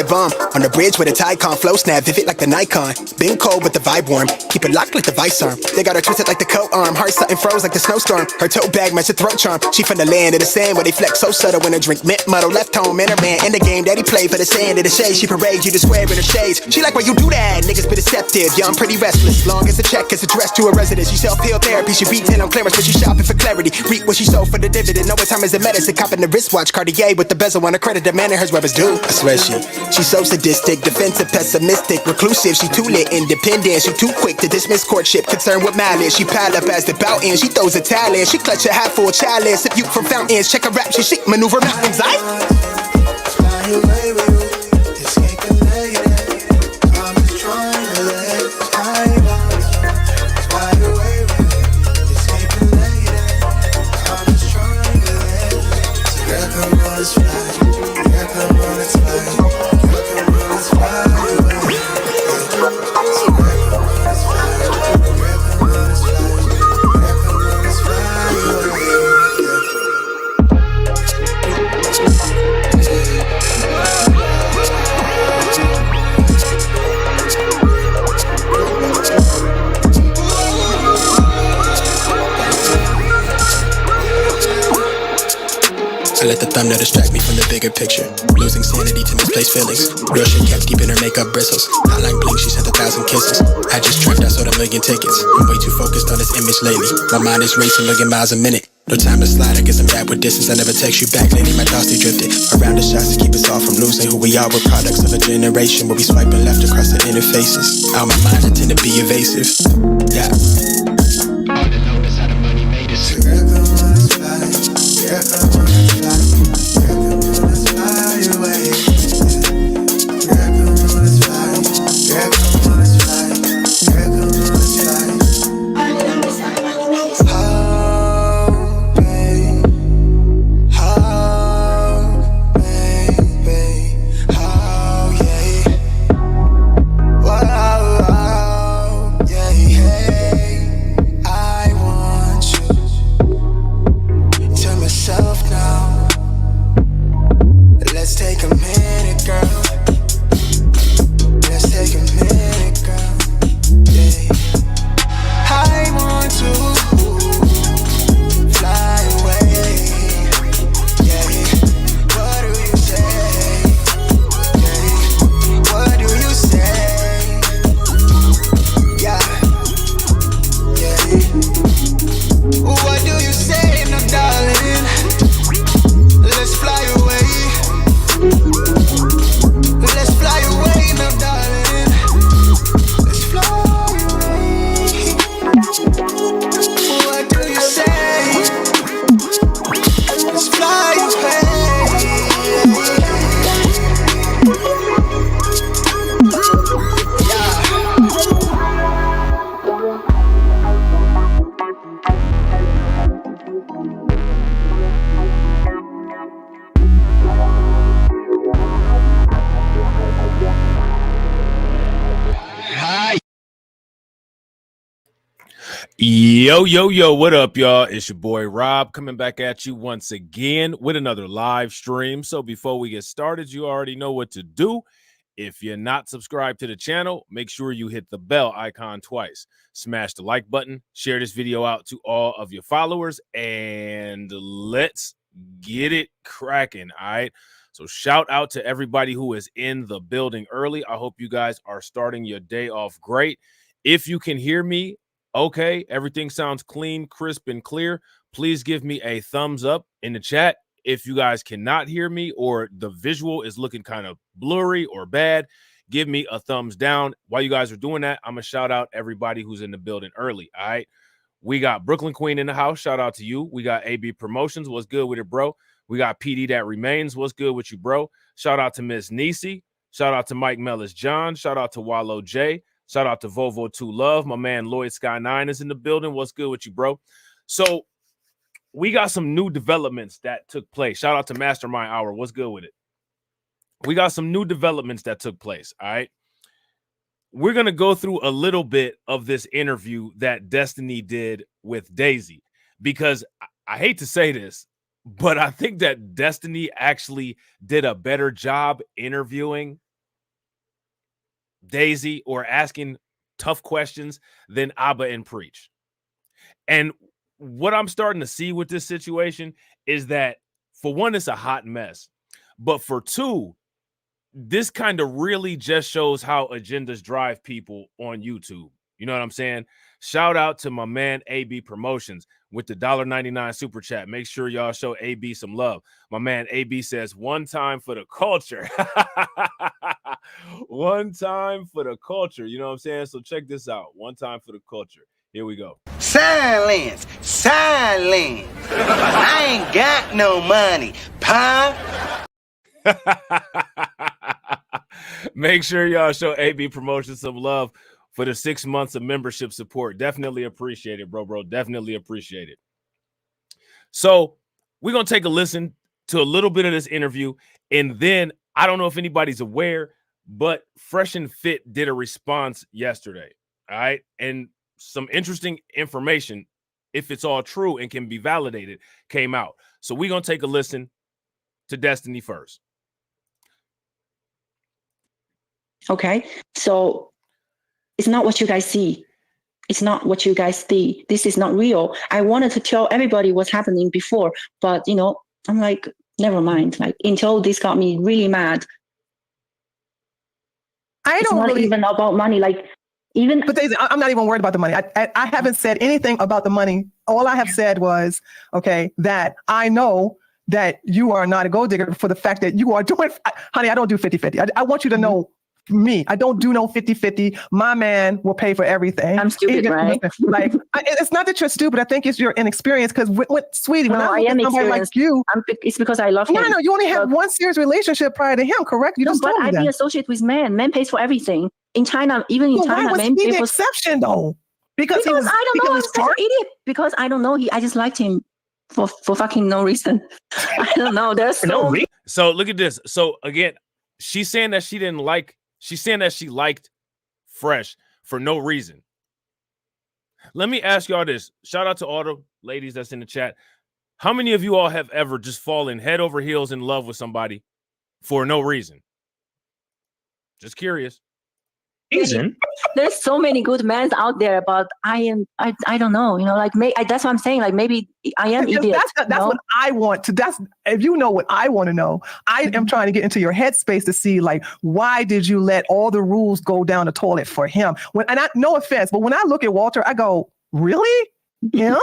Bomb on the bridge with a Tycon flow snap, vivid like the Nikon. Been cold but the vibe warm, keep it locked like the vice arm. They got her twisted like the coat arm, heart something froze like the snowstorm. Her tote bag match her throat charm. She from the land of the sand where they flex so subtle when her drink mint muddle. Left home in her man in the game that he played for the sand of the shade. She parades you to square in her shades. She like why you do that, niggas be deceptive. Yeah, I'm pretty restless, long as the check is addressed to a residence. She self-heal therapy, she retail on clearance, but she shopping for clarity. Reap what she sold for the dividend. Know what time is the medicine, copping the wristwatch Cartier with the bezel on her credit. Demanding hers where's due. I swear she's so sadistic, defensive, pessimistic, reclusive. She too lit, independent. She too quick to dismiss courtship, concerned with malice. She pile up as the bout ends. She throws a talent. She clutch a half full chalice. Sip you from fountains. Check her rap. She chic, maneuver mountains. Fly away with you. Escape the negative. I'm just trying to let time out. Fly away with you. Escape the negative. I'm just trying to let. So girl, come on, let's fly. Girl, come on, let's fly. I let the thumbnail distract me from the bigger picture. Losing sanity to misplaced feelings. Real shit kept deep in her makeup bristles. Hotline blink, she sent 1,000 kisses. I just tripped, I sold 1,000,000 tickets. I'm way too focused on this image lately. My mind is racing, looking miles a minute. No time to slide, I guess I'm bad with distance. I never text you back, lately my thoughts they drifted around the shots to keep us all from losing who we are. We're products of a generation where we swiping left across the interfaces. Out my mind, I tend to be evasive. Yeah. All the notice how the money made us. Girl, come on, let's fly. Girl, come on, let's fly. Girl, come on, let's fly away. Girl, come on, let's fly. Girl, come on, let's fly. Girl, come on, let's fly. Myself now. Let's take a minute, girl. Let's take a minute, girl. Yeah. I want to fly away. Yeah. What do you say? Yeah. What do you say? Yeah. Yeah. What do you say, no darling? Let's fly away. Let's fly away, no darling. Let's fly away. What do you say? Let's fly Yo, what up, y'all? It's your boy Rob coming back at you once again with another live stream. So before we get started, you already know what to do. If you're not subscribed to the channel, make sure you hit the bell icon twice. Smash the like button, share this video out to all of your followers, and let's get it cracking, all right? So shout out to everybody who is in the building early. I hope you guys are starting your day off great. If you can hear me, okay, everything sounds clean, crisp, and clear. Please give me a thumbs up in the chat. If you guys cannot hear me or the visual is looking kind of blurry or bad, give me a thumbs down. While you guys are doing that, I'm going to shout out everybody who's in the building early, all right? We got Brooklyn Queen in the house. Shout out to you. We got AB Promotions. What's good with it, bro? We got PD That Remains. What's good with you, bro? Shout out to Miss Nisi. Shout out to Mike Mellis John. Shout out to Wallow J. Shout out to Volvo 2 Love. My man Lloyd Sky 9 is in the building. What's good with you, bro? So we got some new developments that took place. Shout out to Mastermind Hour. What's good with it? We got some new developments that took place, all right? We're going to go through a little bit of this interview that Destiny did with Daisy, because I hate to say this, but I think that Destiny actually did a better job interviewing Daisy or asking tough questions than Abba and Preach. And what I'm starting to see with this situation is that, for one, it's a hot mess, but for two, this kind of really just shows how agendas drive people on YouTube. You know what I'm saying? Shout out to my man AB Promotions with the $1.99 super chat. Make sure y'all show AB some love. My man AB says, one time for the culture. One time for the culture. You know what I'm saying? So check this out. One time for the culture. Here we go. Silence. I ain't got no money, pa. Make sure y'all show AB Promotions some love for the 6 months of membership support. Definitely appreciate it, bro. Definitely appreciate it. So we're going to take a listen to a little bit of this interview. And then, I don't know if anybody's aware, but Fresh and Fit did a response yesterday. All right. And some interesting information, if it's all true and can be validated, came out. So we're going to take a listen to Destiny first. Okay, so it's not what you guys see. It's not what you guys see. This is not real. I wanted to tell everybody what's happening before, but, you know, I'm like, never mind. Like, until this got me really mad. It's not even about money. Like, even. But Daisy, I'm not even worried about the money. I haven't said anything about the money. All I have said was, okay, that I know that you are not a gold digger for the fact that you are doing, honey, I don't do 50-50. I want you to know me. I don't do no 50-50. My man will pay for everything. I'm stupid, right? Like, it's not that you're stupid. I think it's your inexperience. Because, sweetie, when I am somebody like you, it's because I love him. No. You only had one serious relationship prior to him, correct? You just told me that. But I've been associated with men. Men pays for everything in China. Even in China, why was men he pay the for exception though? Because I don't know. I'm such an idiot. Because I don't know. I just liked him for fucking no reason. I don't know. There's no reason. So look at this. So again, she's saying that she didn't like. She's saying that she liked Fresh for no reason. Let me ask y'all this. Shout out to all the ladies that's in the chat. How many of you all have ever just fallen head over heels in love with somebody for no reason. Just curious. Reason? There's so many good men out there, but I don't know, like that's what I'm saying. Like maybe I am idiot. That's what I want to. That's if you know what I want to know. I am trying to get into your headspace to see like why did you let all the rules go down the toilet for him? No offense, but when I look at Walter, I go, really? Him?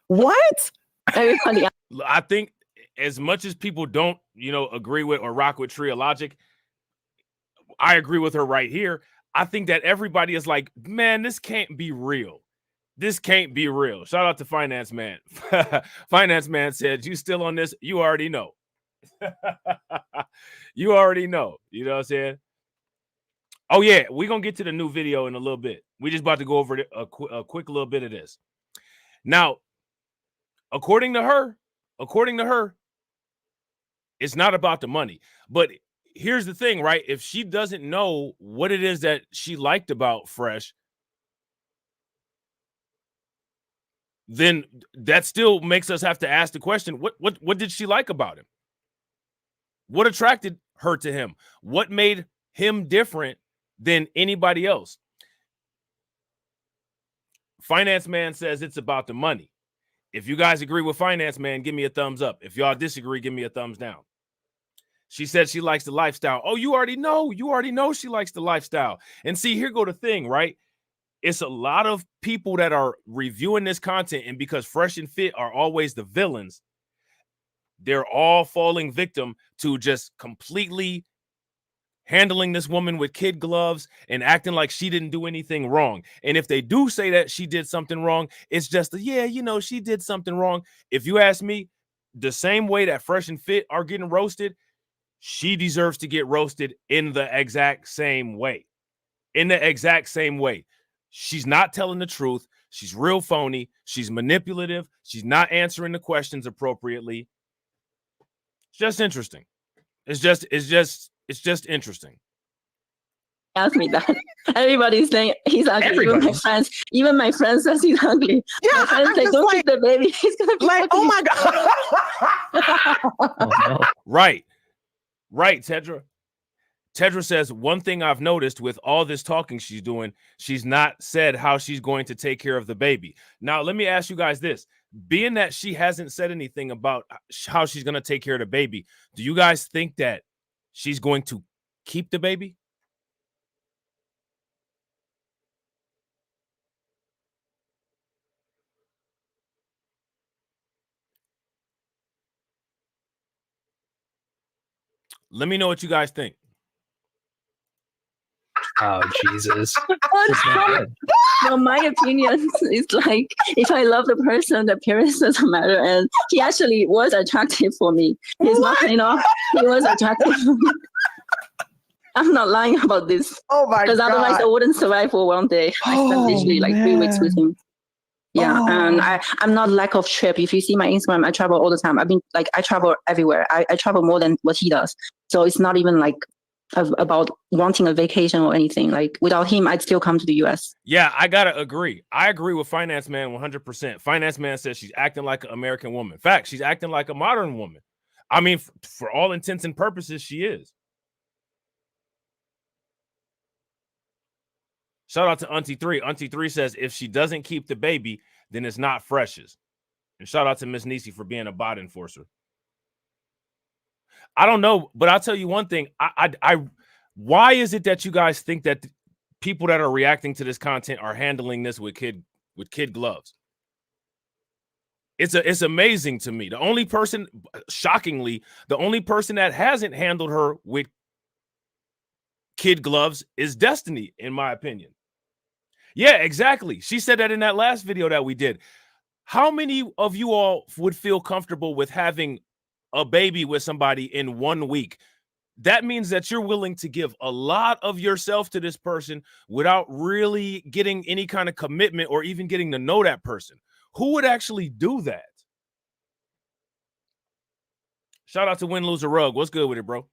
What? Very funny. I think as much as people don't, agree with or rock with Tria Logic, I agree with her right here. I think that everybody is like, man, this can't be real. This can't be real. Shout out to Finance Man. Finance Man said, you still on this? You already know. You already know. You know what I'm saying? Oh, yeah. We're going to get to the new video in a little bit. We just about to go over a quick little bit of this. Now, according to her, it's not about the money. But here's the thing, right? If she doesn't know what it is that she liked about Fresh, then that still makes us have to ask the question, what did she like about him? What attracted her to him? What made him different than anybody else? Finance Man says it's about the money. If you guys agree with Finance Man, give me a thumbs up. If y'all disagree, give me a thumbs down. She said she likes the lifestyle. Oh, you already know she likes the lifestyle. And see, here go the thing, right? It's a lot of people that are reviewing this content, and because Fresh and Fit are always the villains, they're all falling victim to just completely handling this woman with kid gloves and acting like she didn't do anything wrong. And if they do say that she did something wrong, it's just, she did something wrong. If you ask me, the same way that Fresh and Fit are getting roasted, she deserves to get roasted in the exact same way. She's not telling the truth. She's real phony. She's manipulative. She's not answering the questions appropriately. It's just interesting. It's just interesting. Ask me that. Everybody's saying he's ugly. Even my friends says he's ugly. Yeah, my friends say, don't keep the baby. He's gonna be like, ugly. oh my God. Oh, no. Right, Tedra. Tedra says, one thing I've noticed with all this talking she's doing, she's not said how she's going to take care of the baby. Now, let me ask you guys this. Being that she hasn't said anything about how she's going to take care of the baby, do you guys think that she's going to keep the baby? Let me know what you guys think. Oh, Jesus. Well, my opinion is like, if I love the person, the appearance doesn't matter. And he actually was attractive for me. He's not, he was attractive for me. I'm not lying about this. Oh my God. Because otherwise I wouldn't survive for one day. I spent literally like 3 weeks with him. Yeah, and I'm not lack of trip. If you see my Instagram, I travel all the time. I travel everywhere. I travel more than what he does. So it's not even like about wanting a vacation or anything. Like without him, I'd still come to the US. Yeah, I gotta agree. I agree with Finance Man 100%. Finance Man says she's acting like an American woman. In fact, she's acting like a modern woman. I mean, for all intents and purposes, she is. Shout out to Auntie 3. Auntie 3 says if she doesn't keep the baby, then it's not Fresh's. And shout out to Miss Nisi for being a bot enforcer. I don't know, but I'll tell you one thing. Why is it that you guys think that people that are reacting to this content are handling this with kid gloves? It's amazing to me. The only person, shockingly, the only person that hasn't handled her with kid gloves is Destiny, in my opinion. Yeah, exactly. She said that in that last video that we did. How many of you all would feel comfortable with having a baby with somebody in 1 week? That means that you're willing to give a lot of yourself to this person without really getting any kind of commitment or even getting to know that person. Who would actually do that? Shout out to Win, Lose, or Rug. What's good with it, bro?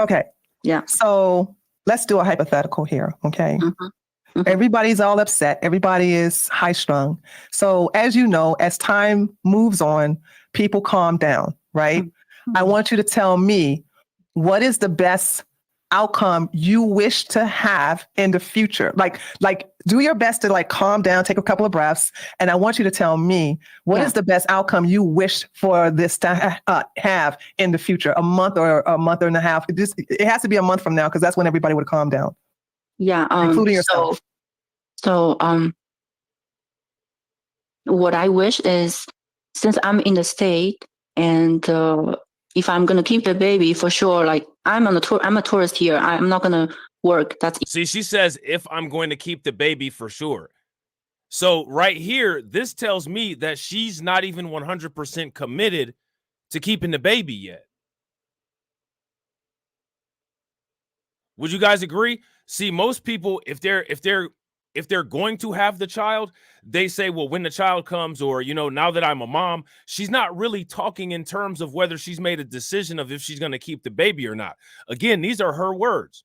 Okay. Yeah. So let's do a hypothetical here. Okay. Everybody's all upset. Everybody is high strung. So as you know, as time moves on, people calm down, right? I want you to tell me what is the best outcome you wish to have in the future. Like do your best to like calm down, take a couple of breaths. And I want you to tell me what is the best outcome you wish for this to have in the future, a month or a month and a half. It has to be a month from now, because that's when everybody would calm down. Yeah. Including yourself. So what I wish is, since I'm in the state, and if I'm gonna keep the baby, for sure, like I'm a tourist here. I'm not gonna work. See, she says if I'm going to keep the baby, for sure. So right here, this tells me that she's not even 100% committed to keeping the baby yet. Would you guys agree? See, most people, if they're going to have the child, they say, well, when the child comes, or, you know, now that I'm a mom. She's not really talking in terms of whether she's made a decision of if she's going to keep the baby or not. Again, these are her words.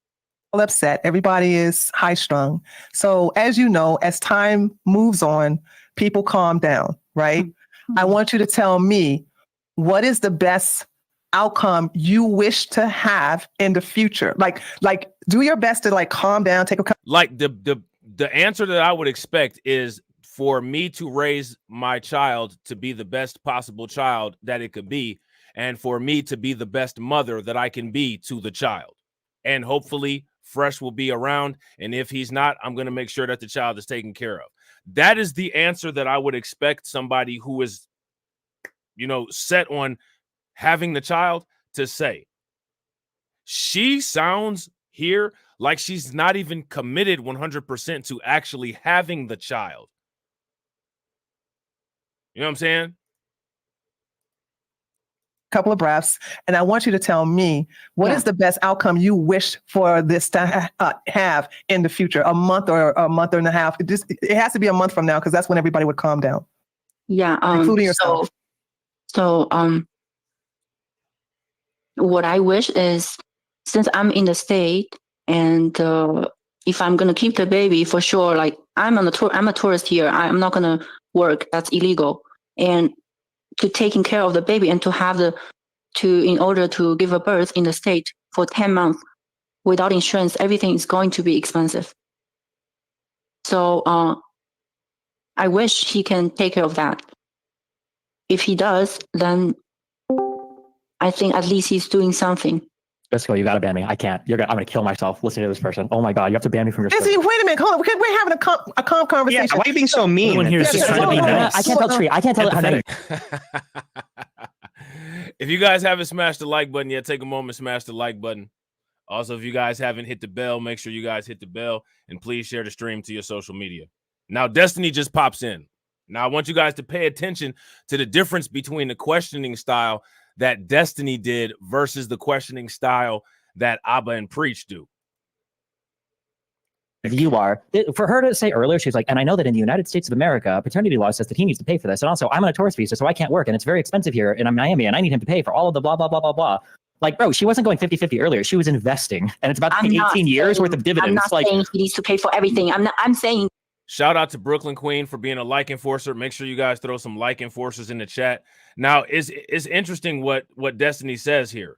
Upset. Everybody is high strung. So as you know, as time moves on, people calm down, right? I want you to tell me what is the best outcome you wish to have in the future. Like do your best to like calm down, take a like the answer that I would expect is for me to raise my child to be the best possible child that it could be, and for me to be the best mother that I can be to the child. And hopefully Fresh will be around, and if he's not, I'm going to make sure that the child is taken care of. That is the answer that I would expect somebody who is, you know, set on having the child to say. She sounds here like she's not even committed 100% to actually having the child. You know what I'm saying? couple of breaths, and I want you to tell me what is the best outcome you wish for this to have in the future, a month or a month and a half. It has to be a month from now, because that's when everybody would calm down. Yeah. Including yourself. So what I wish is, since I'm in the state, and if I'm gonna keep the baby, for sure, like I'm a tourist here. I'm not gonna work. That's illegal. And to taking care of the baby and to have in order to give a birth in the state for 10 months without insurance, everything is going to be expensive. So I wish he can take care of that. If he does, then I think at least he's doing something. Jessica, you gotta ban me. I can't. I'm gonna kill myself listening to this person. Oh my god, you have to ban me from your. Izzy, wait a minute. Hold on. We're having a calm conversation. Yeah, why are you being so mean? Everyone here is just trying to be nice. I can't tell Tree. I can't tell her. If you guys haven't smashed the like button yet, take a moment, smash the like button. Also, if you guys haven't hit the bell, make sure you guys hit the bell, and please share the stream to your social media. Now, Destiny just pops in. Now, I want you guys to pay attention to the difference between the questioning style that Destiny did versus the questioning style that Abba and Preach do. If you are, for her to say earlier, she's like, and I know that in the United States of America, paternity law says that he needs to pay for this. And also, I'm on a tourist visa, so I can't work, and it's very expensive here, and I'm Miami, and I need him to pay for all of the blah, blah, blah, blah, blah. Like, bro, she wasn't going 50-50 earlier. She was investing, and it's about to pay 18 years worth of dividends. I'm not saying he needs to pay for everything. I'm saying. Shout out to Brooklyn Queen for being a like enforcer. Make sure you guys throw some like enforcers in the chat. Now, it's interesting what Destiny says here,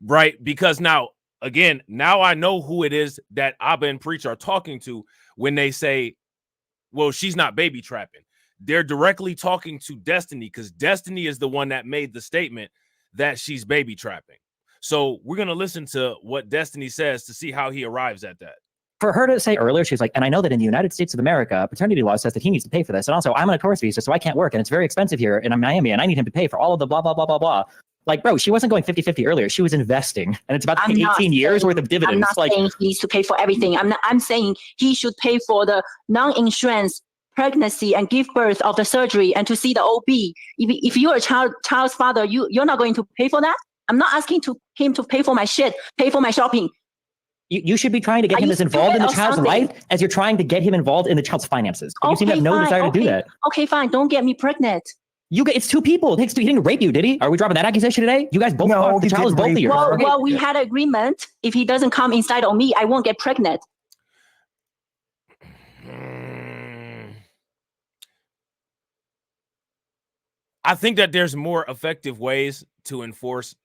right? Because now, again, now I know who it is that Abba and Preach are talking to when they say, well, she's not baby trapping. They're directly talking to Destiny, because Destiny is the one that made the statement that she's baby trapping. So we're going to listen to what Destiny says to see how he arrives at that. For her to say earlier, she's like, and I know that in the United States of America, paternity law says that he needs to pay for this. And also, I'm on a tourist visa, so I can't work, and it's very expensive here, and I'm Miami, and I need him to pay for all of the blah, blah, blah, blah, blah. Like, bro, she wasn't going 50-50 earlier. She was investing, and it's about to pay 18 years worth of dividends. I'm not saying he needs to pay for everything. I'm saying he should pay for the non-insurance pregnancy and give birth of the surgery and to see the OB. If you're a child's father, you're not going to pay for that. I'm not asking him to pay for my shit, pay for my shopping. You should be trying to get him as involved in the child's life as you're trying to get him involved in the child's finances. But you seem to have no desire to do that. Okay, fine. Don't get me pregnant. It's two people. He didn't rape you, did he? Are we dropping that accusation today? You guys both thought the child is both of yours. Well, we had an agreement. If he doesn't come inside on me, I won't get pregnant. I think that there's more effective ways to enforce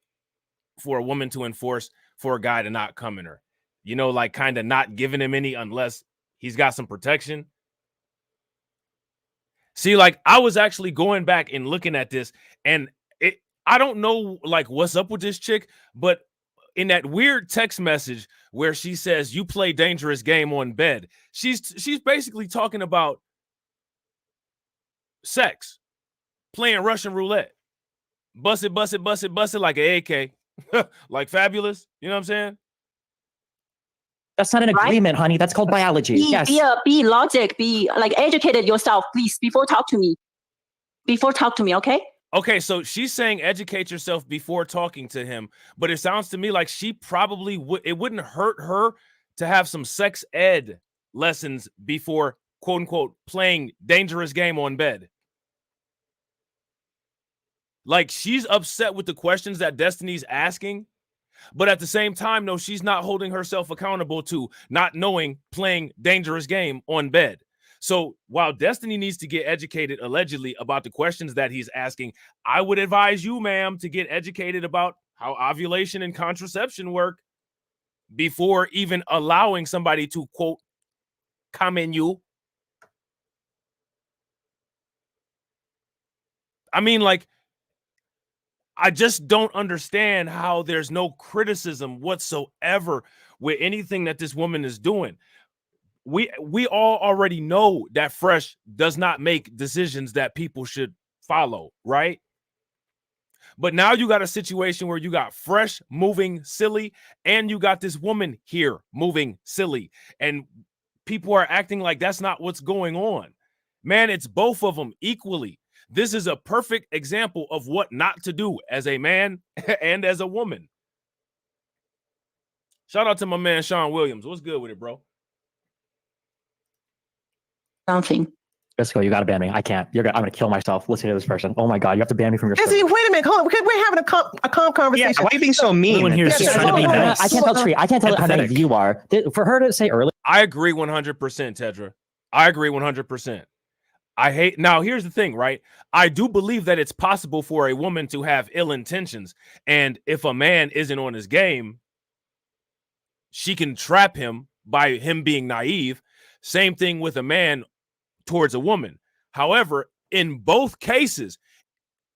for a woman to enforce for a guy to not come in her. You know, like kind of not giving him any unless he's got some protection. See, like I was actually going back and looking at this, and I don't know like what's up with this chick, but in that weird text message where she says you play dangerous game on bed, she's basically talking about sex, playing Russian roulette, bust it like an AK, like Fabulous. You know what I'm saying? That's not an Right? agreement, honey. That's called biology. Yes. Be logic, be like educated yourself, please, before talk to me. Okay? Okay, so she's saying educate yourself before talking to him, but it sounds to me like she probably it wouldn't hurt her to have some sex ed lessons before quote unquote playing dangerous game on bed. Like she's upset with the questions that Destiny's asking, but at the same time, no, she's not holding herself accountable to not knowing playing dangerous game on bed. So while Destiny needs to get educated allegedly about the questions that he's asking, I would advise you, ma'am, to get educated about how ovulation and contraception work before even allowing somebody to quote come in you. I mean, like, I just don't understand how there's no criticism whatsoever with anything that this woman is doing. We all already know that Fresh does not make decisions that people should follow, right? But now you got a situation where you got Fresh moving silly and you got this woman here moving silly, and people are acting like that's not what's going on. Man, it's both of them equally. This is a perfect example of what not to do as a man and as a woman. Shout out to my man Sean Williams. What's good with it, bro? Something. Let's go. You got to ban me. I can't. I'm going to kill myself listening to this person. Oh my God. You have to ban me from your Dizzy, stream. wait a minute. Hold on. We're having a calm conversation. Yeah, why are you being so mean? Everyone here is Yeah, just trying to be hold on. nice. I can't tell Tree. I can't tell how naive you are. For her to say earlier. I agree 100%, Tedra. I agree 100%. Now, here's the thing, right? I do believe that it's possible for a woman to have ill intentions. And if a man isn't on his game, she can trap him by him being naive. Same thing with a man towards a woman. However, in both cases,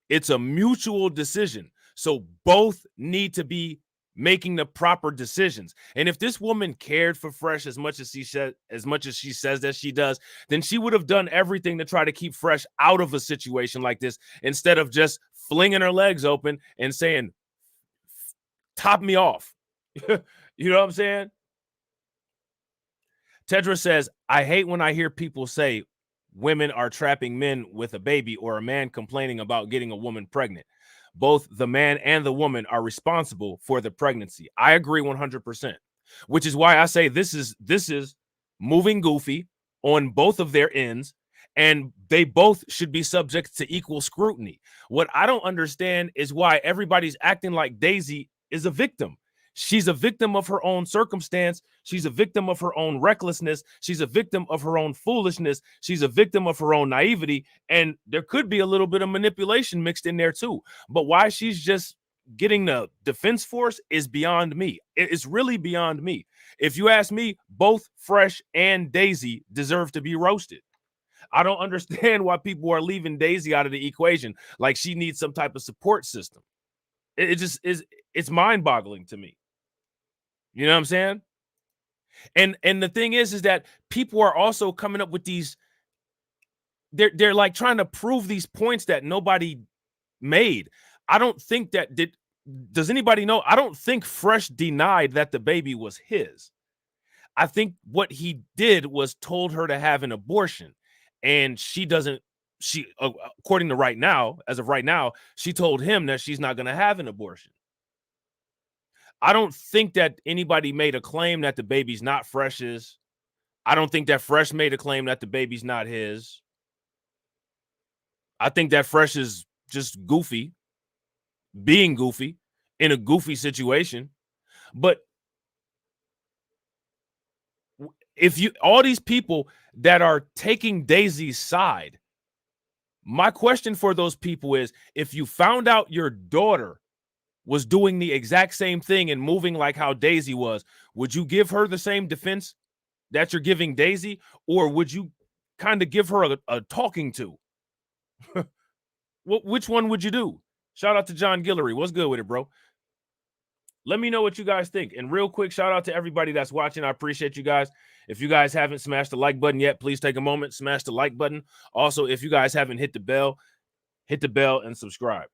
it's a mutual decision. So both need to be making the proper decisions. And if this woman cared for Fresh as much as she says that she does, then she would have done everything to try to keep Fresh out of a situation like this, instead of just flinging her legs open and saying, top me off. You know what I'm saying? Tedra says, I hate when I hear people say women are trapping men with a baby, or a man complaining about getting a woman pregnant. Both the man and the woman are responsible for the pregnancy. I agree 100%, which is why I say this is moving goofy on both of their ends, and they both should be subject to equal scrutiny. What I don't understand is why everybody's acting like Daisy is a victim. She's a victim of her own circumstance. She's a victim of her own recklessness. She's a victim of her own foolishness. She's a victim of her own naivety. And there could be a little bit of manipulation mixed in there too. But why she's just getting the defense force is beyond me. It's really beyond me. If you ask me, both Fresh and Daisy deserve to be roasted. I don't understand why people are leaving Daisy out of the equation like she needs some type of support system. It just is. It's mind-boggling to me. You know what I'm saying? And the thing is that people are also coming up with these, they're like trying to prove these points that nobody made. I don't think that does anybody know? I don't think Fresh denied that the baby was his. I think what he did was told her to have an abortion, and according to right now, as of right now, she told him that she's not going to have an abortion. I don't think that anybody made a claim that the baby's not Fresh's. I don't think that Fresh made a claim that the baby's not his. I think that Fresh is just goofy, being goofy in a goofy situation. But if all these people that are taking Daisy's side, My question for those people is, if you found out your daughter was doing the exact same thing and moving like how Daisy was, would you give her the same defense that you're giving Daisy, or would you kind of give her a talking to? Which one would you do? Shout out to John Guillory. What's good with it, bro? Let me know what you guys think. And real quick, shout out to everybody that's watching. I appreciate you guys. If you guys haven't smashed the like button yet, please take a moment, smash the like button. Also, if you guys haven't hit the bell and subscribe.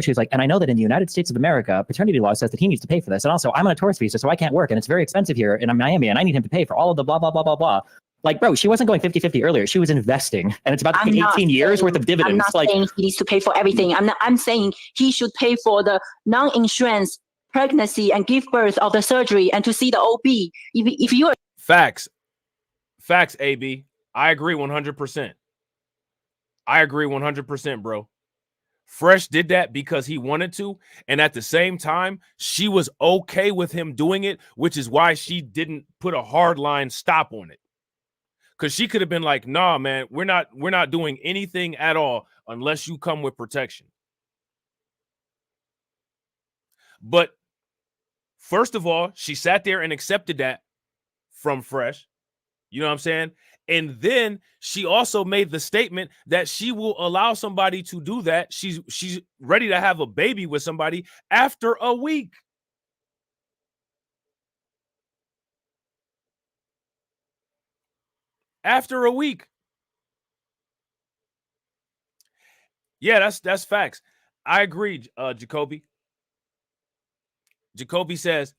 She was like, and I know that in the United States of America, paternity law says that he needs to pay for this. And also, I'm on a tourist visa, so I can't work. And it's very expensive here in Miami, and I need him to pay for all of the blah, blah, blah, blah, blah. Like, bro, she wasn't going 50-50 earlier. She was investing, and it's about to be 18 years worth of dividends. I'm not saying he needs to pay for everything. I'm saying he should pay for the non-insurance pregnancy and give birth of the surgery and to see the OB. If you are Facts, AB. I agree 100%. I agree 100%, bro. Fresh did that because he wanted to, and at the same time, she was okay with him doing it, which is why she didn't put a hard line stop on it. Because she could have been like, nah, man, we're not doing anything at all unless you come with protection. But first of all, she sat there and accepted that from Fresh. You know what I'm saying? And then she also made the statement that she will allow somebody to do that. She's ready to have a baby with somebody after a week. After a week. Yeah, that's facts. I agree, Jacoby. Jacoby says,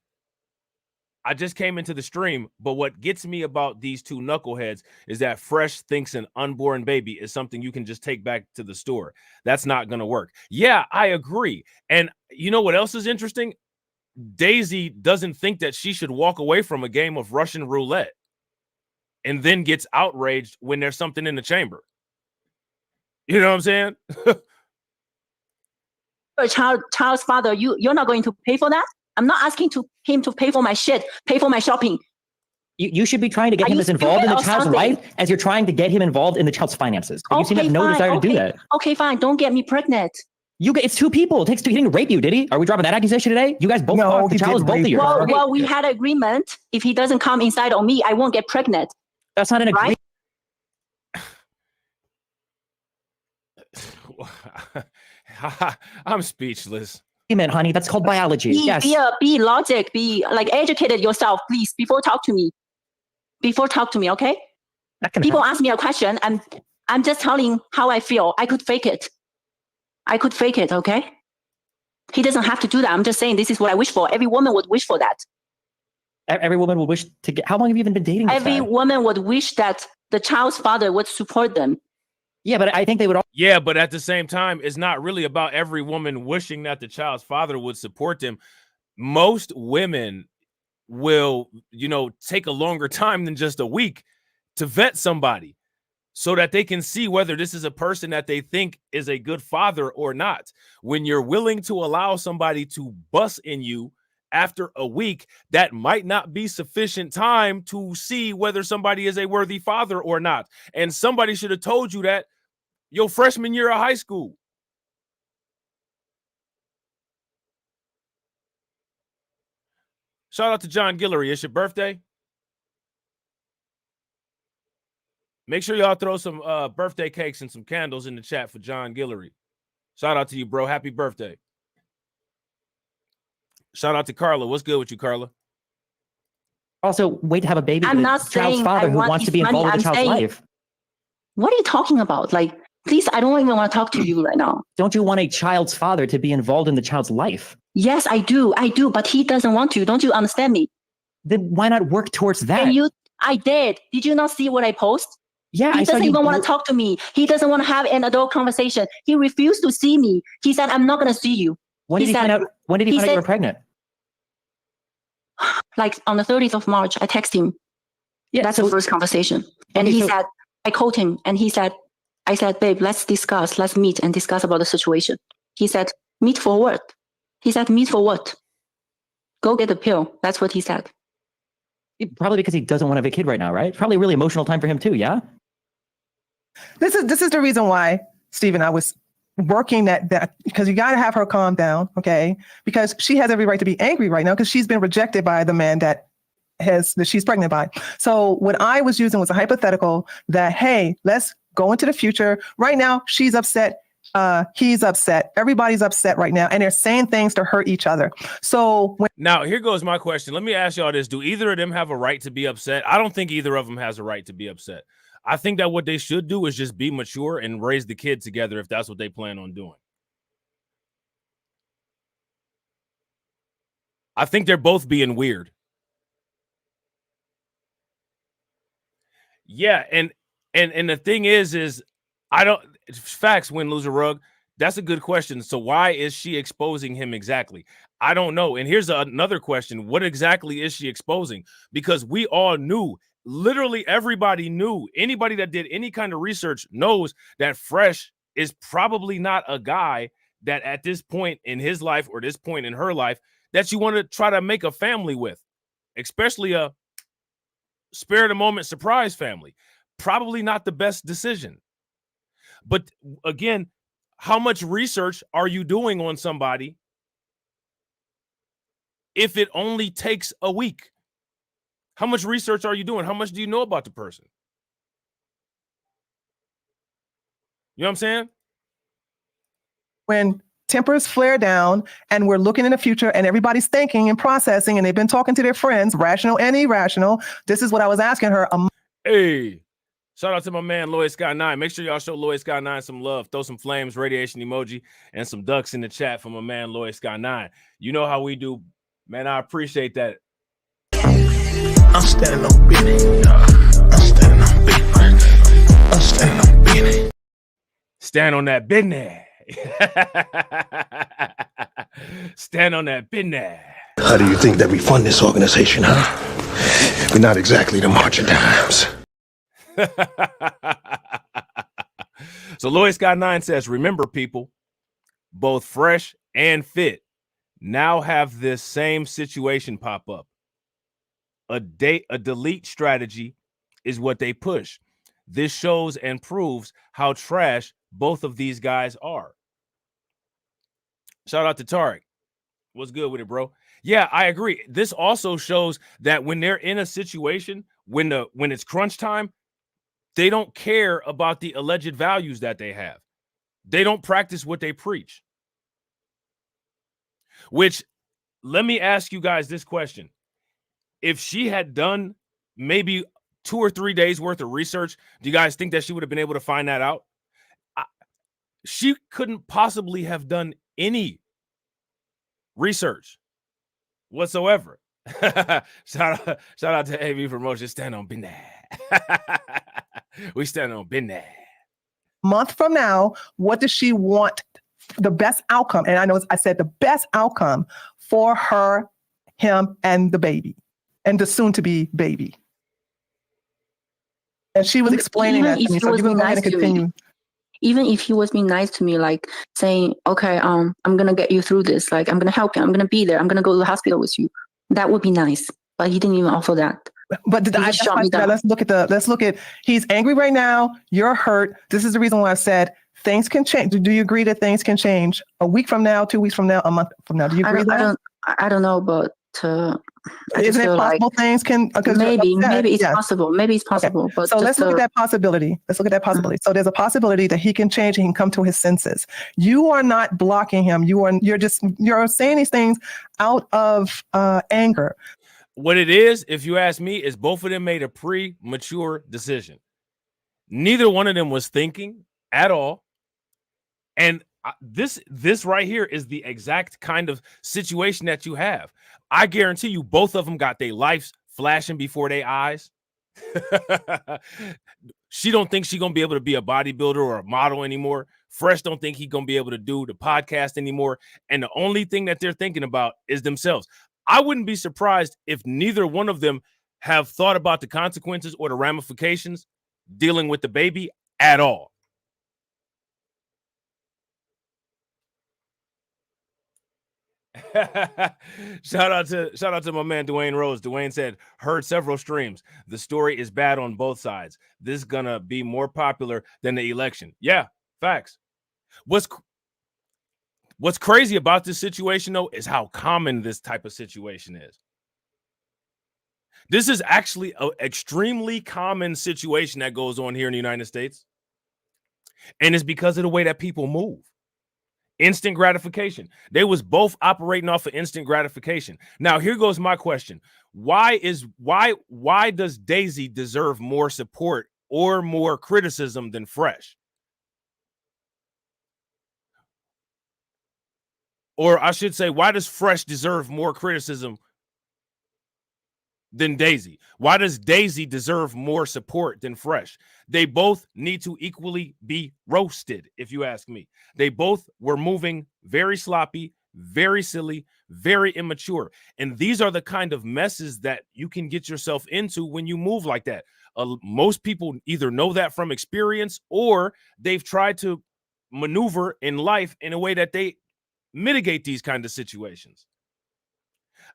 I just came into the stream, but what gets me about these two knuckleheads is that Fresh thinks an unborn baby is something you can just take back to the store. That's not going to work. Yeah, I agree. And you know what else is interesting? Daisy doesn't think that she should walk away from a game of Russian roulette and then gets outraged when there's something in the chamber. You know what I'm saying? a child's father, you're not going to pay for that? I'm not asking him to pay for my shit, pay for my shopping. You should be trying to get him as involved in the child's life as you're trying to get him involved in the child's finances. But you seem to have no desire to do that. Okay, fine. Don't get me pregnant. It's two people. It takes two. He didn't rape you, did he? Are we dropping that accusation today? You guys both fucked. The child is both of you. Well, we had an agreement. If he doesn't come inside on me, I won't get pregnant. That's not an agreement. I'm speechless. Honey, that's called biology. Be logic. Be like educated yourself, please. Before talk to me, okay? People ask me a question, I'm just telling how I feel. I could fake it, okay? He doesn't have to do that. I'm just saying this is what I wish for. Every woman would wish for that. Every woman would wish to get. How long have you even been dating this guy? Woman would wish that the child's father would support them. Yeah, but I think they would all. Yeah, but at the same time, it's not really about every woman wishing that the child's father would support them. Most women will, take a longer time than just a week to vet somebody so that they can see whether this is a person that they think is a good father or not. When you're willing to allow somebody to bust in you after a week, that might not be sufficient time to see whether somebody is a worthy father or not. And somebody should have told you that your freshman year of high school. Shout out to John Guillory. It's your birthday. Make sure y'all throw some birthday cakes and some candles in the chat for John Guillory. Shout out to you, bro. Happy birthday. Shout out to Carla. What's good with you, Carla? Also, wait to have a baby with a child's father who wants to be involved in the child's life. What are you talking about? Like, please, I don't even want to talk to you right now. Don't you want a child's father to be involved in the child's life? Yes, I do, but he doesn't want to. Don't you understand me? Then why not work towards that? I did. Did you not see what I post? Yeah, he doesn't even want to talk to me. He doesn't want to have an adult conversation. He refused to see me. He said, I'm not going to see you. When did he find out you were pregnant? Like on the 30th of March, I texted him. Yeah, that's the first conversation. And he said, I called him and he said, I said, babe, let's meet and discuss about the situation. He said, meet for what? He said, meet for what? Go get the pill. That's what he said. Probably because he doesn't want to have a kid right now, right? Probably a really emotional time for him too, yeah? This is the reason why, Stephen, I was working that because you got to have her calm down, okay? Because she has every right to be angry right now because she's been rejected by the man that she's pregnant by. So what I was using was a hypothetical that, hey, let's go into the future. Right now, she's upset. He's upset. Everybody's upset right now, and they're saying things to hurt each other. So now here goes my question. Let me ask y'all this. Do either of them have a right to be upset? I don't think either of them has a right to be upset. I think that what they should do is just be mature and raise the kid together if that's what they plan on doing. I think they're both being weird. Yeah, and the thing is I don't facts win, lose a rug. That's a good question. So why is she exposing him exactly? I don't know. And here's another question. What exactly is she exposing? Because we all knew, literally everybody knew, anybody that did any kind of research knows that Fresh is probably not a guy that at this point in his life or this point in her life that you want to try to make a family with, especially a spare of the moment surprise family. Probably not the best decision. But again, how much research are you doing on somebody if it only takes a week? How much research are you doing? How much do you know about the person? You know what I'm saying? When tempers flare down and we're looking in the future and everybody's thinking and processing and they've been talking to their friends, rational and irrational, this is what I was asking her. Hey, shout out to my man, Lloyd Sky 9. Make sure y'all show Lloyd Sky 9 some love. Throw some flames, radiation emoji, and some ducks in the chat for my man, Lloyd Sky 9. You know how we do. Man, I appreciate that. I'm standing on business. I'm standing on business. I'm standing on business. Stand on that business. Stand on that business. How do you think that we fund this organization, huh? We're not exactly the March of Dimes. So Lloyd Scott 9 says, remember, people, both Fresh and Fit now have this same situation pop up. A delete strategy is what they push. This shows and proves how trash both of these guys are. Shout out to Tarek. What's good with it, bro? Yeah, I agree. This also shows that when they're in a situation, when it's crunch time, they don't care about the alleged values that they have. They don't practice what they preach. Which, let me ask you guys this question. If she had done maybe 2 or 3 days worth of research, do you guys think that she would have been able to find that out? She couldn't possibly have done any research whatsoever. Shout out to AV Promotion. Stand on business. We stand on business. Month from now, what does she want? The best outcome, and I know I said the best outcome for her, him, and the baby, and the soon-to-be baby. And she was explaining that to me. So you can go ahead and continue. Even if he was being nice to me, like saying, okay, I'm going to get you through this. Like, I'm going to help you. I'm going to be there. I'm going to go to the hospital with you. That would be nice. But he didn't even offer that. But let's look at, he's angry right now. You're hurt. This is the reason why I said things can change. Do you agree that things can change a week from now, 2 weeks from now, a month from now? Do you agree with that? I don't know, but isn't it possible things can? Maybe it's possible. Maybe it's possible. Okay. But so let's look at that possibility. So there's a possibility that he can change and he can come to his senses. You are not blocking him. You're saying these things out of anger. What it is, if you ask me, is both of them made a premature decision. Neither one of them was thinking at all. And this right here is the exact kind of situation that you have. I guarantee you both of them got their lives flashing before their eyes. She don't think she's going to be able to be a bodybuilder or a model anymore. Fresh don't think he's going to be able to do the podcast anymore. And the only thing that they're thinking about is themselves. I wouldn't be surprised if neither one of them have thought about the consequences or the ramifications dealing with the baby at all. Shout out to my man Dwayne Rose. Dwayne said, heard several streams. The story is bad on both sides. This is gonna be more popular than the election. Yeah, facts. What's crazy about this situation though is how common this type of situation is. This is actually an extremely common situation that goes on here in the United States. And it's because of the way that people move. Instant gratification. They was both operating off of instant gratification. Now, here goes my question. Why does Daisy deserve more support or more criticism than Fresh? Or I should say, why does Fresh deserve more criticism than Daisy? Why does Daisy deserve more support than Fresh? They both need to equally be roasted, if you ask me. They both were moving very sloppy, very silly, very immature. And these are the kind of messes that you can get yourself into when you move like that. Most people either know that from experience or they've tried to maneuver in life in a way that they mitigate these kind of situations.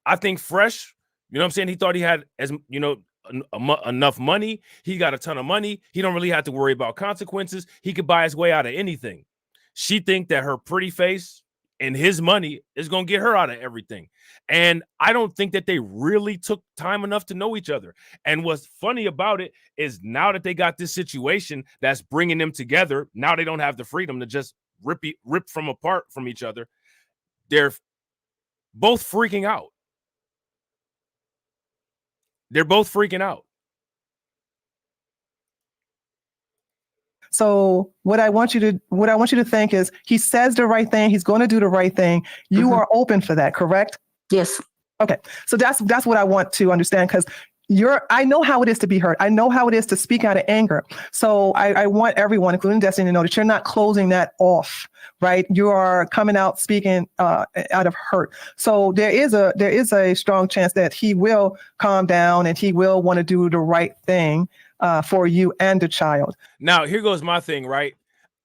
I think Fresh, you know what I'm saying? He thought he had, as you know, enough money. He got a ton of money. He don't really have to worry about consequences. He could buy his way out of anything. She think that her pretty face and his money is going to get her out of everything. And I don't think that they really took time enough to know each other. And what's funny about it is now that they got this situation that's bringing them together, now they don't have the freedom to just rip from apart from each other. They're both freaking out. They're both freaking out. So what I want you to think is he says the right thing. He's going to do the right thing. You are open for that, correct? Yes. Okay. So that's what I want to understand, because I know how it is to be hurt. I know how it is to speak out of anger. So I want everyone, including Destiny, to know that you're not closing that off, right? You are coming out speaking out of hurt. So there is a strong chance that he will calm down and he will want to do the right thing for you and the child. Now, here goes my thing, right?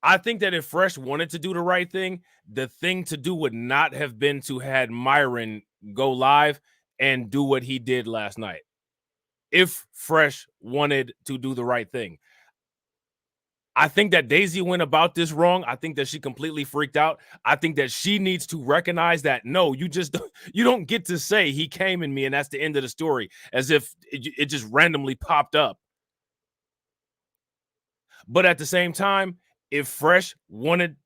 I think that if Fresh wanted to do the right thing, the thing to do would not have been to had Myron go live and do what he did last night. If Fresh wanted to do the right thing, I think that Daisy went about this wrong. I think that she completely freaked out. I think that she needs to recognize that, no, you don't get to say he came in me and that's the end of the story, as if it just randomly popped up. But at the same time, if Fresh wanted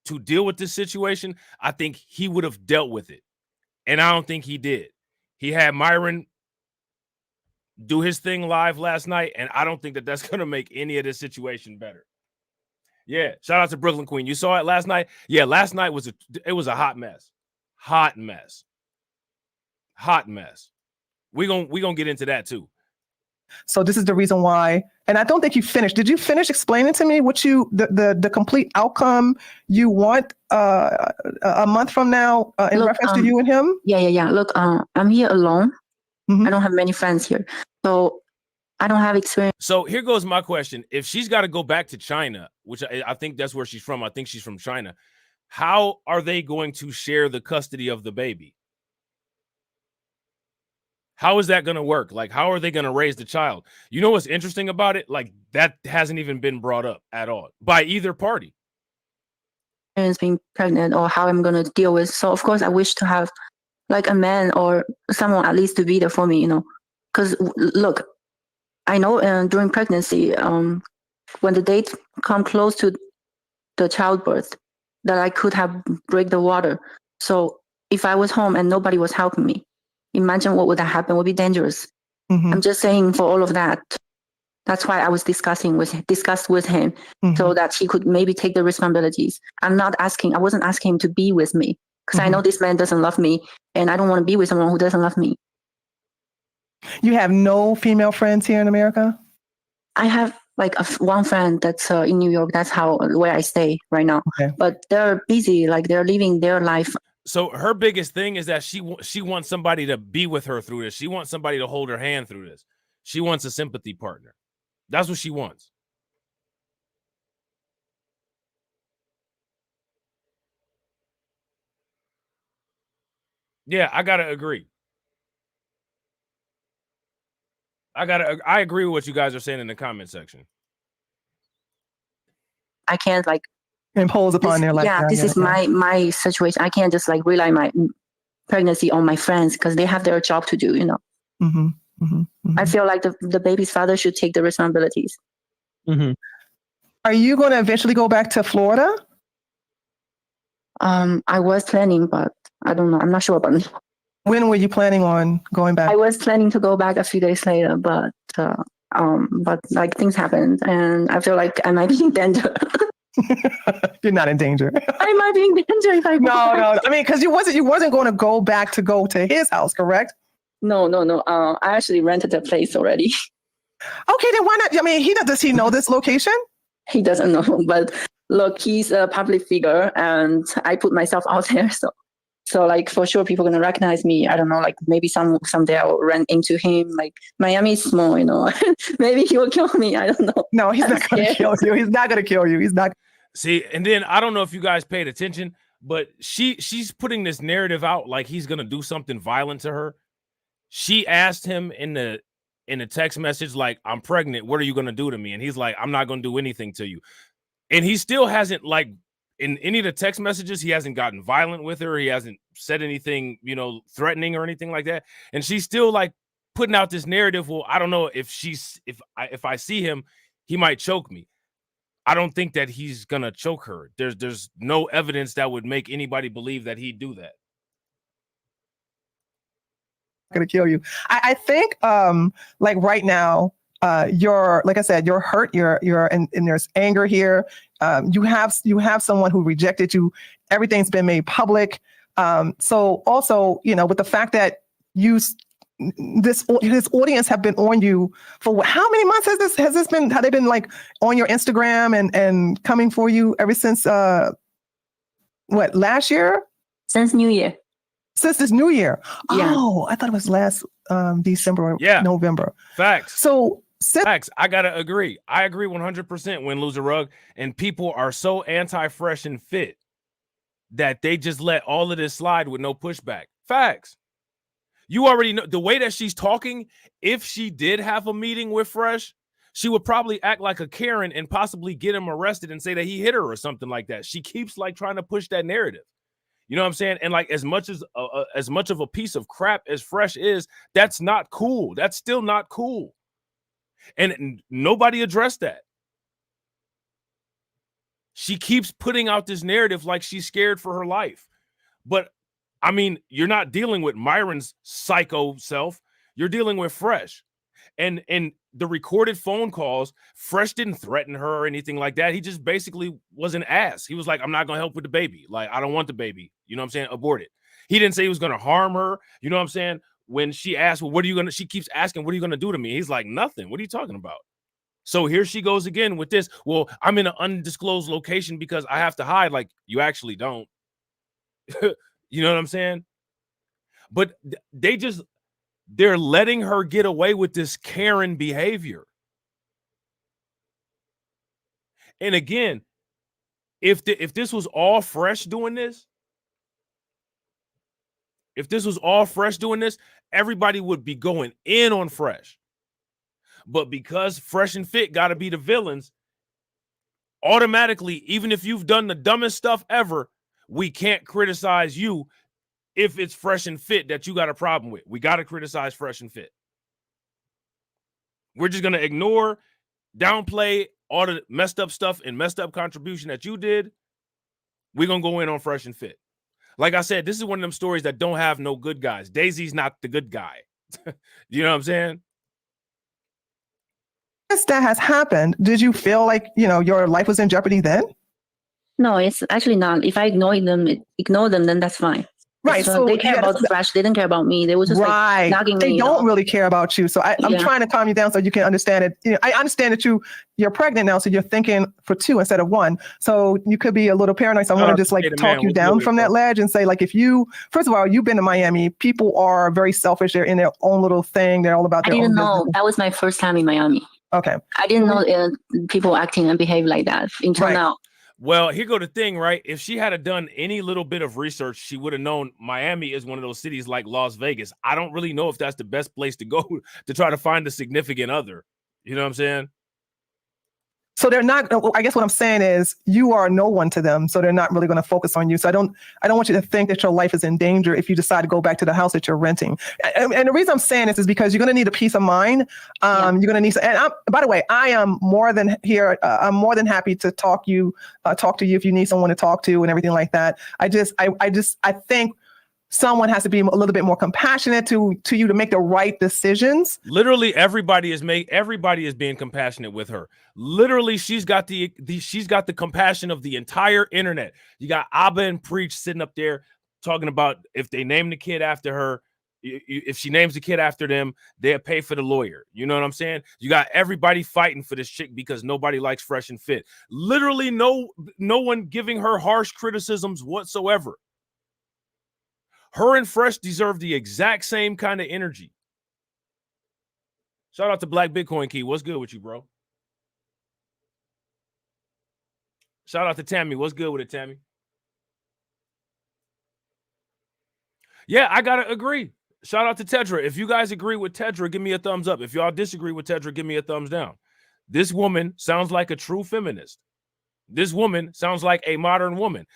to deal with this situation, I think he would have dealt with it. And I don't think he did. He had Myron do his thing live last night, and I don't think that that's going to make any of this situation better. Yeah, shout out to Brooklyn Queen. You saw it last night? Yeah, last night was a hot mess. Hot mess. Hot mess. We gonna get into that too. So this is the reason why, and I don't think you finished. Did you finish explaining to me what the complete outcome you want a month from now in reference to you and him? Yeah. Look, I'm here alone. I don't have many friends here, so I don't have experience. So here goes my question. If she's got to go back to China, which I think that's where she's from. I think she's from China. How are they going to share the custody of the baby? How is that going to work? Like, how are they going to raise the child? You know what's interesting about it? Like, that hasn't even been brought up at all by either party. Being pregnant or how I'm going to deal with. So, of course, I wish to have like a man or someone at least to be there for me, you know. Because, look, I know during pregnancy, when the date come close to the childbirth, that I could have break the water. So if I was home and nobody was helping me, imagine what would have happened. It would be dangerous. I'm just saying for all of that. That's why I was discussed with him so that he could maybe take the responsibilities. I wasn't asking him to be with me because I know this man doesn't love me and I don't want to be with someone who doesn't love me. You have no female friends here in America? I have like one friend that's in New York. That's where I stay right now. Okay. But they're busy, like they're living their life. So her biggest thing is that she wants somebody to be with her through this. She wants somebody to hold her hand through this. She wants a sympathy partner. That's what she wants. Yeah, I gotta agree. I agree with what you guys are saying in the comment section. I can't like impose upon their life. yeah, this is my situation. I can't just like rely my pregnancy on my friends because they have their job to do, you know. Mm-hmm, mm-hmm, mm-hmm. I feel like the baby's father should take the responsibilities. Mm-hmm. Are you going to eventually go back to Florida? I was planning, but I don't know. I'm not sure about it. When were you planning on going back? I was planning to go back a few days later, but like things happened, and I feel like I might be in danger. You're not in danger. I might be in danger if I go back. No. I mean, because you wasn't going to go back to go to his house, correct? No. I actually rented a place already. Okay, then why not? I mean, does he know this location? He doesn't know, but look, he's a public figure, and I put myself out there, so like for sure people are gonna recognize me. I don't know, like maybe someday I'll run into him. Like Miami is small, you know. Maybe he will kill me. I don't know. No, he's not gonna kill you. He's not gonna kill you. He's not. See, and then I don't know if you guys paid attention, but she's putting this narrative out like he's gonna do something violent to her. She asked him in the text message, like, I'm pregnant. What are you gonna do to me? And he's like, I'm not gonna do anything to you. And he still hasn't, like, in any of the text messages, he hasn't gotten violent with her. He hasn't said anything, you know, threatening or anything like that. And she's still like putting out this narrative. Well, I don't know if I see him, he might choke me. I don't think that he's gonna choke her. There's no evidence that would make anybody believe that he'd do that. Gonna kill you. I think like right now, you're, like I said, you're hurt, you're and there's anger here. You have someone who rejected you. Everything's been made public. So also, you know, with the fact that his audience have been on you for how many months has this been? Have they been like on your Instagram and coming for you ever since last year? Since New Year. Since this New Year. Yeah. Oh, I thought it was last December or November. Facts. So facts. I gotta agree. I agree 100% when Lose a Rug. And people are so anti-fresh and fit that they just let all of this slide with no pushback. Facts. You already know the way that she's talking. If she did have a meeting with Fresh, she would probably act like a Karen and possibly get him arrested and say that he hit her or something like that. She keeps like trying to push that narrative. You know what I'm saying? And like as much of a piece of crap as Fresh is, that's not cool. That's still not cool. And nobody addressed that. She keeps putting out this narrative like she's scared for her life. But I mean, you're not dealing with Myron's psycho self. You're dealing with Fresh. And the recorded phone calls, Fresh didn't threaten her or anything like that. He just basically was an ass. He was like, I'm not going to help with the baby. Like, I don't want the baby. You know what I'm saying? Abort it. He didn't say he was going to harm her. You know what I'm saying? When she asked, well, she keeps asking, what are you going to do to me? He's like, nothing. What are you talking about? So here she goes again with this. Well, I'm in an undisclosed location because I have to hide. Like, you actually don't. You know what I'm saying? But they're letting her get away with this Karen behavior. And again, if this was all Fresh doing this, everybody would be going in on Fresh. But because Fresh and Fit got to be the villains, automatically, even if you've done the dumbest stuff ever, we can't criticize you if it's Fresh and Fit that you got a problem with. We got to criticize Fresh and Fit. We're just going to ignore, downplay all the messed up stuff and messed up contribution that you did. We're going to go in on Fresh and Fit. Like I said, this is one of them stories that don't have no good guys. Daisy's not the good guy. You know what I'm saying? As that has happened, did you feel like, you know, your life was in jeopardy then? No, it's actually not. If I ignore them, then that's fine. Right. So they care about Fresh. They didn't care about me. They were just like nagging me. They don't really care about you. So I'm trying to calm you down so you can understand it. You know, I understand that you're pregnant now, so you're thinking for two instead of one. So you could be a little paranoid. So I'm going to just like talk you down from that ledge and say, like, if you, first of all, you've been to Miami, people are very selfish. They're in their own little thing. They're all about their own business. I didn't know. That was my first time in Miami. Okay. I didn't know people acting and behave like that until now. Well, here go the thing, right? If she had done any little bit of research, she would have known Miami is one of those cities like Las Vegas. I don't really know if that's the best place to go to try to find a significant other. You know what I'm saying? So they're not, I guess what I'm saying is you are no one to them. So they're not really going to focus on you. So I don't want you to think that your life is in danger if you decide to go back to the house that you're renting. And the reason I'm saying this is because you're going to need a peace of mind. You're going to need, by the way, I am more than here. I'm more than happy to talk to you if you need someone to talk to and everything like that. I think someone has to be a little bit more compassionate to you to make the right decisions. Literally, everybody is being compassionate with her. Literally, she's got the compassion of the entire internet. You got Abba and Preach sitting up there talking about if they name the kid after her, if she names the kid after them, they'll pay for the lawyer. You know what I'm saying? You got everybody fighting for this chick because nobody likes Fresh and Fit. Literally, no one giving her harsh criticisms whatsoever. Her and Fresh deserve the exact same kind of energy. Shout out to Black Bitcoin Key. What's good with you, bro? Shout out to Tammy. What's good with it, Tammy? Yeah, I got to agree. Shout out to Tedra. If you guys agree with Tedra, give me a thumbs up. If y'all disagree with Tedra, give me a thumbs down. This woman sounds like a true feminist. This woman sounds like a modern woman.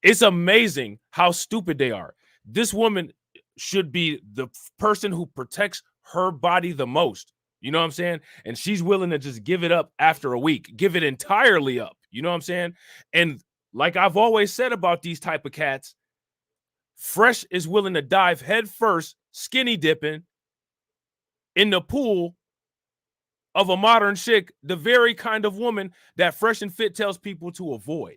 It's amazing how stupid they are. This woman should be the person who protects her body the most. You know what I'm saying? And she's willing to just give it up after a week, give it entirely up. You know what I'm saying? And like I've always said about these type of cats, Fresh is willing to dive head first, skinny dipping in the pool of a modern chick, the very kind of woman that Fresh and Fit tells people to avoid.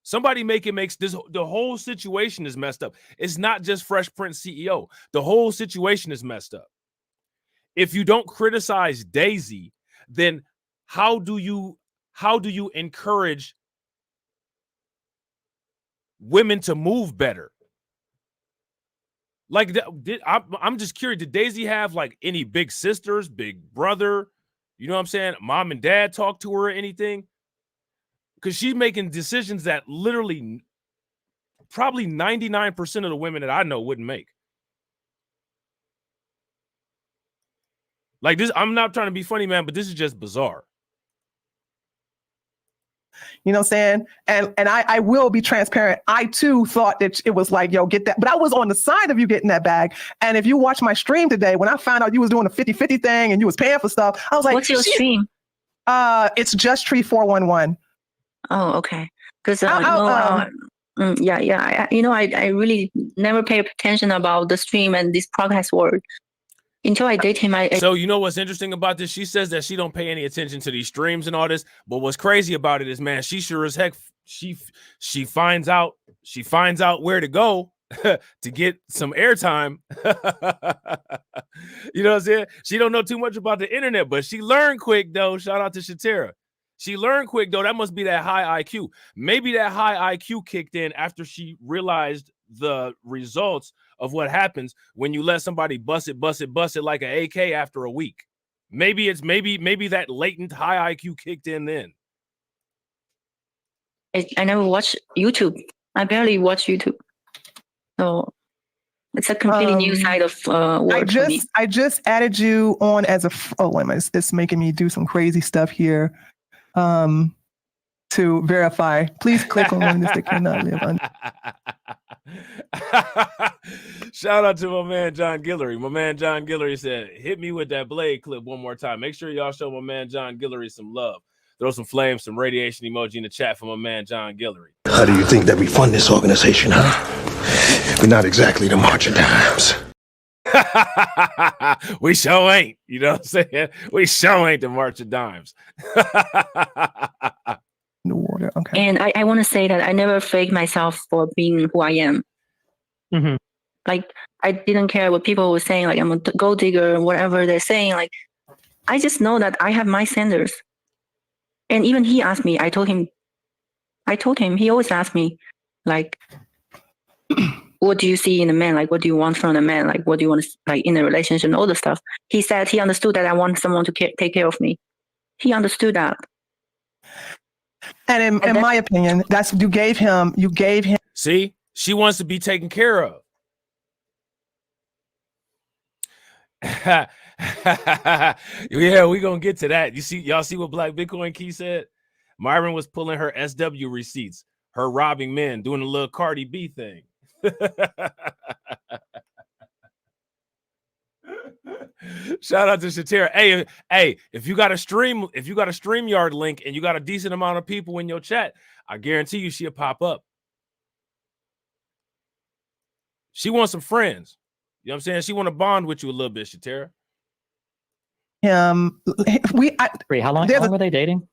Somebody makes this, the whole situation is messed up. It's not just Fresh Prince CEO. The whole situation is messed up. If you don't criticize Daisy, then how do you encourage women to move better? Like, I'm just curious, did Daisy have like any big sisters, big brother? You know what I'm saying? Mom and dad talk to her or anything? Because she's making decisions that literally probably 99% of the women that I know wouldn't make. Like this, I'm not trying to be funny, man, but this is just bizarre. You know what I'm saying? And I will be transparent. I too thought that it was like, yo, get that. But I was on the side of you getting that bag. And if you watch my stream today, when I found out you was doing a 50-50 thing and you was paying for stuff, I was like, what's your stream? It's Just Tree 411. Oh, okay. Because I really never pay attention about the stream and this podcast word until I date him. So you know what's interesting about this? She says that she don't pay any attention to these streams and all this, but what's crazy about it is, man, she sure as heck she finds out where to go to get some airtime. You know what I'm saying? She don't know too much about the internet, but she learned quick though. Shout out to Shatera. She learned quick, though. That must be that high IQ. Maybe that high IQ kicked in after she realized the results of what happens when you let somebody bust it like an AK after a week. Maybe that latent high IQ kicked in then. I never watch YouTube. I barely watch YouTube. So it's a completely new side of work for me. I just added you on as a wait a minute. It's making me do some crazy stuff here. To verify, please click on one that cannot live under. Shout out to my man John Guillory. My man John Guillory said, hit me with that blade clip one more time. Make sure y'all show my man John Guillory some love. Throw some flames, some radiation emoji in the chat for my man John Guillory. How do you think that we fund this organization, huh? We're not exactly the March of Dimes. We sure ain't. You know what I'm saying? We sure ain't the March of Dimes. The water. Okay. And I want to say that I never fake myself for being who I am. Mm-hmm. Like, I didn't care what people were saying, like I'm a gold digger, whatever they're saying. Like, I just know that I have my standards. And even he asked me, I told him, he always asked me, like, what do you see in a man? Like, what do you want from a man? Like, what do you want to, like, in a relationship and all the stuff. He said he understood that I want someone to take care of me. He understood that. And in my opinion, that's you gave him. See, she wants to be taken care of. Yeah, we're gonna get to that. Y'all see what Black Bitcoin Key said? Myron was pulling her SW receipts, her robbing men, doing a little Cardi B thing. Shout out to Shatira. Hey, if you got a StreamYard link and you got a decent amount of people in your chat, I guarantee you she'll pop up. She wants some friends. You know what I'm saying? She want to bond with you a little bit, Shatira. How long were they dating?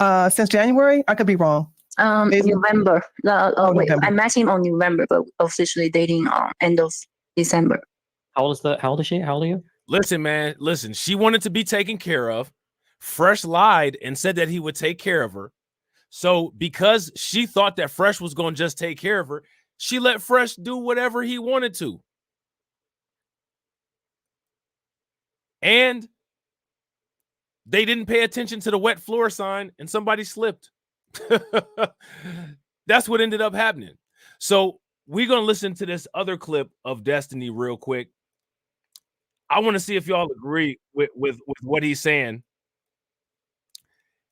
Since January. I could be wrong. November. November. I met him on November, but officially dating end of December. How old is she? How old are you? Listen, man. Listen, she wanted to be taken care of. Fresh lied and said that he would take care of her. So because she thought that Fresh was going to just take care of her, she let Fresh do whatever he wanted to. And they didn't pay attention to the wet floor sign and somebody slipped. That's what ended up happening. So we're going to listen to this other clip of Destiny real quick. I want to see if y'all agree with what he's saying.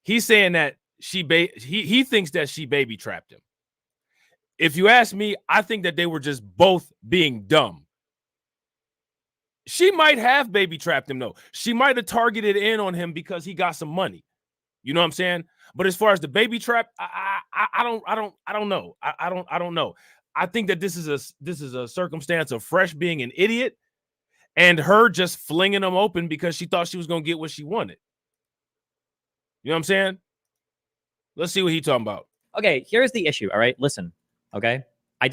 He's saying that he thinks that she baby trapped him. If you ask me, I think that they were just both being dumb. She might have baby trapped him though. She might have targeted in on him because he got some money. You know what I'm saying? But as far as the baby trap, I don't know. I don't know. I think that this is a circumstance of Fresh being an idiot and her just flinging them open because she thought she was going to get what she wanted. You know what I'm saying? Let's see what he's talking about. Okay, here's the issue. All right, listen. Okay, it's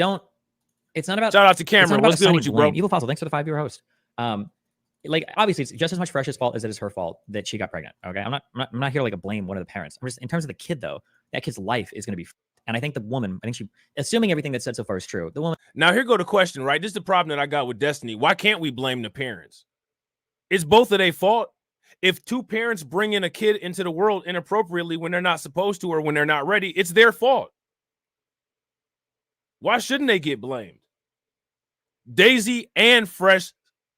not about. Shout out to Cameron. What's good with you, bro? Evil Fossil, thanks for the 5-year host. Like obviously, it's just as much Fresh's fault as it is her fault that she got pregnant. Okay, I'm not here to like blame one of the parents. I'm just in terms of the kid though. That kid's life is going to be. And I think the woman, she, assuming everything that's said so far is true, the woman. Now here go the question, right? This is the problem that I got with Destiny. Why can't we blame the parents? It's both of their fault. If two parents bring in a kid into the world inappropriately when they're not supposed to or when they're not ready, it's their fault. Why shouldn't they get blamed? Daisy and Fresh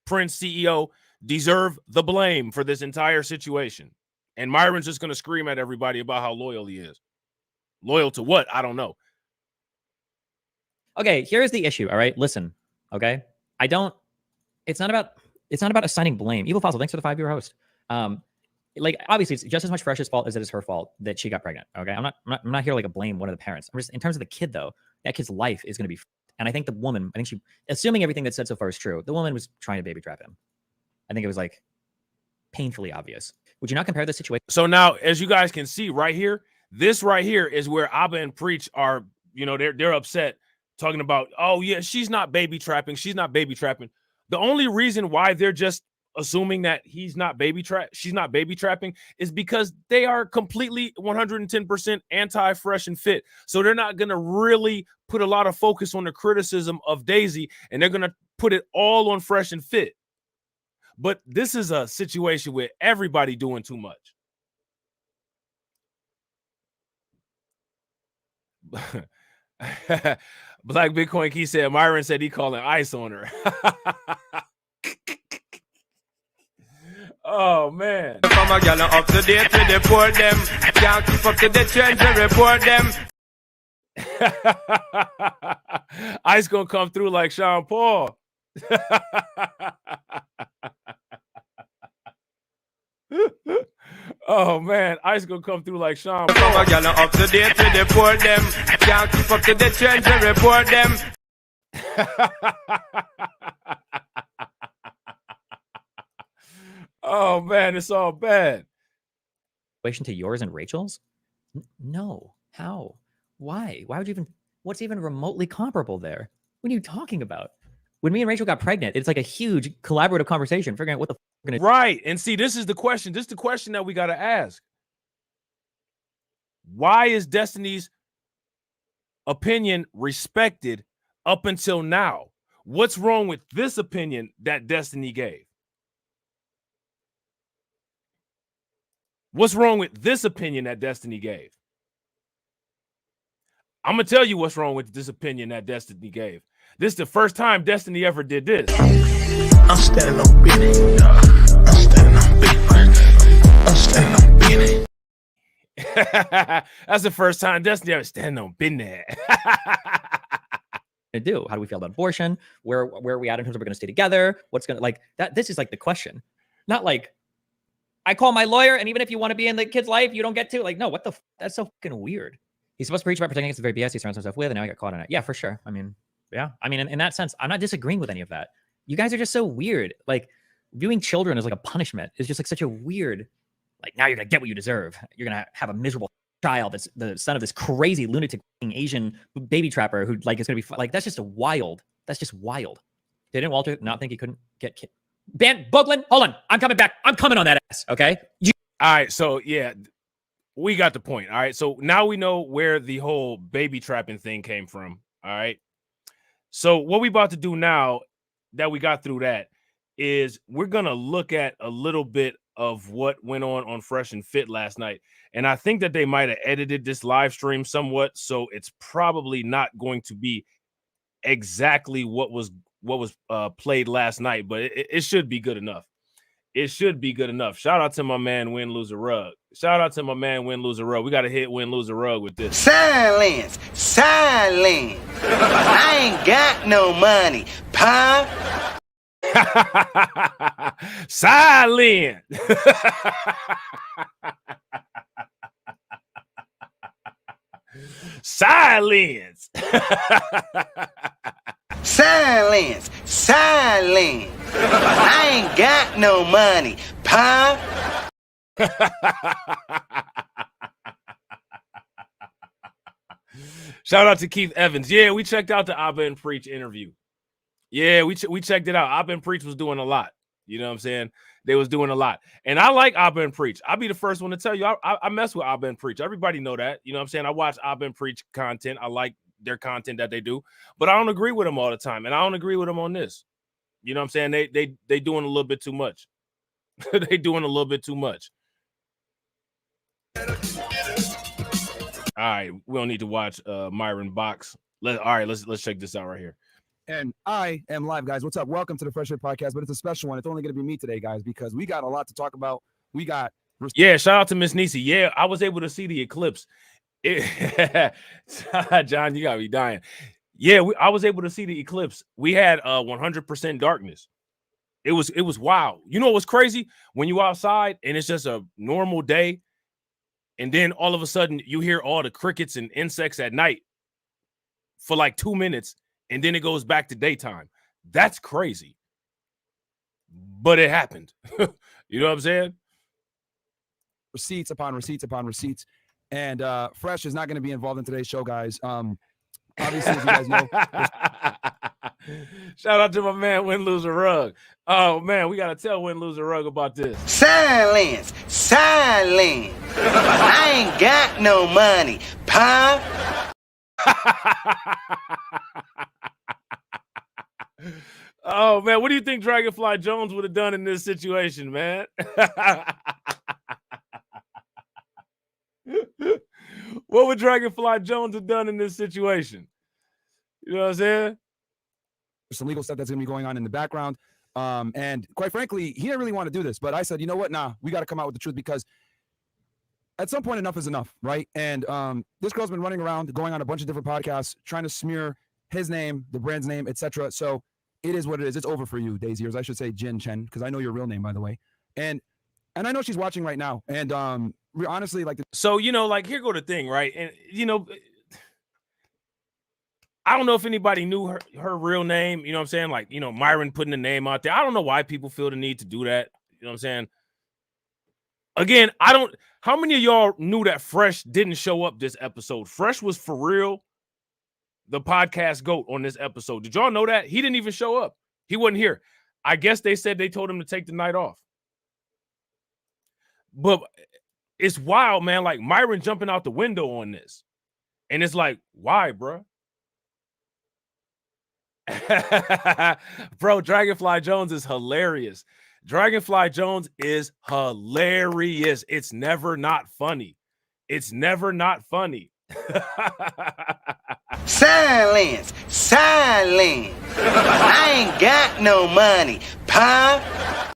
Prince CEO deserve the blame for this entire situation. And Myron's just going to scream at everybody about how loyal he is. Loyal to what? I don't know. Okay, here's the issue. All right, listen. Okay, it's not about assigning blame. Evil Fossil, thanks for the 5-year host. Like obviously, it's just as much Fresh's fault as it is her fault that she got pregnant. Okay, I'm not here to like blame one of the parents. I'm just in terms of the kid though. That kid's life is going to be. And I think the woman, she, assuming everything that's said so far is true, the woman was trying to baby trap him. I think it was like painfully obvious. Would you not compare the situation? So now, as you guys can see right here, this right here is where Abba and Preach are, they're upset, talking about, oh yeah, she's not baby trapping. She's not baby trapping. The only reason why they're just assuming that she's not baby trapping is because they are completely 110% anti-Fresh and Fit. So they're not going to really put a lot of focus on the criticism of Daisy, and they're going to put it all on Fresh and Fit. But this is a situation where everybody doing too much. Black Bitcoin Key said Myron said he calling ice on her. Oh man. From a gal up to date to deport them. Can't keep up to the trends and report them. Ice gonna come through like Sean Paul. Oh man, Ice gonna come through like Sean Paul. From a gal up to date to deport them. Can't keep up to the trends and report them. Oh man, it's all bad. Relation to yours and Rachel's? No. How? Why? Why would you even? What's even remotely comparable there? What are you talking about? When me and Rachel got pregnant, it's like a huge collaborative conversation, figuring out what the we're gonna. Right, and see, this is the question. This is the question that we got to ask. Why is Destiny's opinion respected up until now? What's wrong with this opinion that Destiny gave? What's wrong with this opinion that Destiny gave? I'm gonna tell you what's wrong with this opinion that Destiny gave. This is the first time Destiny ever did this. I'm standing on business. I'm standing on business. I'm standing on business. That's the first time Destiny ever standing on business. To do? How do we feel about abortion? Where are we at in terms of we're going to stay together? What's going to like that? This is like the question, not like I call my lawyer, and even if you want to be in the kid's life, you don't get to. Like, no, what the? That's so fucking weird. He's supposed to preach about protecting against the very BS he surrounds himself with, and now he got caught in it. Yeah, for sure. I mean, yeah. I mean, in that sense, I'm not disagreeing with any of that. You guys are just so weird. Like, viewing children as like a punishment is just like such a weird. Like, now you're gonna get what you deserve. You're gonna have a miserable child that's the son of this crazy lunatic Asian baby trapper who like is gonna be like, that's just wild. That's just wild. Didn't Walter not think he couldn't get kid? Ben Boglin, hold on. I'm coming back. I'm coming on that ass. Okay. All right. So yeah, we got the point. All right. So now we know where the whole baby trapping thing came from. All right. So what we about to do now that we got through that is we're gonna look at a little bit of what went on Fresh and Fit last night. And I think that they might have edited this live stream somewhat, so it's probably not going to be exactly what was played last night, but it should be good enough. It should be good enough. Shout out to my man Win Lose a Rug. Shout out to my man Win Lose a Rug. We got to hit Win Lose a Rug with this. Silence, silence. I ain't got no money, pa. Silent. Silence. Silence, silence. I ain't got no money, pa. Shout out to Keith Evans. Yeah, we checked out the Abba and Preach interview. Yeah, we checked it out. Abba and Preach was doing a lot. You know what I'm saying? They was doing a lot. And I like Abba and Preach. I'll be the first one to tell you, I mess with Abba and Preach. Everybody know that. You know what I'm saying? I watch Abba and Preach content. I like their content that they do. But I don't agree with them all the time. And I don't agree with them on this. You know what I'm saying? They doing a little bit too much. They doing a little bit too much. All right, we don't need to watch Myron box. Let's check this out right here. And I am live, guys. What's up? Welcome to the Fresh Fit Podcast, but it's a special one. It's only going to be me today, guys, because we got a lot to talk about. We got shout out to Miss Nisi. Yeah, I was able to see the eclipse. John, you gotta be dying. Yeah, I was able to see the eclipse. We had 100% darkness. It was wild. You know what's crazy? When you outside and it's just a normal day, and then all of a sudden you hear all the crickets and insects at night for like 2 minutes, and then it goes back to daytime. That's crazy. But it happened. You know what I'm saying? Receipts upon receipts upon receipts. And Fresh is not going to be involved in today's show, guys. Obviously, as you guys know. Shout out to my man Win Lose a Rug. Oh, man, we got to tell Win Lose a Rug about this. Silence, silence. I ain't got no money, pa. Oh, man, what do you think Dragonfly Jones would have done in this situation, man? What would Dragonfly Jones have done in this situation? You know what I'm saying? There's some legal stuff that's going to be going on in the background. And quite frankly, he didn't really want to do this, but I said, you know what? Nah, we got to come out with the truth, because at some point enough is enough, right? And this girl's been running around, going on a bunch of different podcasts, trying to smear his name, the brand's name, etc. So it is what it is. It's over for you, Daisy, or I should say Jin Chen, because I know your real name, by the way. And I know she's watching right now. And honestly, like, so, you know, like, here go the thing, right? And, you know, I don't know if anybody knew her real name. You know what I'm saying? Like, you know, Myron putting the name out there. I don't know why people feel the need to do that. You know what I'm saying? Again, how many of y'all knew that Fresh didn't show up this episode? Fresh was for real the podcast GOAT on this episode. Did y'all know that? He didn't even show up. He wasn't here. I guess they said they told him to take the night off. But it's wild, man. Like, Myron jumping out the window on this. And it's like, why, bro? Bro, Dragonfly Jones is hilarious. Dragonfly Jones is hilarious. It's never not funny. It's never not funny. Silence. Silence. I ain't got no money, pa.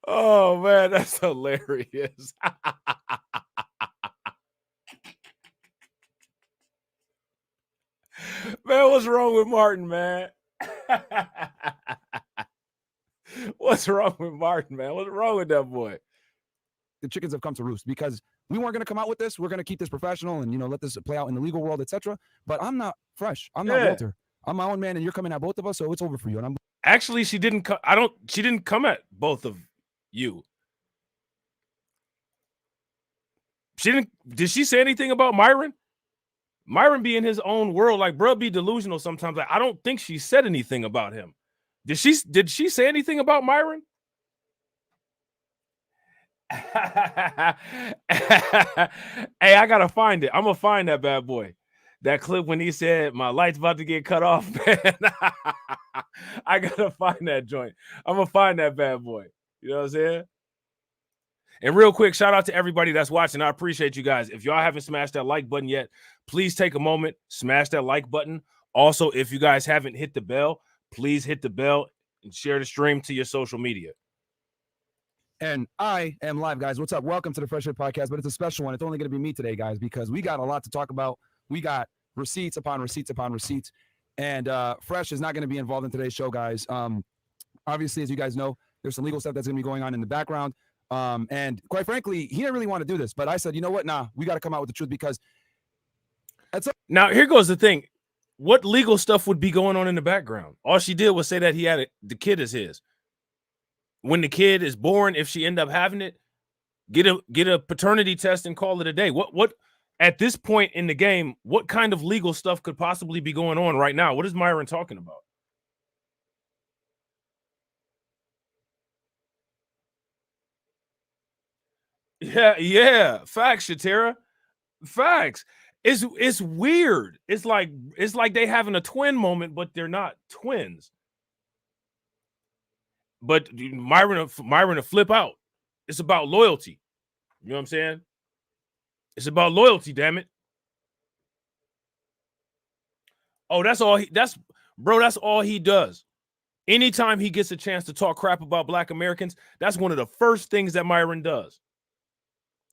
Oh man, that's hilarious. Man, what's wrong with Martin, man? What's wrong with Martin, man? What's wrong with that boy? The chickens have come to roost because we weren't going to come out with this. We're going to keep this professional and, you know, let this play out in the legal world, etc. But I'm not fresh. I'm not Walter. I'm my own man, and you're coming at both of us, so it's over for you. And I'm actually, she didn't. She didn't come at both of you. She didn't. Did she say anything about Myron? Myron be in his own world, like bro, be delusional sometimes. Like I don't think she said anything about him. Did she say anything about Myron? Hey, I gotta find it. I'm gonna find that bad boy. That clip when he said my light's about to get cut off, man. I gotta find that joint. I'm gonna find that bad boy. You know what I'm saying? And real quick, shout out to everybody that's watching. I appreciate you guys. If y'all haven't smashed that like button yet, please take a moment, smash that like button. Also, if you guys haven't hit the bell, please hit the bell and share the stream to your social media. And I am live, guys. What's up? Welcome to the Fresh Fit Podcast, but it's a special one. It's only going to be me today, guys, because we got a lot to talk about. We got receipts upon receipts upon receipts, and Fresh is not going to be involved in today's show, guys. Obviously, as you guys know, there's some legal stuff that's going to be going on in the background. And quite frankly, he didn't really want to do this, but I said, you know what? Nah, we got to come out with the truth because now here goes the thing. What legal stuff would be going on in the background? All she did was say that he had the kid is his. When the kid is born, if she end up having it, get a paternity test and call it a day. What at this point in the game, what kind of legal stuff could possibly be going on right now? What is Myron talking about? Yeah. Facts, Shatera. Facts. It's weird. It's like they having a twin moment, but they're not twins. But Myron to flip out. It's about loyalty. You know what I'm saying? It's about loyalty, damn it. Oh, that's all that's all he does. Anytime he gets a chance to talk crap about Black Americans, that's one of the first things that Myron does.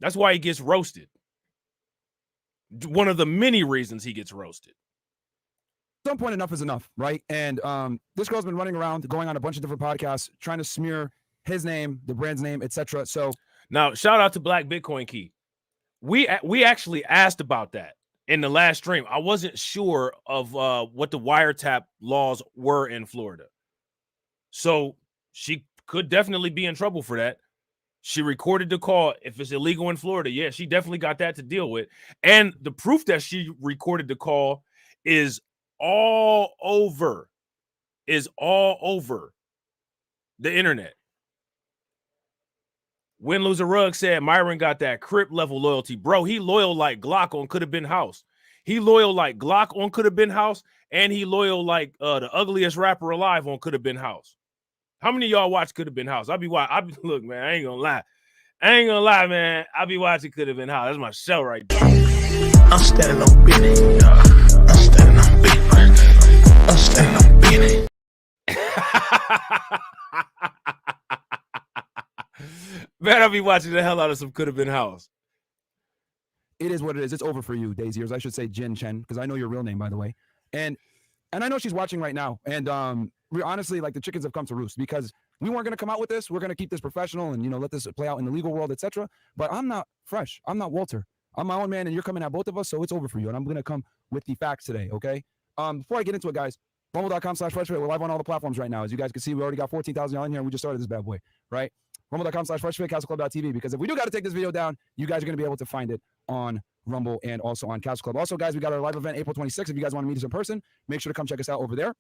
That's why he gets roasted. One of the many reasons he gets roasted. At some point, enough is enough, right? And this girl's been running around, going on a bunch of different podcasts, trying to smear his name, the brand's name, etc. So now, shout out to Black Bitcoin Key. We actually asked about that in the last stream. I wasn't sure of what the wiretap laws were in Florida, so she could definitely be in trouble for that. She recorded the call. If it's illegal in Florida, yeah, she definitely got that to deal with. And the proof that she recorded the call is all over the internet. Win Loser Rug said Myron got that Crip level loyalty. Bro, he loyal like Glock on Could Have Been House. He loyal like Glock on Could Have Been House, and he loyal like the ugliest rapper alive on Could Have Been House. How many of y'all watch Could Have Been House? Look, man, I ain't gonna lie, man. I be watching Could Have Been House. That's my show right there. I'm standing on business. I'm standing on business. I'm standing on business. Man, I'll be watching the hell out of some Could Have Been House. It is what it is. It's over for you, Daisy, or I should say Jin Chen, because I know your real name, by the way. And I know she's watching right now. And honestly, like, the chickens have come to roost because we weren't going to come out with this. We're going to keep this professional and, you know, let this play out in the legal world, etc. But I'm not fresh. I'm not Walter. I'm my own man, and you're coming at both of us, so it's over for you. And I'm going to come with the facts today, okay? Before I get into it, guys, rumble.com/freshfit. We're live on all the platforms right now. As you guys can see, we already got 14,000 on here, and we just started this bad boy, right? Rumble.com/freshfit, CastleClub.tv, because if we do got to take this video down, you guys are going to be able to find it on Rumble and also on Castle Club. Also, guys, we got our live event April 26th. If you guys want to meet us in person, make sure to come check us out over there.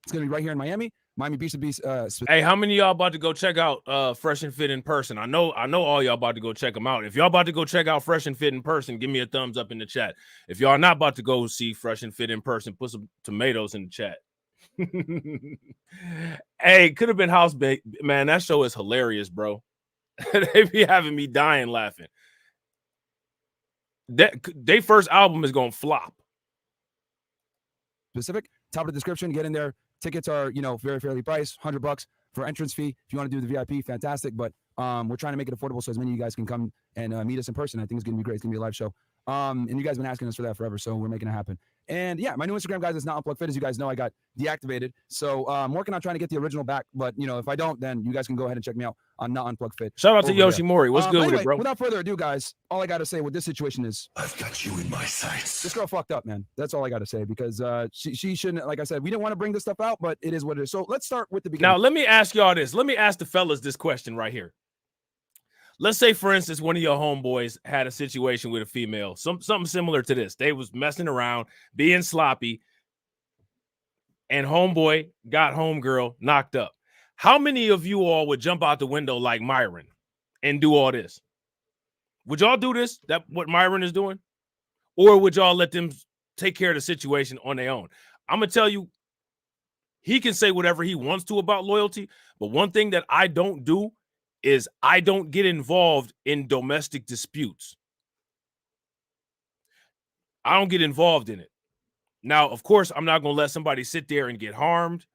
It's going to be right here in Miami Beach to Beach. Hey, how many of y'all about to go check out Fresh and Fit in person? I know all y'all about to go check them out. If y'all about to go check out Fresh and Fit in person, give me a thumbs up in the chat. If y'all not about to go see Fresh and Fit in person, put some tomatoes in the chat. Hey, could have been House man. That show is hilarious, bro. They be having me dying laughing. Their first album is gonna flop. Specific, top of the description, get in there. Tickets are, very fairly priced, $100 for entrance fee. If you want to do the VIP, fantastic. But we're trying to make it affordable so as many of you guys can come and meet us in person. I think it's gonna be great. It's gonna be a live show. And you guys have been asking us for that forever, so we're making it happen. And yeah, my new Instagram, guys, is not Unplugged Fit. As you guys know, I got deactivated. So I'm working on trying to get the original back. But, if I don't, then you guys can go ahead and check me out on Not Unplugged Fit. Shout out to Yoshimori. What's good with it, bro? Without further ado, guys, all I got to say with this situation is I've got you in my sights. this girl fucked up, man. That's all I got to say, because she shouldn't, like I said, we didn't want to bring this stuff out, but it is what it is. So let's start with the beginning. Now, let me ask y'all this. Let me ask the fellas this question right here. Let's say, for instance, one of your homeboys had a situation with a female, something similar to this. They was messing around, being sloppy, and homeboy got homegirl knocked up. How many of you all would jump out the window like Myron and do all this? Would y'all do this, that what Myron is doing? Or would y'all let them take care of the situation on their own? I'm going to tell you, he can say whatever he wants to about loyalty, but one thing that I don't do is I don't get involved in domestic disputes. I don't get involved in it. Now, of course, I'm not going to let somebody sit there and get harmed.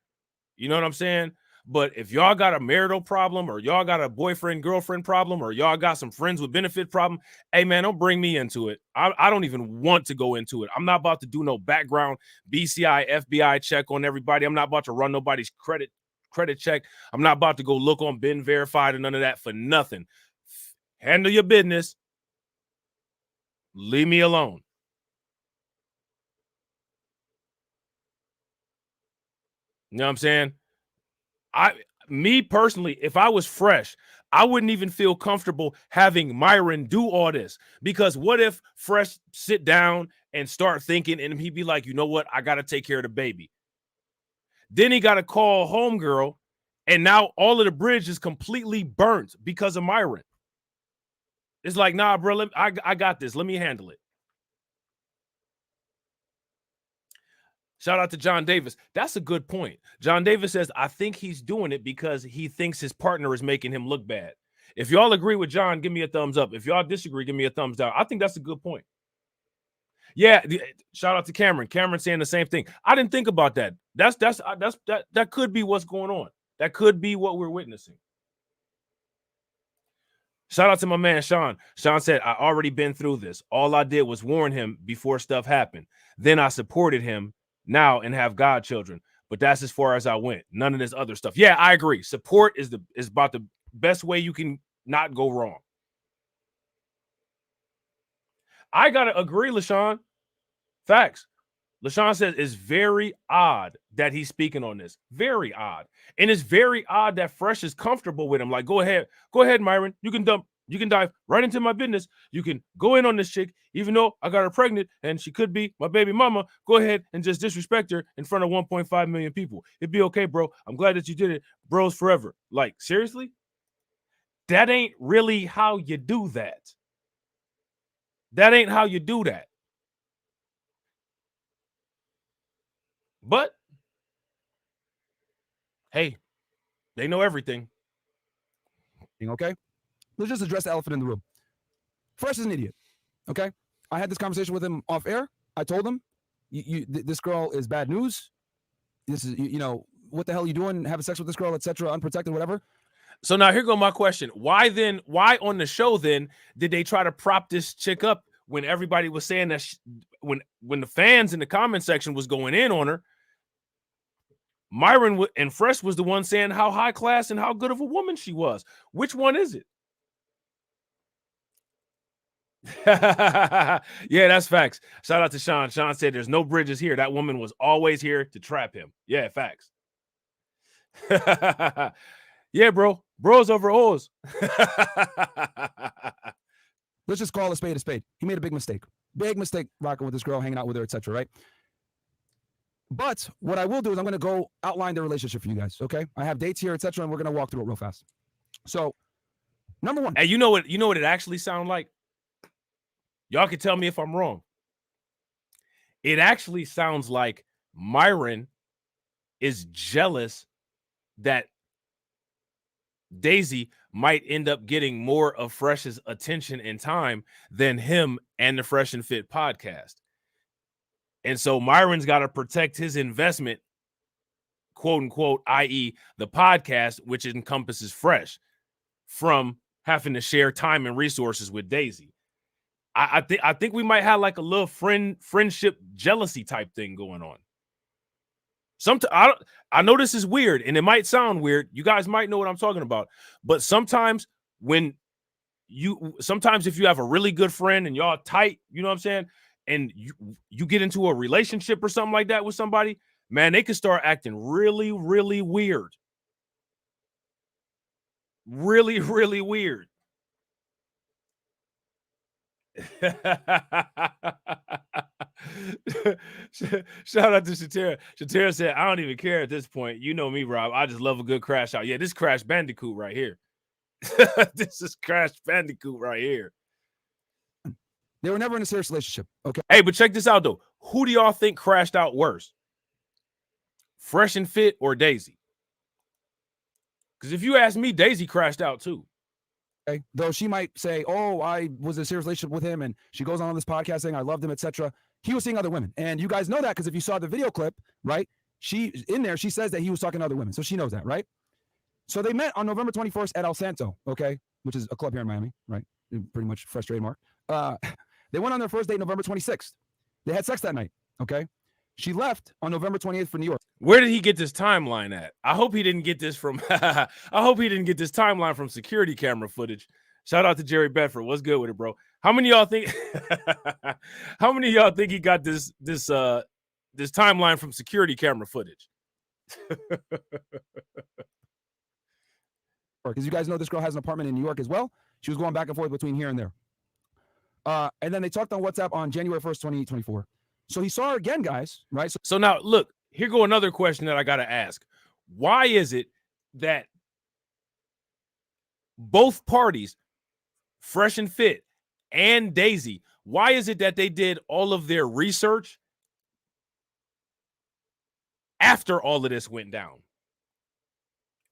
You know what I'm saying? But if y'all got a marital problem, or y'all got a boyfriend, girlfriend problem, or y'all got some friends with benefit problem, hey, man, don't bring me into it. I don't even want to go into it. I'm not about to do no background BCI, FBI check on everybody. I'm not about to run nobody's credit check. I'm not about to go look on Been Verified and none of that for nothing. Handle your business. Leave me alone. You know what I'm saying? Me personally, if I was Fresh, I wouldn't even feel comfortable having Myron do all this, because what if Fresh sit down and start thinking and he'd be like, you know what? I got to take care of the baby. Then he got to call homegirl, and now all of the bridge is completely burnt because of Myron. It's like, nah, bro, I got this. Let me handle it. Shout out to John Davis. That's a good point. John Davis says, I think he's doing it because he thinks his partner is making him look bad. If y'all agree with John, give me a thumbs up. If y'all disagree, give me a thumbs down. I think that's a good point. Yeah, shout out to Cameron. Cameron saying the same thing. I didn't think about that. That could be what's going on. That could be what we're witnessing. Shout out to my man Sean. Sean said, I already been through this. All I did was warn him before stuff happened. Then I supported him now and have godchildren. But that's as far as I went. None of this other stuff. Yeah, I agree. Support is about the best way you can not go wrong. I gotta agree, LaShawn. Facts. LaShawn says it's very odd that he's speaking on this. Very odd. And it's very odd that Fresh is comfortable with him. Like, go ahead, Myron. You can dive right into my business. You can go in on this chick, even though I got her pregnant and she could be my baby mama. Go ahead and just disrespect her in front of 1.5 million people. It'd be okay, bro. I'm glad that you did it. Bros forever. Like, seriously? That ain't really how you do that. That ain't how you do that. But, hey, they know everything. Okay? Let's just address the elephant in the room. Fresh is an idiot. Okay? I had this conversation with him off air. I told him, this girl is bad news. This is, what the hell are you doing? Having sex with this girl, etc., unprotected, whatever. So now here go my question. Why on the show then did they try to prop this chick up when everybody was saying that when the fans in the comment section was going in on her? Myron and Fresh was the one saying how high class and how good of a woman she was. Which one is it? Yeah, that's facts. Shout out to Sean. Sean said there's no bridges here. That woman was always here to trap him. Yeah, facts. Yeah, bro. Bros over O's. Let's just call a spade a spade. He made a big mistake. Big mistake rocking with this girl, hanging out with her, etc., right? But what I will do is I'm going to go outline the relationship for you guys, okay? I have dates here, etc., and we're going to walk through it real fast. So, number one. Hey, you know what it actually sounds like? Y'all can tell me if I'm wrong. It actually sounds like Myron is jealous that Daisy might end up getting more of Fresh's attention and time than him and the Fresh and Fit podcast. And so Myron's got to protect his investment, quote unquote, i.e. the podcast, which encompasses Fresh, from having to share time and resources with Daisy. I think we might have like a little friendship jealousy type thing going on. I know this is weird and it might sound weird. You guys might know what I'm talking about. But sometimes if you have a really good friend and y'all tight, you know what I'm saying? And you get into a relationship or something like that with somebody, man, they can start acting really, really weird. Really, really weird. Shout out to Shatera. Shatera said, I don't even care at this point. You know me, Rob. I just love a good crash out. Yeah, this Crash Bandicoot right here. This is Crash Bandicoot right here. They were never in a serious relationship. Okay. Hey, but check this out, though. Who do y'all think crashed out worse? Fresh and Fit or Daisy? Because if you ask me, Daisy crashed out too. Okay. Though she might say, oh, I was in a serious relationship with him, and she goes on this podcast saying I loved him, etc. He was seeing other women. And you guys know that because if you saw the video clip, right, she says that he was talking to other women. So she knows that, right? So they met on November 21st at El Santo, okay, which is a club here in Miami, right? Pretty much fresh trademark. They went on their first date November 26th. They had sex that night, okay? She left on November 28th for New York. Where did he get this timeline at? I hope he didn't get this from I hope he didn't get this timeline from security camera footage. Shout out to Jerry Bedford. What's good with it, bro? How many of y'all think he got this timeline from security camera footage? Because you guys know this girl has an apartment in New York as well. She was going back and forth between here and there. And then they talked on WhatsApp on January 1st, 2024. So he saw her again, guys, right? So now, look, here go another question that I got to ask. Why is it that both parties, Fresh and Fit and Daisy, why is it that they did all of their research after all of this went down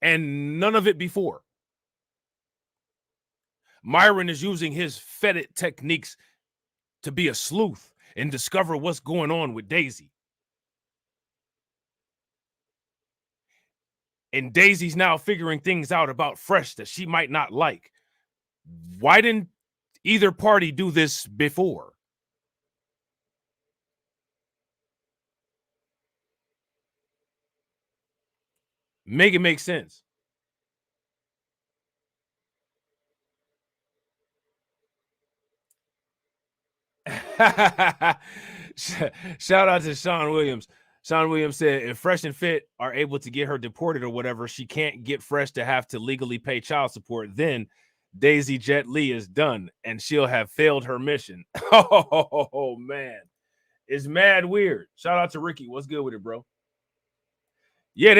and none of it before? Myron is using his fetid techniques to be a sleuth and discover what's going on with Daisy. And Daisy's now figuring things out about Fresh that she might not like. Why didn't either party do this before? Make it make sense. Shout out to Sean Williams. Sean Williams said, if Fresh and Fit are able to get her deported or whatever, she can't get Fresh to have to legally pay child support. Then Daisy Jet Li is done and she'll have failed her mission. Oh, man. It's mad weird. Shout out to Ricky. What's good with it, bro? Yeah,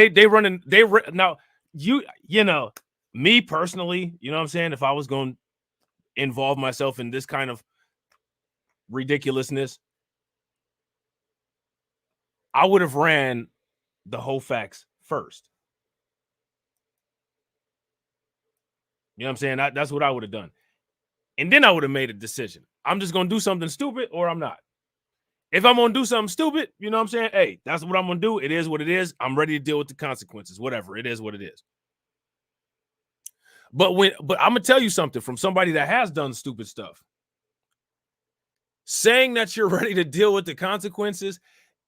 now, you know, me personally, you know what I'm saying? If I was going to involve myself in this kind of ridiculousness, I would have ran the whole facts first. You know what I'm saying? That's what I would have done. And then I would have made a decision. I'm just going to do something stupid or I'm not. If I'm going to do something stupid, you know what I'm saying? Hey, that's what I'm going to do. It is what it is. I'm ready to deal with the consequences. Whatever. It is what it is. But I'm going to tell you something from somebody that has done stupid stuff. Saying that you're ready to deal with the consequences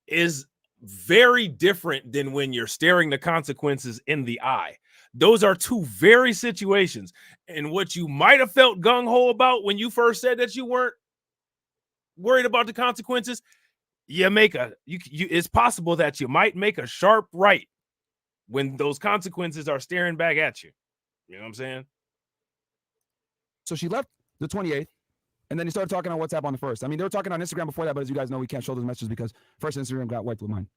is very different than when you're staring the consequences in the eye. Those are two very situations. And what you might have felt gung-ho about when you first said that you weren't worried about the consequences, it's possible that you might make a sharp right when those consequences are staring back at you. You know what I'm saying? So she left the 28th. And then he started talking on WhatsApp on the 1st. I mean, they were talking on Instagram before that, but as you guys know, we can't show those messages because first Instagram got wiped with mine.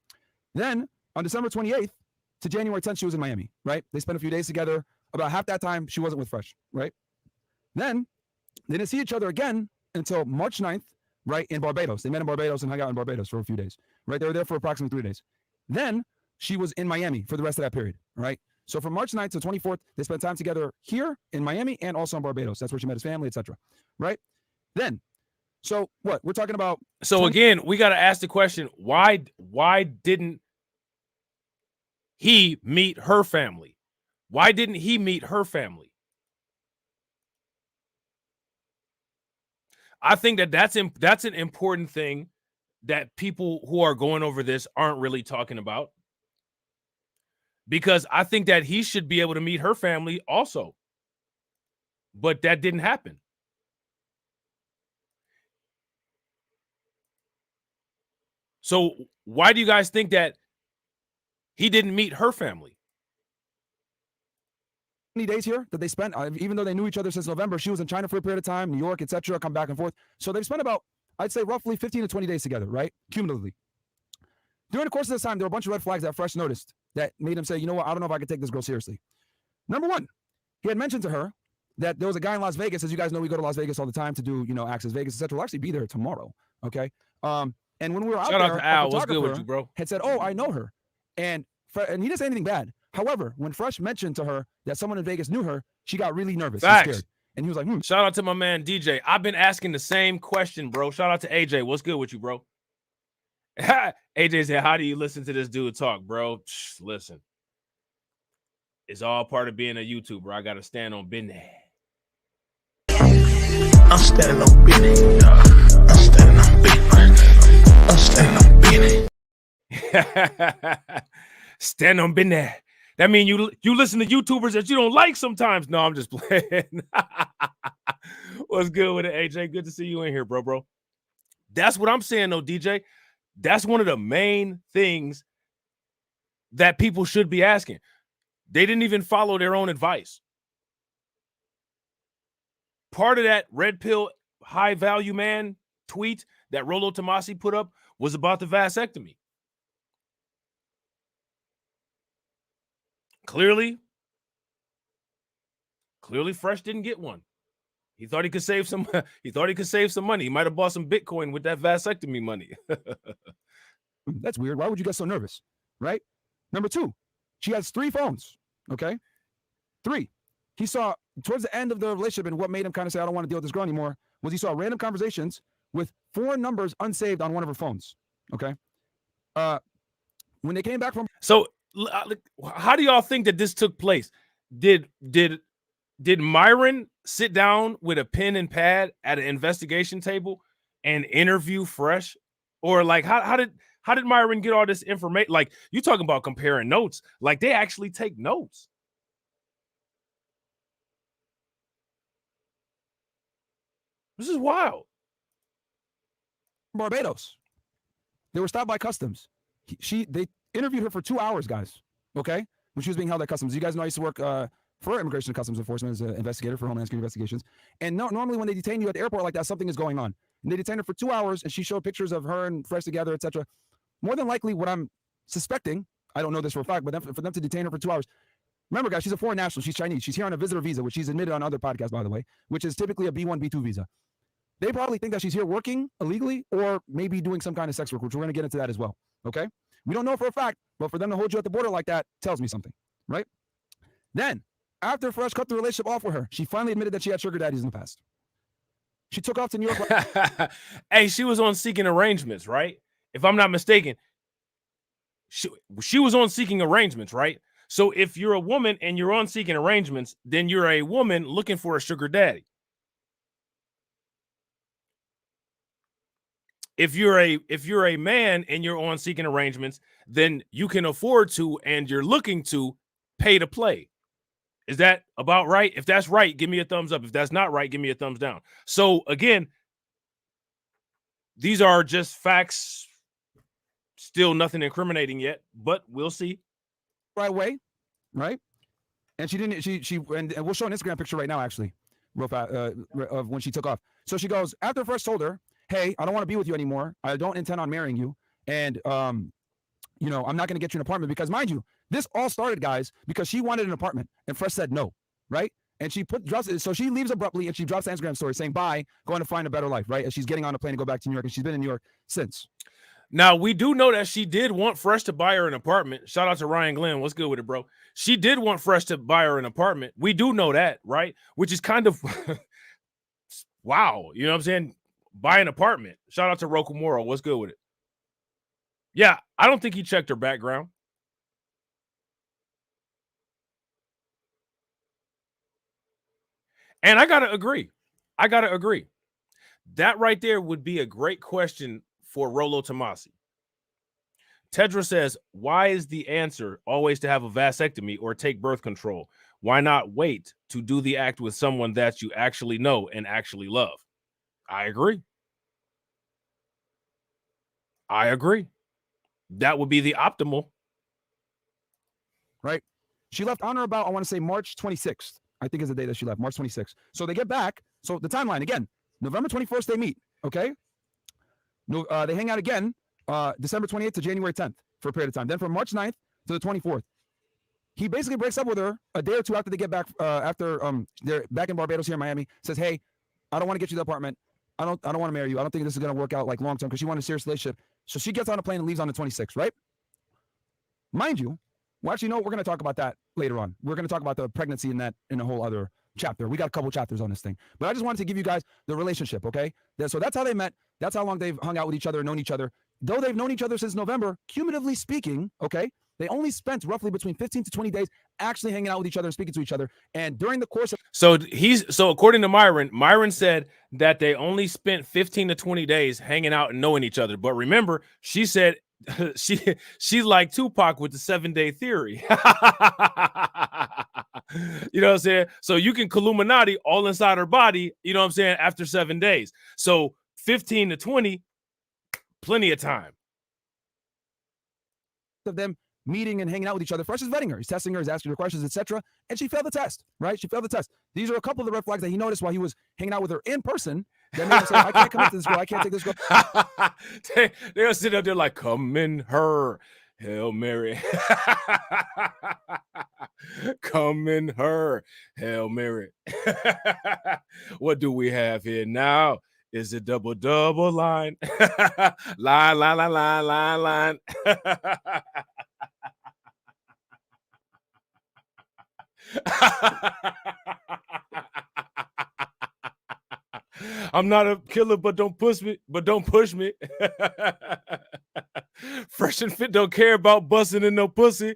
Then on December 28th to January 10th, she was in Miami, right? They spent a few days together. About half that time, she wasn't with Fresh, right? Then they didn't see each other again until March 9th, right, in Barbados. They met in Barbados and hung out in Barbados for a few days, right? They were there for approximately 3 days. Then she was in Miami for the rest of that period, right? So from March 9th to 24th, they spent time together here in Miami and also in Barbados. That's where she met his family, etc. Right? Then, so what? We're talking about. So again, we got to ask the question, why didn't he meet her family? Why didn't he meet her family? I think that's an important thing that people who are going over this aren't really talking about. Because I think that he should be able to meet her family also. But that didn't happen. So why do you guys think that he didn't meet her family? 20 days here that they spent, even though they knew each other since November, she was in China for a period of time, New York, etc., come back and forth. So they've spent about, I'd say, roughly 15 to 20 days together, right? Cumulatively. During the course of this time, there were a bunch of red flags that Fresh noticed that made him say, you know what, I don't know if I can take this girl seriously. Number one, he had mentioned to her that there was a guy in Las Vegas. As you guys know, we go to Las Vegas all the time to do, Access Vegas, etc. We'll actually be there tomorrow, okay? And when we were out there, shout out to Al. What's good with you, bro? Had said, oh, I know her. And he didn't say anything bad. However, when Fresh mentioned to her that someone in Vegas knew her, she got really nervous and scared. And he was like, Shout out to my man, DJ. I've been asking the same question, bro. Shout out to AJ. What's good with you, bro? AJ said, how do you listen to this dude talk, bro? Listen. It's all part of being a YouTuber. I got to stand on business. I'm standing on business. I'm standing on business. I'm standing on business. Stand on business. That means you listen to YouTubers that you don't like sometimes. No, I'm just playing. What's good with it, AJ? Good to see you in here, bro. That's what I'm saying, though, DJ. That's one of the main things that people should be asking. They didn't even follow their own advice. Part of that red pill high value man tweet that Rolo Tomasi put up was about the vasectomy. Clearly, Fresh didn't get one. He thought he could save some. He thought he could save some money. He might have bought some Bitcoin with that vasectomy money. That's weird. Why would you get so nervous? Right? Number two, she has 3 phones. Okay, 3. He saw towards the end of the relationship, and what made him kind of say, I don't want to deal with this girl anymore, was he saw random conversations with 4 numbers unsaved on one of her phones. Okay. When they came back from. So how do y'all think that this took place? Did Myron sit down with a pen and pad at an investigation table and interview Fresh? Or like how did Myron get all this information? Like, you talking about comparing notes. Like, they actually take notes. This is wild. Barbados. They were stopped by customs. They interviewed her for 2 hours, guys. Okay? When she was being held at customs. You guys know I used to work for Immigration and Customs Enforcement as an investigator for Homeland Security Investigations. And normally when they detain you at the airport like that, something is going on. And they detained her for 2 hours, and she showed pictures of her and Fresh together, etc. More than likely, what I'm suspecting, I don't know this for a fact, but for them to detain her for 2 hours. Remember, guys, she's a foreign national. She's Chinese. She's here on a visitor visa, which she's admitted on other podcasts, by the way, which is typically a B1, B2 visa. They probably think that she's here working illegally or maybe doing some kind of sex work, which we're going to get into that as well. Okay? We don't know for a fact, but for them to hold you at the border like that tells me something, right? Then, after Fresh cut the relationship off with her, she finally admitted that she had sugar daddies in the past. She took off to New York. Hey, she was on Seeking Arrangements, right? If I'm not mistaken, she was on Seeking Arrangements, right? So if you're a woman and you're on Seeking Arrangements, then you're a woman looking for a sugar daddy. If you're a man and you're on Seeking Arrangements, then you can afford to and you're looking to pay to play. Is that about right? If that's right, give me a thumbs up. If that's not right, give me a thumbs down. So again, these are just facts. Still nothing incriminating yet, but we'll see. Right way, right? And she didn't. And we'll show an Instagram picture right now, actually, real fast, of when she took off. So she goes after Fresh told her, "Hey, I don't want to be with you anymore. I don't intend on marrying you, and I'm not going to get you an apartment because, mind you, this all started, guys, because she wanted an apartment and Fresh said no, right? And she drops it. So she leaves abruptly and she drops the Instagram story saying bye, going to find a better life, right? As she's getting on a plane to go back to New York, and she's been in New York since. Now, we do know that she did want Fresh to buy her an apartment. Shout out to Ryan Glenn. What's good with it, bro? She did want Fresh to buy her an apartment. We do know that, right? Which is kind of wow. You know what I'm saying? Buy an apartment. Shout out to Roku Moro. What's good with it? Yeah, I don't think he checked her background. And I got to agree. That right there would be a great question for Rolo Tomasi. Tedra says, why is the answer always to have a vasectomy or take birth control? Why not wait to do the act with someone that you actually know and actually love? I agree. That would be the optimal. Right? She left on or about, I want to say March 26th. I think is the day that she left, March 26th. So they get back. So the timeline, again, November 21st, they meet, okay? No, they hang out again December 28th to January 10th for a period of time. Then from March 9th to the 24th, he basically breaks up with her a day or two after they get back, after they're back in Barbados here in Miami, says, hey, I don't want to get you the apartment. I don't want to marry you. I don't think this is going to work out like long-term because she wanted a serious relationship. So she gets on a plane and leaves on the 26th, right? Mind you, well, actually, no, we're going to talk about that later on. We're going to talk about the pregnancy in a whole other chapter. We got a couple chapters on this thing. But I just wanted to give you guys the relationship, okay? So that's how they met. That's how long they've hung out with each other and known each other. Though they've known each other since November, cumulatively speaking, okay, they only spent roughly between 15 to 20 days actually hanging out with each other and speaking to each other. And during the course of... So according to Myron said that they only spent 15 to 20 days hanging out and knowing each other. But remember, she said she's like Tupac with the 7-day theory. You know what I'm saying? So you can Illuminati all inside her body, you know what I'm saying, after 7 days. So 15 to 20, plenty of time. Of them meeting and hanging out with each other. Fresh is vetting her. He's testing her, he's asking her questions, etc. And she failed the test, right? She failed the test. These are a couple of the red flags that he noticed while he was hanging out with her in person. That made him say, I can't commit to this girl. I can't take this girl. They'll sit up there like, come in her. Hail Mary. Come in her. Hail Mary. What do we have here now? Is it double line? line. I'm not a killer, but don't push me. Fresh and Fit don't care about busting in no pussy.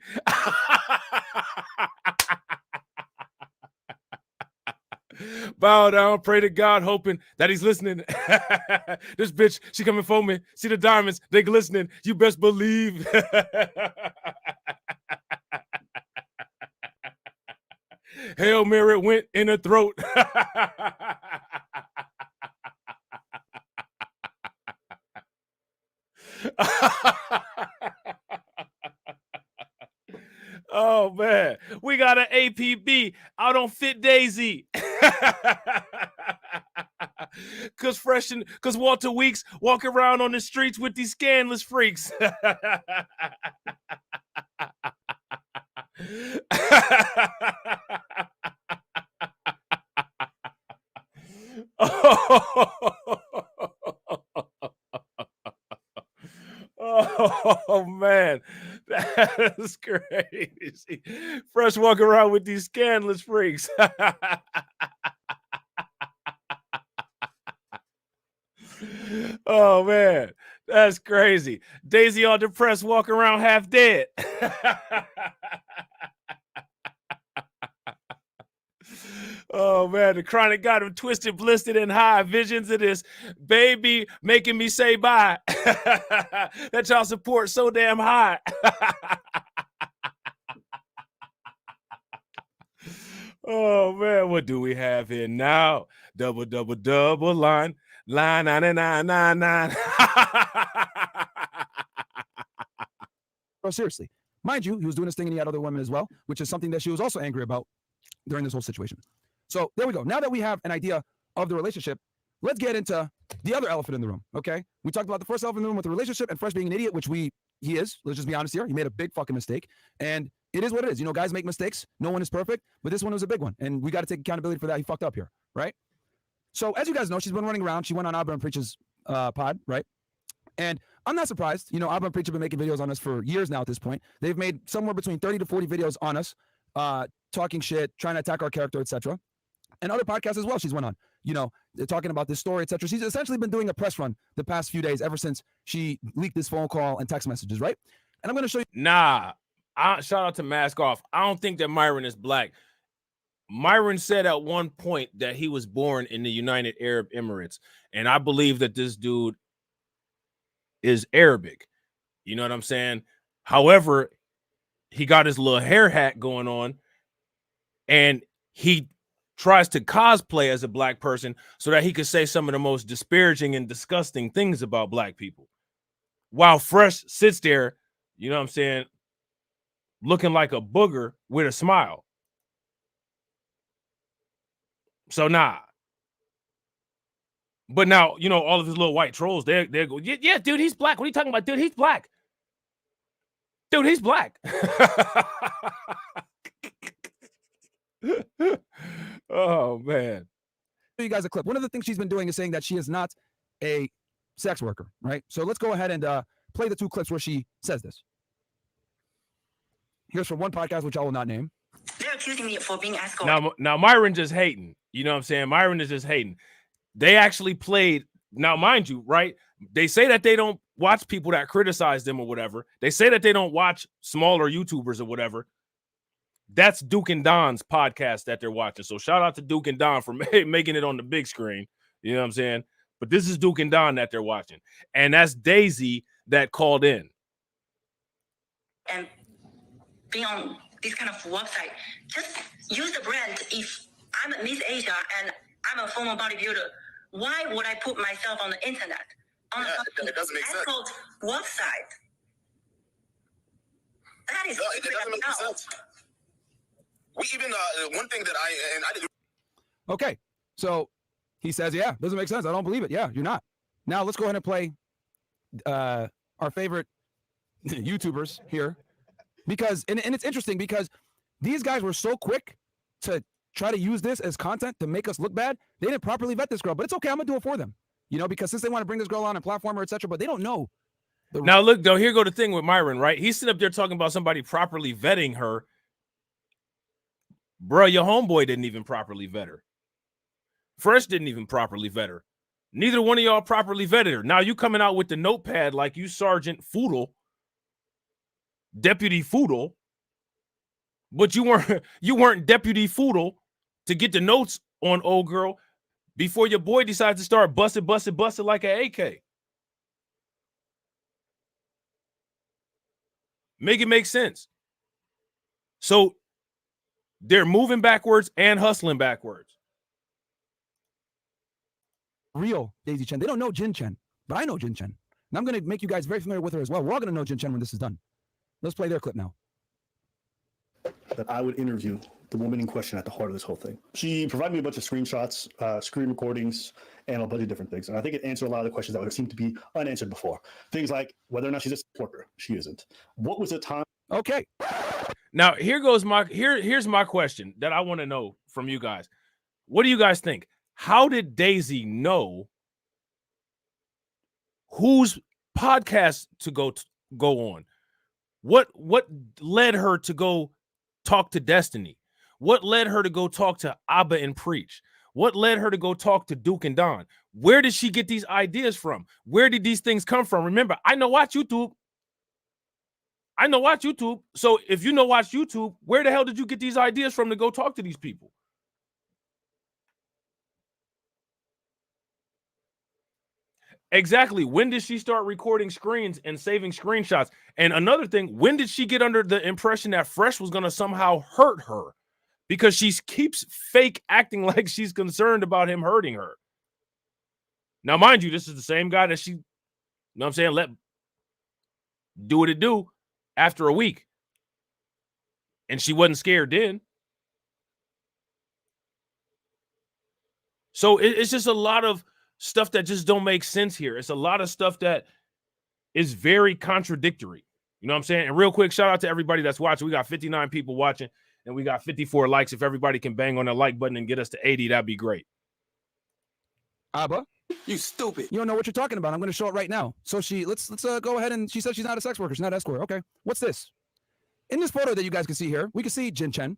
Bow down, pray to God, hoping that he's listening. This bitch, she coming for me. See the diamonds, they glistening. You best believe. Hail Mary went in her throat. Oh man, we got an APB out on Fit Daisy. Cause Walter Weeks walk around on the streets with these scandalous freaks. Oh man, that is crazy. Fresh walk around with these scandalous freaks. Oh man, that's crazy. Daisy all depressed, walk around half dead. Oh man, the chronic got him twisted, blistered, and high. Visions of this baby making me say bye. That y'all support so damn high. Oh man, what do we have here now? Double line 9999. Oh, seriously. Mind you, he was doing this thing and he had other women as well, which is something that she was also angry about during this whole situation. So there we go. Now that we have an idea of the relationship, let's get into the other elephant in the room, okay? We talked about the first elephant in the room with the relationship and Fresh being an idiot, which he is. Let's just be honest here. He made a big fucking mistake. And it is what it is. You know, guys make mistakes. No one is perfect, but this one was a big one. And we got to take accountability for that. He fucked up here, right? So as you guys know, she's been running around. She went on Abra and Preach's pod, right? And I'm not surprised. You know, Abba and Preacher have been making videos on us for years now at this point. They've made somewhere between 30 to 40 videos on us, talking shit, trying to attack our character, etc. And other podcasts as well she's went on. You know, they're talking about this story, etc. She's essentially been doing a press run the past few days ever since she leaked this phone call and text messages, right? And I'm going to show you. Nah, shout out to Mask Off. I don't think that Myron is black. Myron said at one point that he was born in the United Arab Emirates, and I believe that this dude is Arabic. You know what I'm saying? However, he got his little hair hat going on, and he tries to cosplay as a black person so that he could say some of the most disparaging and disgusting things about black people. While Fresh sits there, you know what I'm saying, looking like a booger with a smile. So nah. But now, you know, all of his little white trolls, they go, yeah, dude, he's black. What are you talking about? Dude, he's black. Dude, he's black. Oh, man. Show you guys a clip. One of the things she's been doing is saying that she is not a sex worker, right? So let's go ahead and play the 2 clips where she says this. Here's from one podcast, which I will not name. They're accusing me for being escort. Now Myron just hating. You know what I'm saying? Myron is just hating. They actually played. Now, mind you, right? They say that they don't watch people that criticize them or whatever. They say that they don't watch smaller YouTubers or whatever. That's Duke and Don's podcast that they're watching. So shout out to Duke and Don for making it on the big screen. You know what I'm saying? But this is Duke and Don that they're watching. And that's Daisy that called in. And being on this kind of website, just use the brand. If I'm Miss Asia and I'm a former bodybuilder, why would I put myself on the internet? It doesn't make sense. Website. That is it doesn't make sense. We even one thing that I did. Okay, so he says, yeah, doesn't make sense. I don't believe it. Yeah, you're not. Now let's go ahead and play our favorite YouTubers here, because and it's interesting because these guys were so quick to try to use this as content to make us look bad. They didn't properly vet this girl, but it's okay. I'm gonna do it for them, you know, because since they want to bring this girl on a platform or etc., but they don't know. Now look, though, here go the thing with Myron, right? He's sitting up there talking about somebody properly vetting her. Bro, your homeboy didn't even properly vet her. Fresh didn't even properly vet her. Neither one of y'all properly vetted her. Now you coming out with the notepad like you Sergeant Foodle, Deputy Foodle, but you weren't Deputy Foodle to get the notes on old girl before your boy decides to start busting like an AK. Make it make sense. So they're moving backwards and hustling backwards. Real Daisy Chen. They don't know Jin Chen, but I know Jin Chen. And I'm going to make you guys very familiar with her as well. We're all going to know Jin Chen when this is done. Let's play their clip now. That I would interview the woman in question at the heart of this whole thing. She provided me a bunch of screenshots, screen recordings, and a bunch of different things. And I think it answered a lot of the questions that would have seemed to be unanswered before. Things like whether or not she's a worker. She isn't. What was the time? Okay. Now, here's my question that I want to know from you guys. What do you guys think? How did Daisy know whose podcast to go on? What led her to go talk to Destiny? What led her to go talk to Abba and Preach? What led her to go talk to Duke and Don? Where did she get these ideas from? Where did these things come from? Remember, I know watch YouTube. So if you know watch YouTube, where the hell did you get these ideas from to go talk to these people? Exactly. When did she start recording screens and saving screenshots? And another thing, when did she get under the impression that Fresh was going to somehow hurt her? Because she keeps fake acting like she's concerned about him hurting her. Now, mind you, this is the same guy that she, you know what I'm saying, let do what it do after a week. And she wasn't scared then. So it's just a lot of stuff that just don't make sense here. It's a lot of stuff that is very contradictory. You know what I'm saying? And real quick, shout out to everybody that's watching. We got 59 people watching and we got 54 likes. If everybody can bang on that like button and get us to 80, that'd be great. Abba You stupid. You don't know what you're talking about. I'm going to show it right now. So let's go ahead, and she said she's not a sex worker. She's not an escort. Okay. What's this? In this photo that you guys can see here, we can see Jin Chen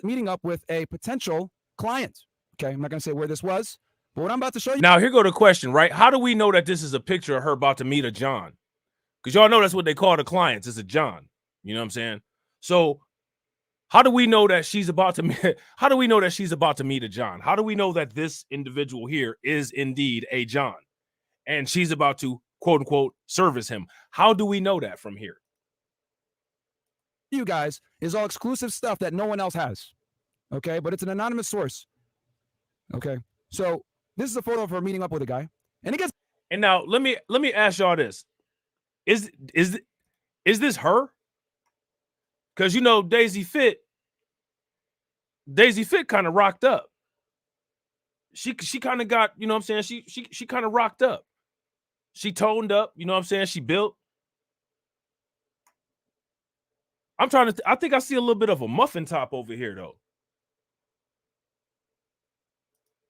meeting up with a potential client. Okay. I'm not going to say where this was, but what I'm about to show you. Now, here go the question, right? How do we know that this is a picture of her about to meet a John? Because y'all know that's what they call the clients. It's a John. You know what I'm saying? So how do we know that she's about to meet? How do we know that she's about to meet a John? How do we know that this individual here is indeed a John and she's about to quote unquote service him? How do we know that from here? You guys is all exclusive stuff that no one else has. Okay, but it's an anonymous source. Okay, so this is a photo of her meeting up with a guy, and it gets. And now let me ask y'all this: is this her? Because you know DAISEY FIT kind of rocked up. She kind of got, you know what I'm saying? She kind of rocked up. She toned up, you know what I'm saying? She built. I'm trying to I think I see a little bit of a muffin top over here though.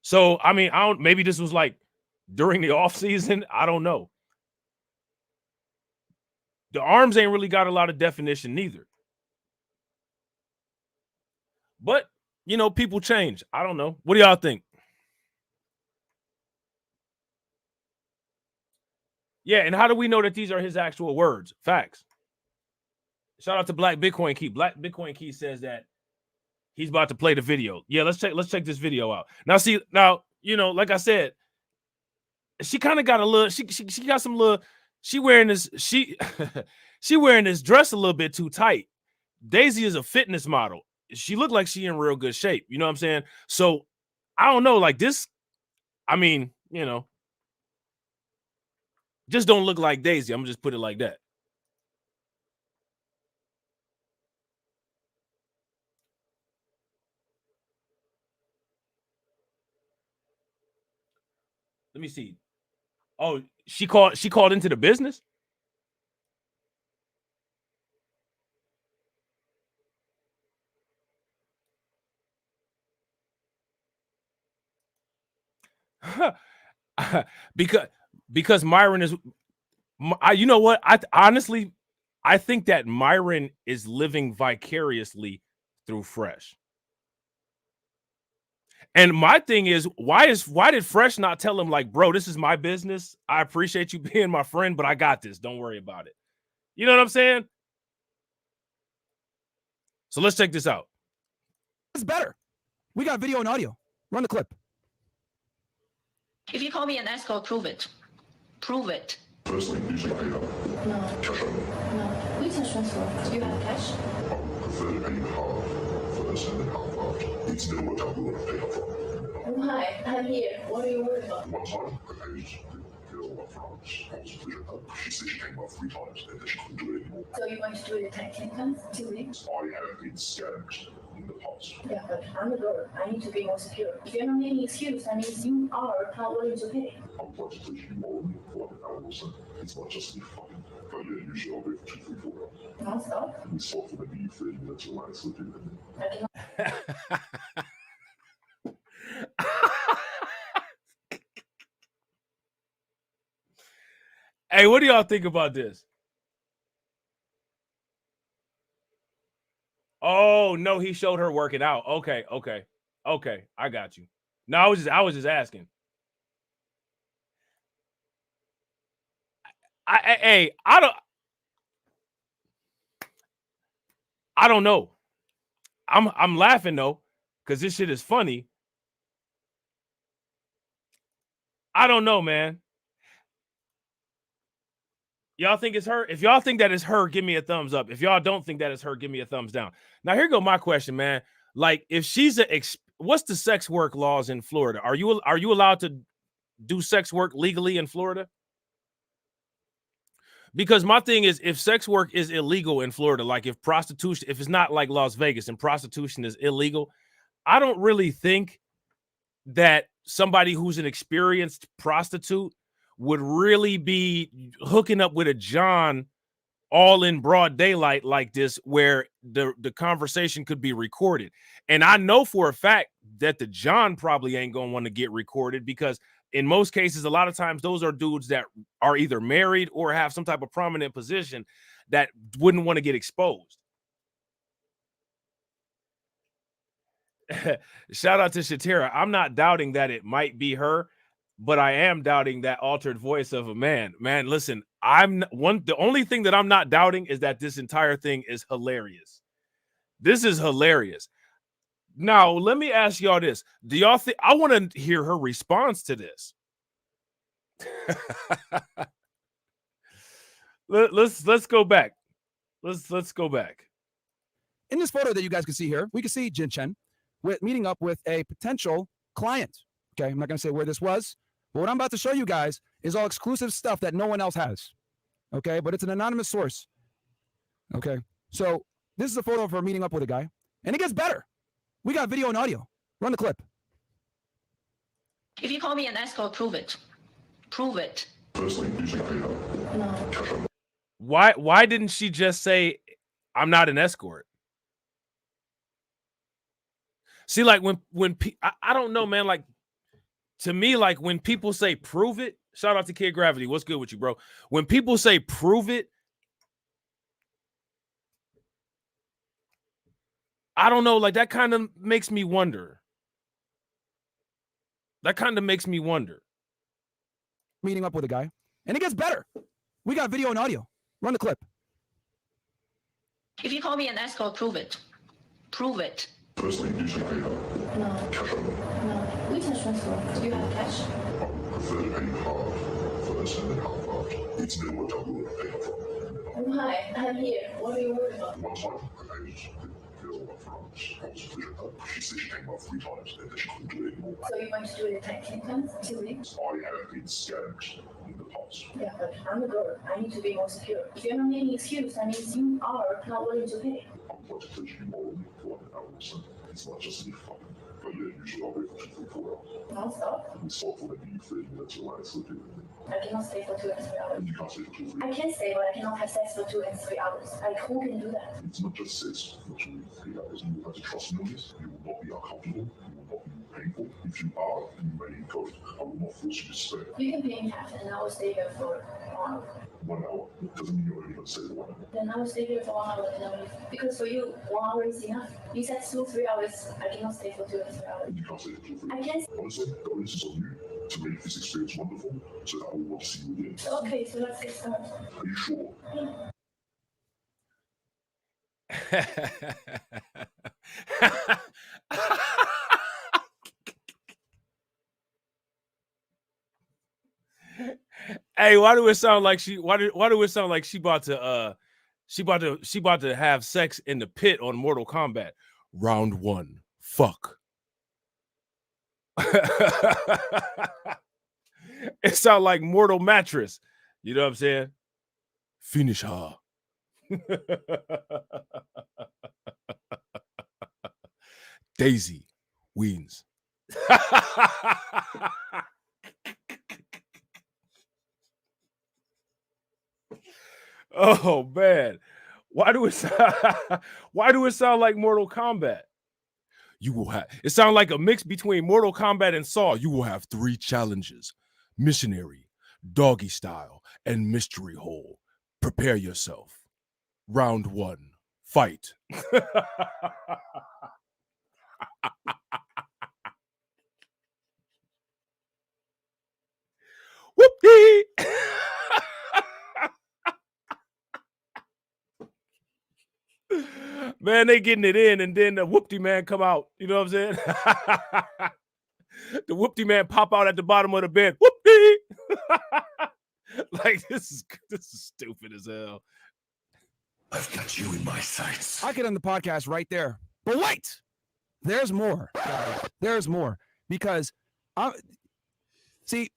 So, I mean, maybe this was like during the off season, I don't know. The arms ain't really got a lot of definition neither. But, you know, people change. I don't know. What do y'all think? Yeah, and how do we know that these are his actual words? Facts. Shout out to Black Bitcoin Key. Black Bitcoin Key says that he's about to play the video. Yeah, let's check this video out. Now, you know, like I said, she kind of got a little, she got some little, she wearing this dress a little bit too tight. DAISEY is a fitness model. She looked like she in real good shape. You know what I'm saying? So I don't know, like this, I mean, you know, just don't look like DAISEY. I'm gonna just put it like that. Let me see. Oh, she called into the business? because Myron is, you know what? Honestly, I think that Myron is living vicariously through Fresh. And my thing is, why did Fresh not tell him, like, bro, this is my business. I appreciate you being my friend, but I got this. Don't worry about it. You know what I'm saying? So let's check this out. It's better. We got video and audio. Run the clip. If you call me an escort, prove it. Prove it. Firstly, usually I No. cash only. No. We can transfer. Do you have cash? I would prefer to pay you half first and then half after. It's never worked out we want to pay up front. Why? I'm here. What are you worried about? One time I paid the girl up front. I was vision. She said she came up 3 times and then she couldn't do it anymore. So you're going to do it at 10 times? 2 weeks? I have been scammed in the past. Yeah, but I'm a girl. I need to be more secure. If you're not making an excuse, that means you are not willing to pay. I would like to please you more than for an hour or so. It's not just me fucking. But yeah, usually I'll wait for 2, 3, 4 hours. Non-stop? And we stop for maybe 30 minutes or like sleeping. Hey, what do y'all think about this? Oh no, he showed her working out. Okay, I got you. No, I was just asking. I don't know. I'm laughing though, because this shit is funny. I don't know, man. Y'all think it's her? If y'all think that it's her, give me a thumbs up. If y'all don't think that it's her, give me a thumbs down. Now, here go my question, man. Like, if she's what's the sex work laws in Florida? Are you allowed to do sex work legally in Florida? Because my thing is, if sex work is illegal in Florida, like if prostitution, if it's not like Las Vegas and prostitution is illegal, I don't really think that somebody who's an experienced prostitute would really be hooking up with a John all in broad daylight like this, where the conversation could be recorded. And I know for a fact that the John probably ain't going to want to get recorded, because in most cases, a lot of times those are dudes that are either married or have some type of prominent position that wouldn't want to get exposed. Shout out to Shatira. I'm not doubting that it might be her, but I am doubting that altered voice of a man. Man, listen, the only thing that I'm not doubting is that this entire thing is hilarious. This is hilarious. Now, let me ask y'all this. Do y'all think I want to hear her response to this? let's go back. Let's go back. In this photo that you guys can see here, we can see Jin Chen meeting up with a potential client. Okay, I'm not going to say where this was, but what I'm about to show you guys is all exclusive stuff that no one else has. Okay, but it's an anonymous source. Okay, so this is a photo of her meeting up with a guy, and it gets better. We got video and audio. Run the clip. If you call me an escort, prove it. Prove it. No. Why didn't she just say, I'm not an escort? See, like when I don't know, man, like to me, like when people say prove it, shout out to Kid Gravity. What's good with you, bro? When people say prove it, I don't know, like that kind of makes me wonder. That kind of makes me wonder. Meeting up with a guy, and it gets better. We got video and audio. Run the clip. If you call me an escort, prove it. Prove it. Firstly, do you pay her? No. Cash only? No. We can transfer. Do you have cash? I would prefer to pay you half first and then half after. It's never worked out well. Pay up front. Why? I'm here. What are you worried about? One time, I paid the girl up front. I was efficient. She said she came up 3 times and then she couldn't do it anymore. So you're going to do it 10 times? 2 weeks? I have been scammed in the past. Yeah, but I'm a girl. I need to be more secure. If you're not making an excuse, that means you are not willing to pay. I would like to please you morally for 1 hour or so. It's not just any fucking, but yeah, usually I'll wait for 2 to 4 hours. Non-stop? We start for maybe 30 minutes or less. I cannot stay for 2 and 3 hours. You can't stay for 2 or 3 I can stay, but I cannot have sex for 2 and 3 hours. Like, who can do that? It's not just sex for 2 or 3 hours. You will have to trust me on this. You will not be uncomfortable. You will not be painful. If you are, then you may go. I will not force you to stay. You can pay me half, and I will stay here for 1 hour. 1 hour. It doesn't mean you're only going to stay the 1 hour. Then I will stay here for 1 hour and I will leave. Because for you, 1 hour is enough. You said 2 3 hours. I cannot stay for 2 and 3 hours. You can't stay for 2 or 3 I hours. can. Honestly, the onus is on you to make this experience wonderful so that I will want to see you again. Okay, so let's get started. Are you sure? Hey, why do it sound like she about to have sex in the pit on Mortal Kombat? Round 1. Fuck. It sounds like Mortal Mattress. You know what I'm saying? Finish her. Daisy wins. Oh man, why do it sound like Mortal Kombat? You will have it sound like a mix between Mortal Kombat and Saw. You will have 3 challenges: missionary, doggy style, and mystery hole. Prepare yourself. Round 1, fight. Whoopee! Man, they getting it in, and then the whoopty man come out. You know what I'm saying? The whoopty man pop out at the bottom of the bed. Whoopee! Like this is stupid as hell. I've got you in my sights. I could end the podcast right there. But wait, there's more. There's more. Because see,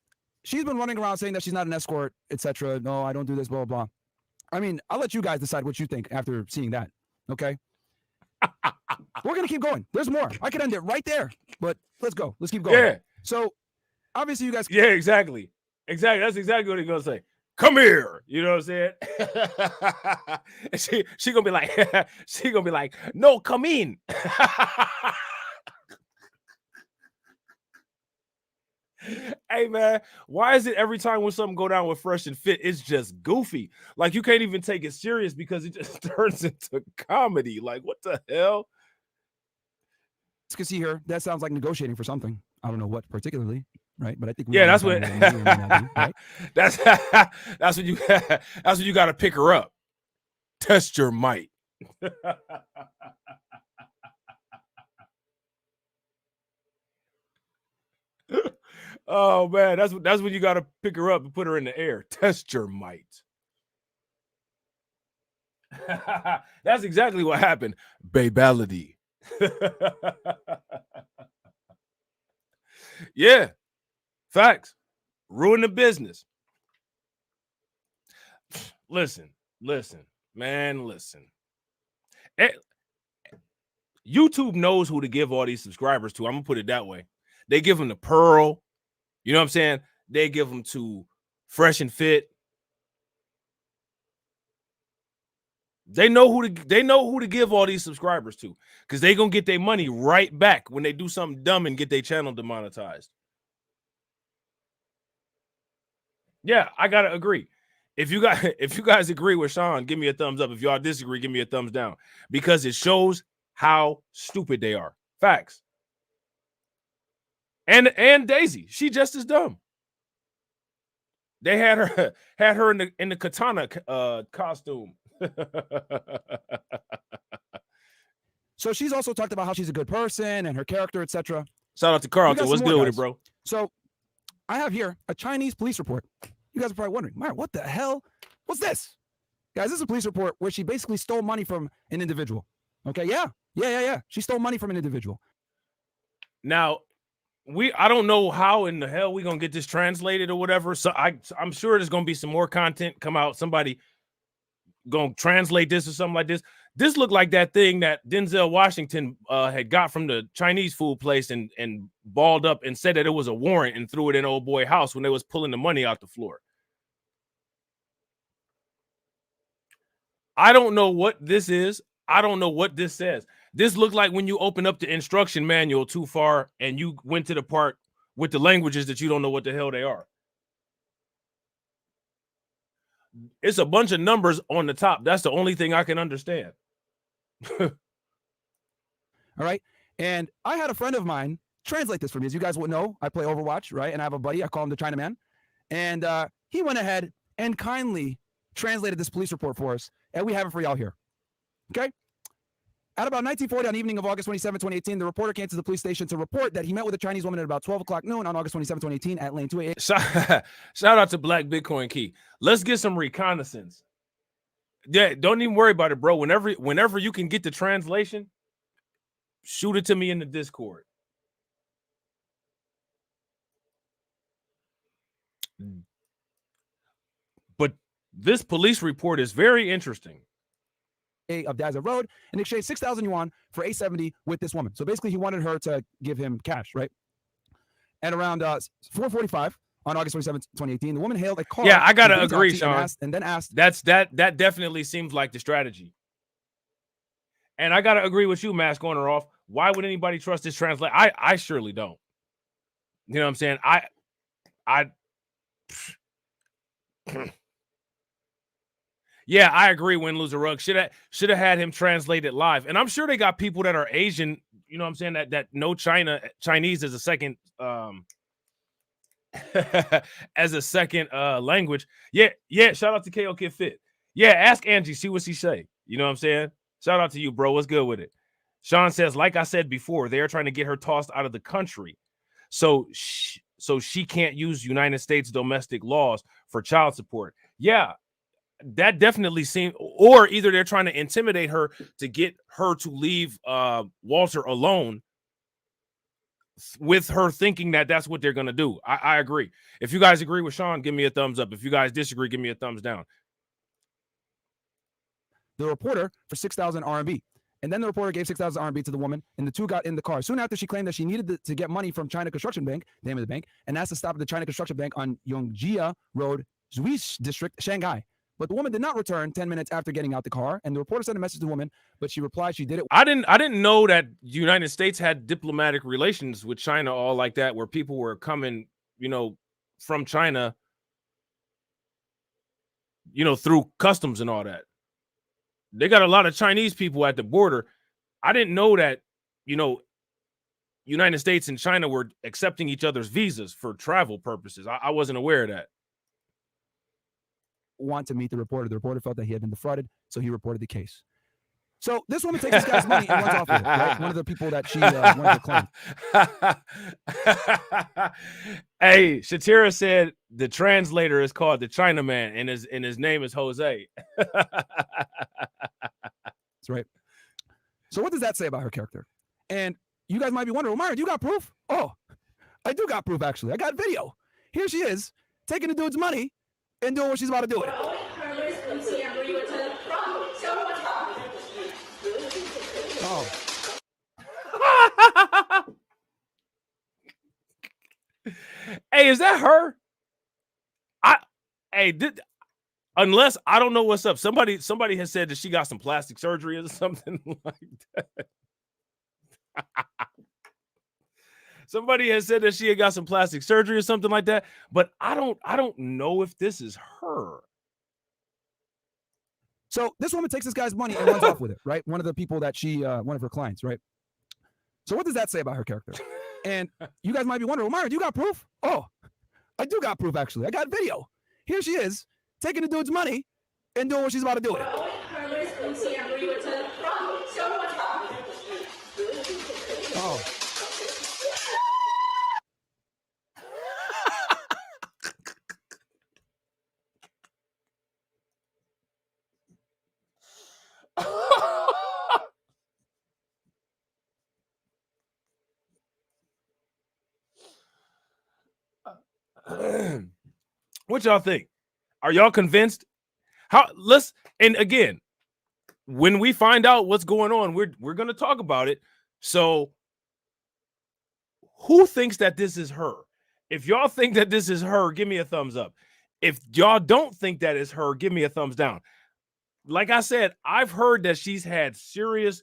she's been running around saying that she's not an escort, etc. No, I don't do this, blah, blah, blah. I mean, I'll let you guys decide what you think after seeing that. Okay. We're going to keep going. There's more. I could end it right there, but let's go. Let's keep going. Yeah. So obviously you guys. Yeah, exactly. Exactly. That's exactly what he's going to say. Come here. You know what I'm saying? she going to be like, no, come in. Hey man, why is it every time when something go down with Fresh and Fit, it's just goofy? Like you can't even take it serious because it just turns into comedy. Like what the hell? You can see here, that sounds like negotiating for something. I don't know what particularly, right? But I think Yeah, that's what right? that's that's what you got to pick her up. Test your might. Oh man, that's when you got to pick her up and put her in the air. Test your might. That's exactly what happened. Babality. Yeah, facts. Ruin the business. Listen, man, listen. YouTube knows who to give all these subscribers to. I'm gonna put it that way. They give them to Pearl. You know what I'm saying? They give them to Fresh and Fit. They know who to give all these subscribers to because they gonna get their money right back when they do something dumb and get their channel demonetized. Yeah, I gotta agree. If you guys agree with Sean, give me a thumbs up. If y'all disagree, give me a thumbs down because it shows how stupid they are. Facts. And Daisy, she just as dumb. They had her in the katana costume. So she's also talked about how she's a good person and her character, etc. Shout out to Carlton. What's good with it, bro? So I have here a Chinese police report. You guys are probably wondering, Myron, what the hell? What's this? Guys, this is a police report where she basically stole money from an individual. Okay, yeah. She stole money from an individual. Now, I don't know how in the hell we gonna get this translated or whatever. So I'm sure there's gonna be some more content come out. Somebody gonna translate this or something like this. This looked like that thing that Denzel Washington had got from the Chinese food place and balled up and said that it was a warrant and threw it in old boy house when they was pulling the money out the floor. I don't know what this is. I don't know what this says. This looked like when you open up the instruction manual too far and you went to the part with the languages that you don't know what the hell they are. It's a bunch of numbers on the top. That's the only thing I can understand. All right. And I had a friend of mine translate this for me. As you guys would know, I play Overwatch, right? And I have a buddy. I call him the Chinaman. And he went ahead and kindly translated this police report for us. And we have it for y'all here. Okay. At about 1940, on the evening of August 27, 2018, the reporter came to the police station to report that he met with a Chinese woman at about 12 o'clock noon on August 27, 2018 at lane 288. Shout out to Black Bitcoin Key. Let's get some reconnaissance. Yeah, don't even worry about it, bro. Whenever you can get the translation, shoot it to me in the Discord. But this police report is very interesting. Of Daza Road and exchanged 6,000 yuan for 870 with this woman. So basically, he wanted her to give him cash, right? At around 4:45 on August 27, 2018, the woman hailed a car. Yeah, I gotta agree, Sean. And then asked. That definitely seems like the strategy. And I gotta agree with you, Mask on or off. Why would anybody trust this translate? I surely don't. You know what I'm saying? Yeah, I agree. Win, lose, or rug. Should have had him translate it live. And I'm sure they got people that are Asian, you know what I'm saying, that know Chinese as a second as a second language. Yeah. Shout out to KOK Fit. Yeah, ask Angie, see what she say. You know what I'm saying? Shout out to you, bro. What's good with it? Sean says, like I said before, they are trying to get her tossed out of the country. So she can't use United States domestic laws for child support. Yeah. That definitely seems, or either they're trying to intimidate her to get her to leave Walter alone with her thinking that that's what they're going to do. I agree. If you guys agree with Sean, give me a thumbs up. If you guys disagree, give me a thumbs down. The reporter for 6,000 RMB. And then the reporter gave 6,000 RMB to the woman, and the two got in the car. Soon after, she claimed that she needed to get money from China Construction Bank, the name of the bank, and asked to stop at the China Construction Bank on Yongjia Road, Zhuish District, Shanghai. But the woman did not return 10 minutes after getting out the car, and the reporter sent a message to the woman, but she replied she did it. I didn't know that the United States had diplomatic relations with China all like that, where people were coming, from China, through customs and all that. They got a lot of Chinese people at the border. I didn't know that, United States and China were accepting each other's visas for travel purposes. I wasn't aware of that. Want to meet the reporter. The reporter felt that he had been defrauded, so he reported the case. So this woman takes this guy's money and runs off with it, right? One of the people that she wanted to claim. Hey, Shatira said the translator is called the Chinaman, and his name is Jose. That's right. So what does that say about her character? And you guys might be wondering, well, Myron, you got proof? Oh, I do got proof, actually. I got video. Here she is, taking the dude's money and doing what she's about to do with it. Oh. Hey, is that her? Unless I don't know what's up. Somebody has said that she got some plastic surgery or something like that. Somebody has said that she had got some plastic surgery or something like that, but I don't know if this is her. So this woman takes this guy's money and runs off with it, right? One of the people that she, one of her clients, right? So what does that say about her character? And you guys might be wondering, well, Myron, you got proof? Oh, I do got proof, actually. I got video. Here she is, taking the dude's money and doing what she's about to do with it. Oh. What y'all think? Are y'all convinced? And again, when we find out what's going on, we're going to talk about it. So who thinks that this is her? If y'all think that this is her, give me a thumbs up. If y'all don't think that is her, give me a thumbs down. Like I said, I've heard that she's had serious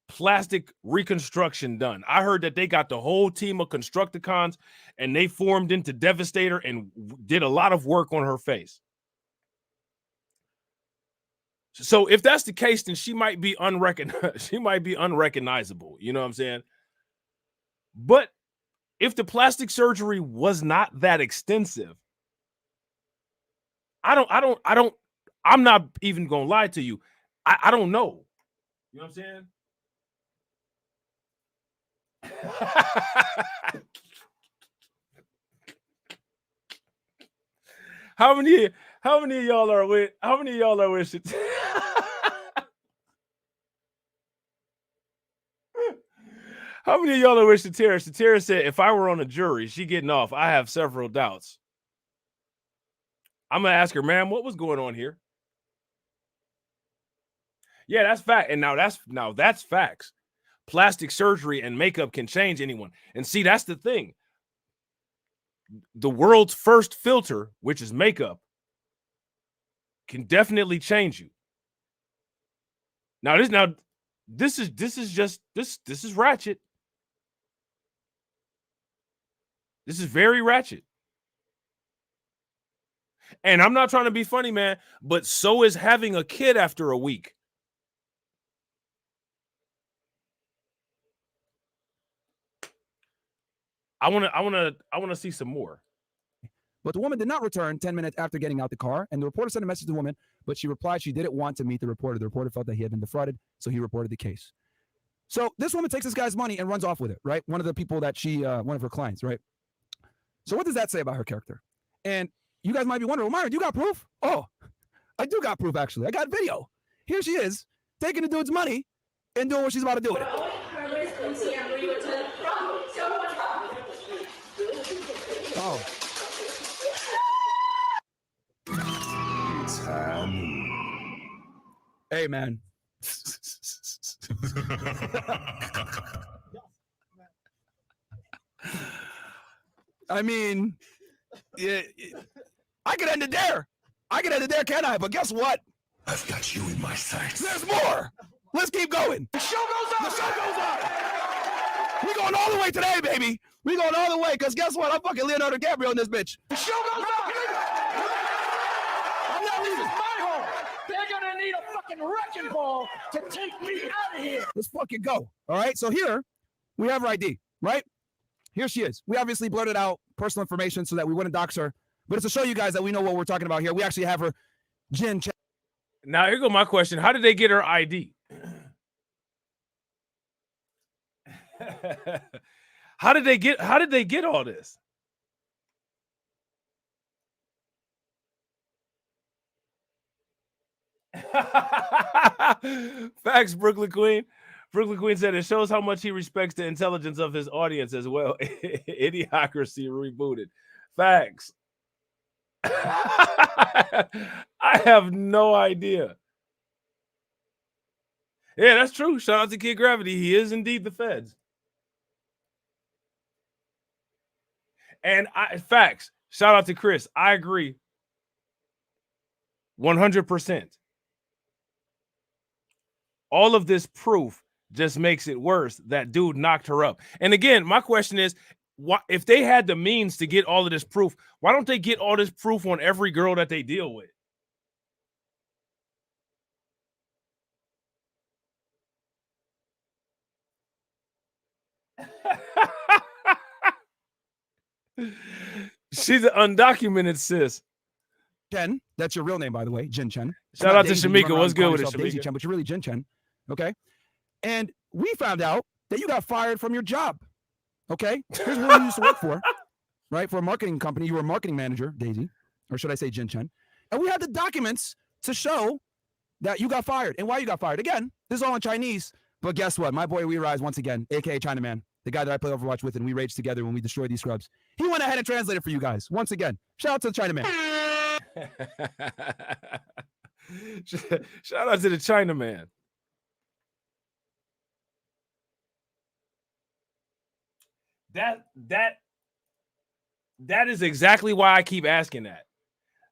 plastic reconstruction done. I heard that they got the whole team of Constructicons and they formed into Devastator and did a lot of work on her face. So if that's the case, then she might be unrecognizable. You know what I'm saying? But if the plastic surgery was not that extensive, I'm not even gonna lie to you. I don't know. You know what I'm saying? How many of y'all are with it? How many of y'all are with Shatira? Shatira said, if I were on a jury, she getting off. I have several doubts. I'm gonna ask her, ma'am, what was going on here? Yeah, that's fact. And now that's facts. Plastic surgery and makeup can change anyone. And see, that's the thing. The world's first filter, which is makeup, can definitely change you. This is ratchet. This is very ratchet. And I'm not trying to be funny, man, but so is having a kid after a week. I want to see some more. But the woman did not return 10 minutes after getting out the car, and the reporter sent a message to the woman, but she replied she didn't want to meet the reporter. The reporter felt that he had been defrauded, so he reported the case. So this woman takes this guy's money and runs off with it, right? One of the people that she, one of her clients, right? So what does that say about her character? And you guys might be wondering, well, Myron, you got proof? Oh, I do got proof, actually. I got video. Here she is, taking the dude's money and doing what she's about to do with it. Oh. Hey, man. I mean, yeah, I could end it there. Can I? But guess what? I've got you in my sights. There's more. Let's keep going. The show goes on. We're going all the way today, baby. We going all the way, because guess what? I'm fucking Leonardo DiCaprio in this bitch. The show goes on. I'm not leaving. This is my home. They're gonna need a fucking wrecking ball to take me out of here. Let's fucking go. All right. So here we have her ID, right? Here she is. We obviously blurted out personal information so that we wouldn't dox her, but it's to show you guys that we know what we're talking about here. We actually have her Jen. Now here go my question: how did they get her ID? How did they get all this? Facts, Brooklyn Queen. Brooklyn Queen said it shows how much he respects the intelligence of his audience as well. Idiocracy rebooted. Facts. I have no idea. Yeah, that's true. Shout out to Kid Gravity. He is indeed the feds. And facts. Shout out to Chris. I agree. 100%. All of this proof just makes it worse. That dude knocked her up. And again, my question is, if they had the means to get all of this proof, why don't they get all this proof on every girl that they deal with? She's an undocumented sis. Chen, that's your real name, by the way, Jin Chen. Shout out to Shamika. What's good with it, Daisy Shamika? Chen, but you're really Jin Chen, okay? And we found out that you got fired from your job, okay? Here's where you used to work for, right? For a marketing company, you were a marketing manager, Daisy, or should I say Jin Chen? And we had the documents to show that you got fired and why you got fired. Again, this is all in Chinese, but guess what? My boy We Rise, once again, aka Chinaman, the guy that I play Overwatch with and we raged together when we destroyed these scrubs. He went ahead and translated for you guys. Once again, shout out to the Chinaman. Shout out to the Chinaman. That is exactly why I keep asking that.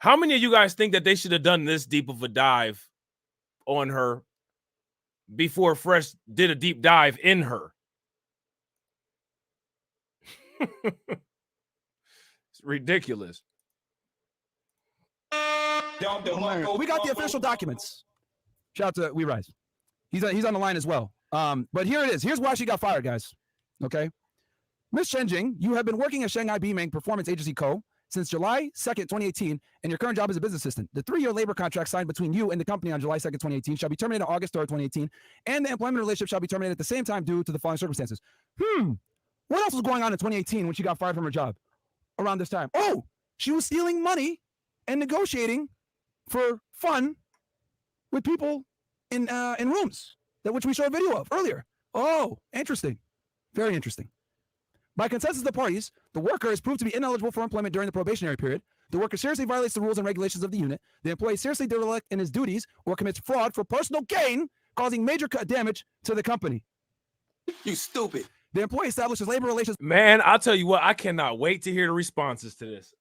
How many of you guys think that they should have done this deep of a dive on her before Fresh did a deep dive in her? It's ridiculous. We got the official documents. Shout out to We Rise. He's on the line as well. But here it is. Here's why she got fired, guys. Okay. Miss Chen Jing, you have been working at Shanghai Beiming Performance Agency Co. since July 2nd, 2018, and your current job is a business assistant. The 3-year labor contract signed between you and the company on July 2nd, 2018 shall be terminated on August 3rd, 2018, and the employment relationship shall be terminated at the same time due to the following circumstances. What else was going on in 2018 when she got fired from her job around this time? Oh, she was stealing money and negotiating for fun with people in rooms, which we showed a video of earlier. Oh, interesting. Very interesting. By consensus of the parties, the worker is proved to be ineligible for employment during the probationary period. The worker seriously violates the rules and regulations of the unit. The employee seriously derelict in his duties or commits fraud for personal gain, causing major damage to the company. You stupid. The employee establishes labor relations. Man, I'll tell you what, I cannot wait to hear the responses to this.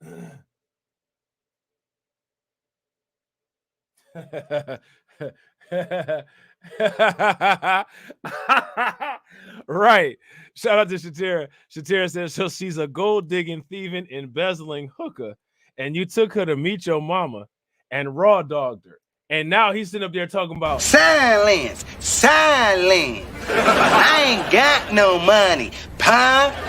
Right. Shout out to Shatira. Shatira says, so she's a gold digging, thieving, embezzling hooker, and you took her to meet your mama and raw dogged her. And now he's sitting up there talking about silence. I ain't got no money, pa.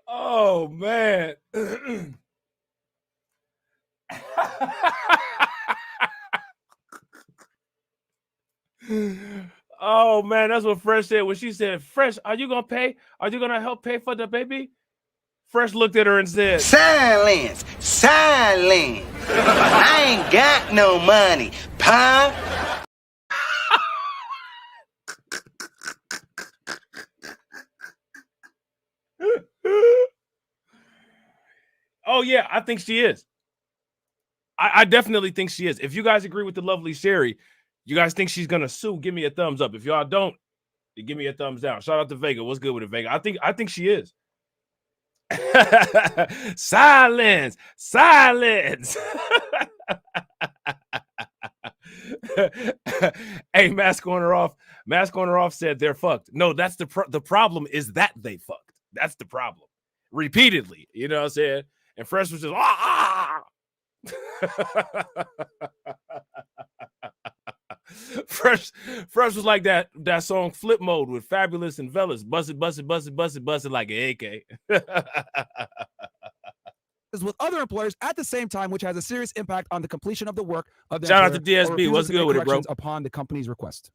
Oh man. Oh man, that's what Fresh said when she said, Fresh, are you gonna pay? Are you gonna help pay for the baby? Fresh looked at her and said, silence. I ain't got no money, pa. Oh yeah, I think she is. I definitely think she is. If you guys agree with the lovely Sherry, you guys think she's gonna sue, give me a thumbs up. If y'all don't, give me a thumbs down. Shout out to Vega. What's good with it, Vega? I think she is. Silence. Hey, mask on or off said they're fucked. No, that's the problem is that they fucked. That's the problem. Repeatedly, you know what I'm saying? And Fresh was just Fresh was like that song Flip Mode with Fabulous and Velas. Bust it like an AK. With other employers at the same time, which has a serious impact on the completion of the work of the shout out to DSB. What's good with it, bro? Upon the company's request.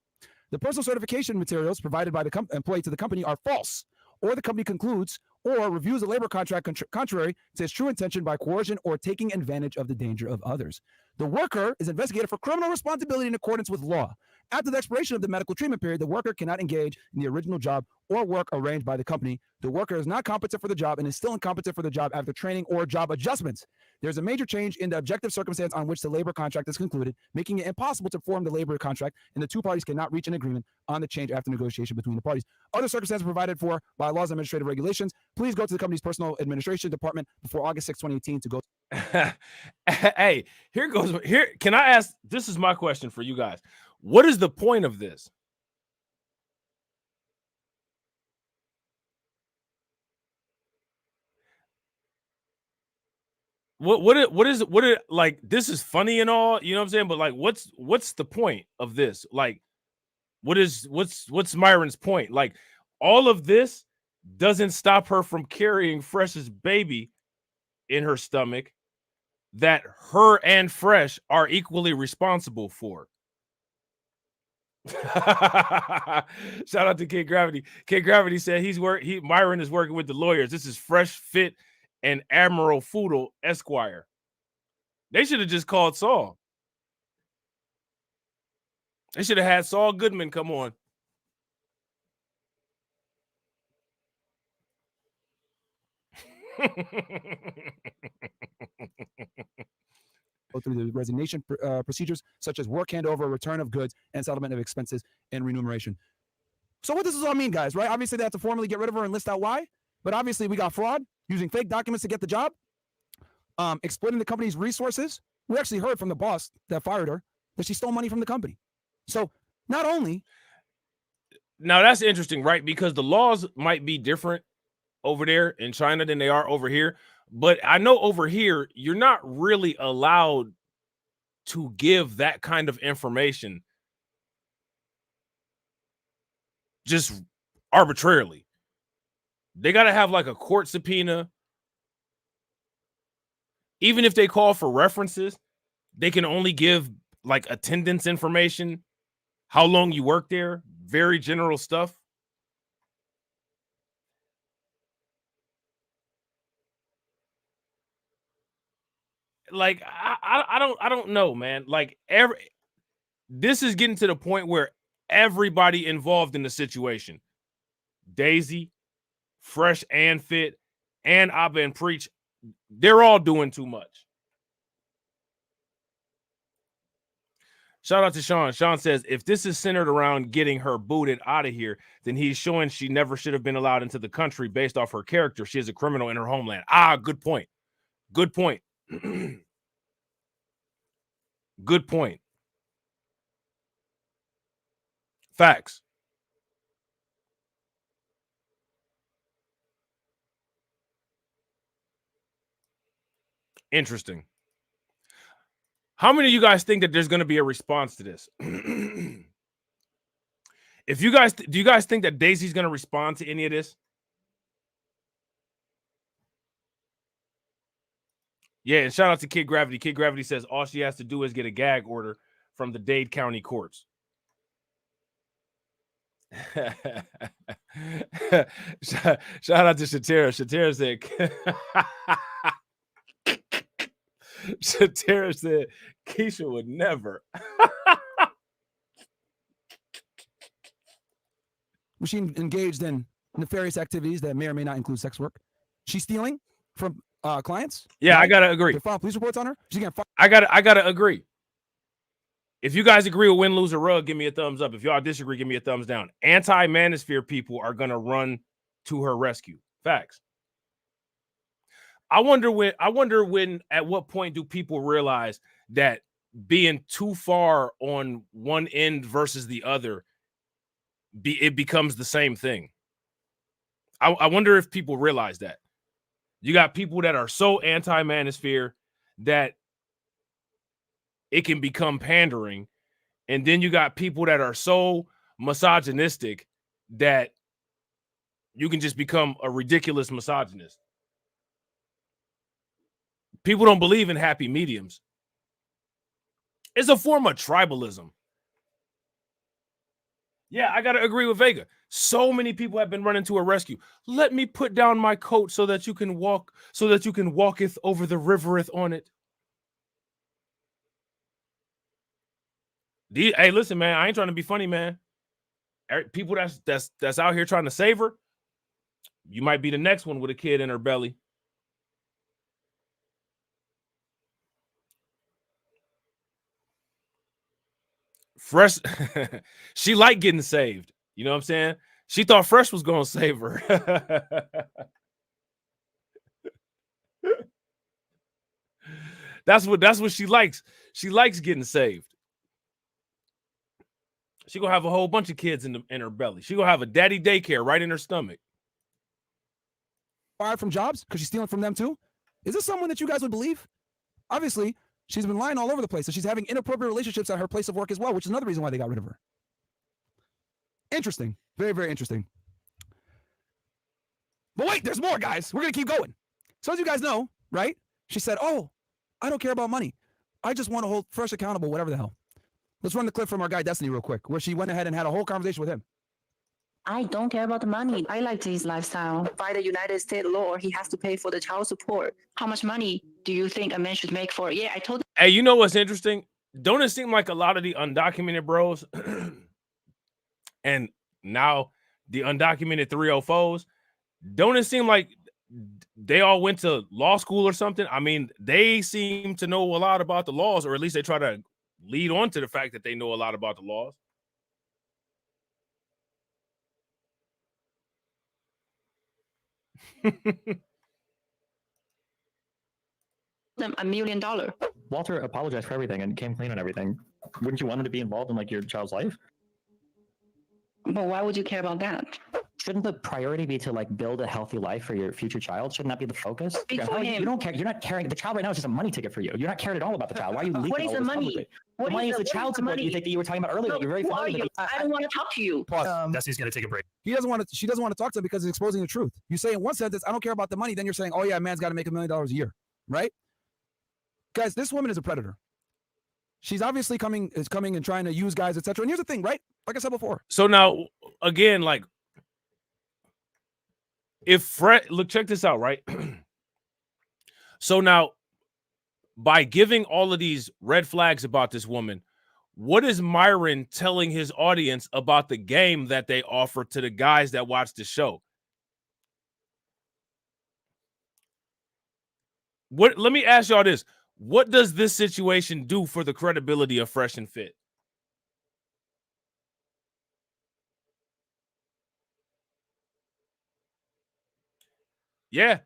The personal certification materials provided by the employee to the company are false, or the company concludes or reviews a labor contract contrary to its true intention by coercion or taking advantage of the danger of others. The worker is investigated for criminal responsibility in accordance with law. After the expiration of the medical treatment period, the worker cannot engage in the original job or work arranged by the company. The worker is not competent for the job and is still incompetent for the job after training or job adjustments. There's a major change in the objective circumstance on which the labor contract is concluded, making it impossible to form the labor contract, and the two parties cannot reach an agreement on the change after negotiation between the parties. Other circumstances provided for by laws and administrative regulations. Please go to the company's personal administration department before August 6, 2018 to go. Hey, here. Can I ask? This is my question for you guys. What is the point of this? What is like? This is funny and all, you know what I'm saying? But like, what's the point of this? Like, what's Myron's point? Like, all of this doesn't stop her from carrying Fresh's baby in her stomach that her and Fresh are equally responsible for. Shout out to Kid Gravity. Kid Gravity said Myron is working with the lawyers. This is Fresh Fit and Admiral Foodle Esquire. They should have just called Saul. They should have had Saul Goodman come on. Go through the resignation procedures such as work handover, return of goods, and settlement of expenses and remuneration. So what does this all mean, guys, right? Obviously, they have to formally get rid of her and list out why. But obviously, we got fraud, using fake documents to get the job, exploiting the company's resources. We actually heard from the boss that fired her that she stole money from the company. So not only... Now, that's interesting, right? Because the laws might be different over there in China than they are over here. But I know over here, you're not really allowed to give that kind of information just arbitrarily. They got to have like a court subpoena. Even if they call for references, they can only give like attendance information, how long you work there, very general stuff. Like, I don't know, man. Like, this is getting to the point where everybody involved in the situation, Daisy, Fresh and Fit, and Abba and Preach, they're all doing too much. Shout out to Sean. Sean says, if this is centered around getting her booted out of here, then he's showing she never should have been allowed into the country based off her character. She is a criminal in her homeland. Good point. Good point. Good point. Facts. Interesting. How many of you guys think that there's going to be a response to this? If you guys, do you guys think that Daisy's going to respond to any of this? Yeah, and shout out to Kid Gravity. Kid Gravity says all she has to do is get a gag order from the Dade County courts. Shout out to Shatera. Shatera said Keisha would never. Was she engaged in nefarious activities that may or may not include sex work? She's stealing from clients? Yeah, I gotta agree. File police reports on her? I gotta agree. If you guys agree with win, lose, or rug, give me a thumbs up. If y'all disagree, give me a thumbs down. Anti-manosphere people are gonna run to her rescue. Facts. I wonder when at what point do people realize that being too far on one end versus the other, it becomes the same thing. I wonder if people realize that. You got people that are so anti-manosphere that it can become pandering. And then you got people that are so misogynistic that you can just become a ridiculous misogynist. People don't believe in happy mediums. It's a form of tribalism. Yeah, I got to agree with Vega. So many people have been running to a rescue. Let me put down my coat so that you can walketh over the rivereth on it. Hey, listen, man, I ain't trying to be funny, man. People that's out here trying to save her, you might be the next one with a kid in her belly. Fresh, she liked getting saved. You know what I'm saying? She thought Fresh was going to save her. That's what she likes. She likes getting saved. She gonna have a whole bunch of kids in her belly. She gonna have a daddy daycare right in her stomach. Fired from jobs because she's stealing from them too? Is this someone that you guys would believe? Obviously, she's been lying all over the place, and she's having inappropriate relationships at her place of work as well, which is another reason why they got rid of her. Interesting. Very, very interesting. But wait, there's more, guys. We're going to keep going. So as you guys know, right? She said, oh, I don't care about money. I just want to hold Fresh accountable, whatever the hell. Let's run the clip from our guy Destiny real quick, where she went ahead and had a whole conversation with him. I don't care about the money. I like his lifestyle. By the United States law, he has to pay for the child support. How much money do you think a man should make for it? Yeah, I told you. Hey, you know what's interesting? Don't it seem like a lot of the undocumented bros and now the undocumented 304s, don't it seem like they all went to law school or something? I mean, they seem to know a lot about the laws, or at least they try to lead on to the fact that they know a lot about the laws. Them $1 million. Walter apologized for everything and came clean on everything. Wouldn't you want him to be involved in like your child's life? But why would you care about that? Shouldn't the priority be to like build a healthy life for your future child? Shouldn't that be the focus? Speak for him. You don't care. You're not caring. The child right now is just a money ticket for you. You're not caring at all about the child. Why are you leaking What is all the this money? publicly? What The money is the what child support money? you think that you were talking about earlier. No, You're very who are familiar you? with. I don't want to talk to you. Pause. Destiny's gonna take a break. He doesn't want to. She doesn't want to talk to him because it's exposing the truth. You say in one sentence, "I don't care about the money," then you're saying, "Oh yeah, a man's got to make $1 million a year," right? Guys, this woman is a predator. She's obviously coming and trying to use guys, etc. And here's the thing, right? Like I said before. So now, again, like, if Fred, look, check this out, right? So now, by giving all of these red flags about this woman, what is Myron telling his audience about the game that they offer to the guys that watch the show? Let me ask y'all this. What does this situation do for the credibility of Fresh and Fit? Yeah.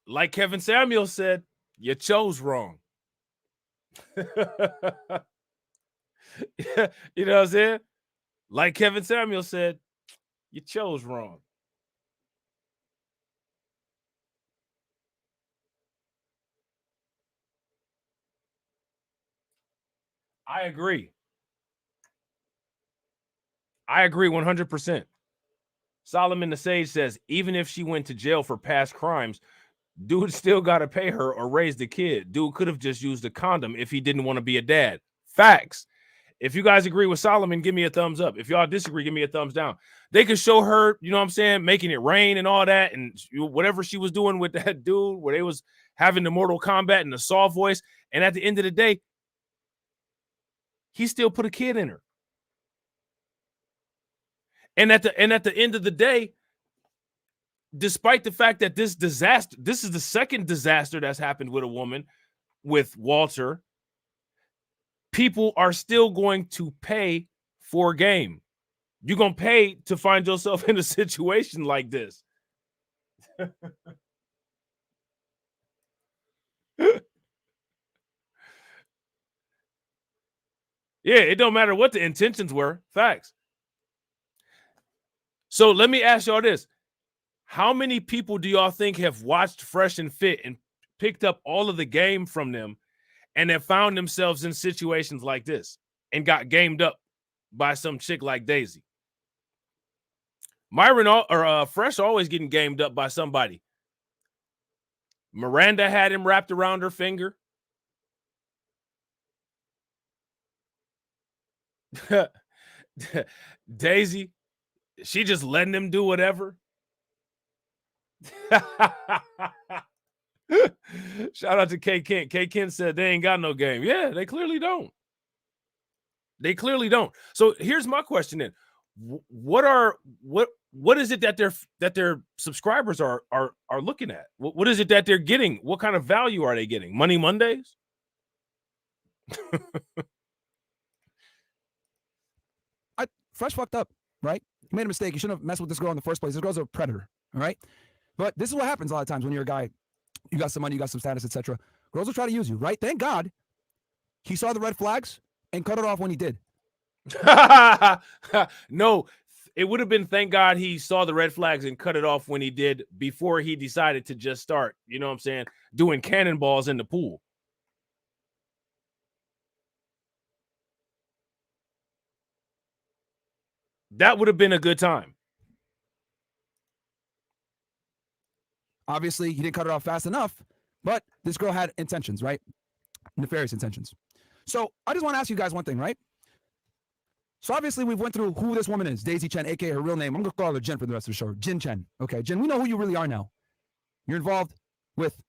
Like Kevin Samuels said, you chose wrong. You know what I'm saying? Like Kevin Samuels said, you chose wrong. I agree. I agree 100%. Solomon the Sage says, even if she went to jail for past crimes, dude still got to pay her or raise the kid. Dude could have just used a condom if he didn't want to be a dad. Facts. If you guys agree with Solomon, give me a thumbs up. If y'all disagree, give me a thumbs down. They could show her, you know what I'm saying, making it rain and all that, and whatever she was doing with that dude, where they was having the Mortal Kombat and the soft voice, and at the end of the day, he still put a kid in her. And at the end of the day, despite the fact that this is the second disaster that's happened with a woman, with Walter, people are still going to pay for game. You're going to pay to find yourself in a situation like this. Yeah, it don't matter what the intentions were. Facts. So let me ask y'all this. How many people do y'all think have watched Fresh and Fit and picked up all of the game from them and have found themselves in situations like this and got gamed up by some chick like Daisy? Myron or Fresh always getting gamed up by somebody. Miranda had him wrapped around her finger. Daisy, she just letting him do whatever. Shout out to K Kent. K Kent said they ain't got no game. Yeah, they clearly don't. They clearly don't. So here's my question then. What is it that their subscribers are looking at? What is it that they're getting? What kind of value are they getting? Money Mondays? Fresh fucked up, right? He made a mistake. You shouldn't have messed with this girl in the first place. This girl's a predator, all right? But this is what happens a lot of times when you're a guy, you got some money, you got some status, etc. Girls will try to use you, right? Thank God he saw the red flags and cut it off when he did. No, it would have been thank God he saw the red flags and cut it off when he did before he decided to just start, you know what I'm saying, doing cannonballs in the pool. That would have been a good time. Obviously, he didn't cut it off fast enough, but this girl had intentions, right? Nefarious intentions. So I just want to ask you guys one thing, right? So obviously, we've went through who this woman is, Daisy Chen, a.k.a. her real name. I'm going to call her Jen for the rest of the show. Jin Chen. Okay, Jen, we know who you really are now. You're involved with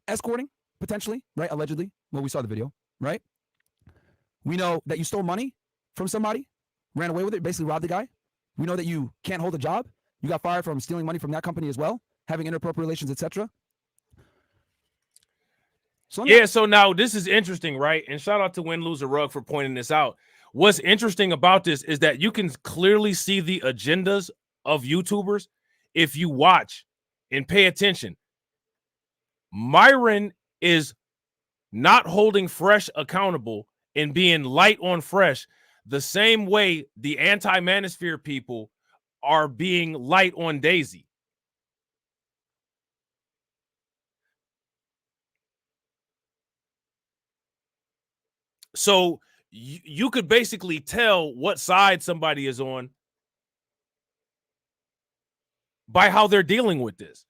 escorting, potentially, right? Allegedly. Well, we saw the video, right? We know that you stole money from somebody, ran away with it, basically robbed the guy. We know that you can't hold a job. You got fired from stealing money from that company as well, having inappropriate relations, etc. So yeah, so now this is interesting, right? And shout out to Win Lose a Rug for pointing this out. What's interesting about this is that you can clearly see the agendas of YouTubers if you watch and pay attention. Myron is not holding Fresh accountable and being light on Fresh the same way the anti-manosphere people are being light on Daisy. So you could basically tell what side somebody is on by how they're dealing with this.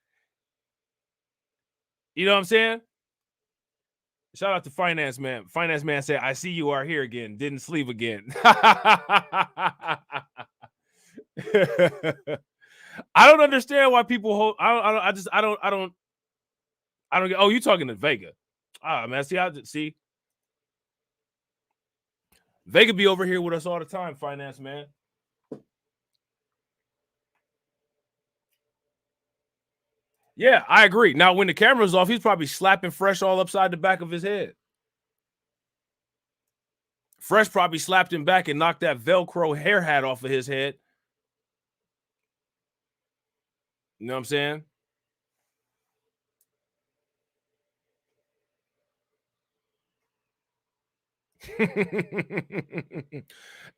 You know what I'm saying? Shout out to Finance Man. Finance Man said, I see you are here again. Didn't sleep again. I don't understand why people hold. I don't get. Oh, you talking to Vega? Ah, man. See. Vega be over here with us all the time, Finance Man. Yeah, I agree. Now, when the camera's off, he's probably slapping Fresh all upside the back of his head. Fresh probably slapped him back and knocked that Velcro hair hat off of his head. You know what I'm saying?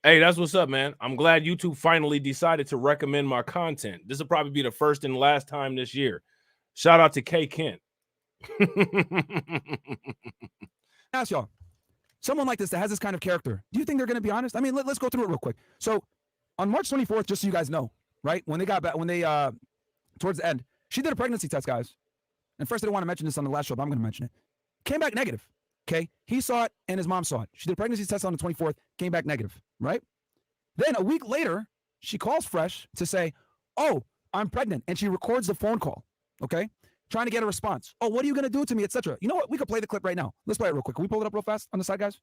Hey, that's what's up, man. I'm glad YouTube finally decided to recommend my content. This will probably be the first and last time this year. Shout out to K Kent. Ask y'all, someone like this that has this kind of character, do you think they're going to be honest? I mean, let's go through it real quick. So on March 24th, just so you guys know, right, when they got back, towards the end, she did a pregnancy test, guys. And first, I didn't want to mention this on the last show, but I'm going to mention it. Came back negative. Okay, he saw it and his mom saw it. She did a pregnancy test on the 24th, came back negative, right? Then a week later, she calls Fresh to say, oh, I'm pregnant. And she records the phone call, okay? Trying to get a response. Oh, what are you going to do to me, etc. You know what? We could play the clip right now. Let's play it real quick. Can we pull it up real fast on the side, guys?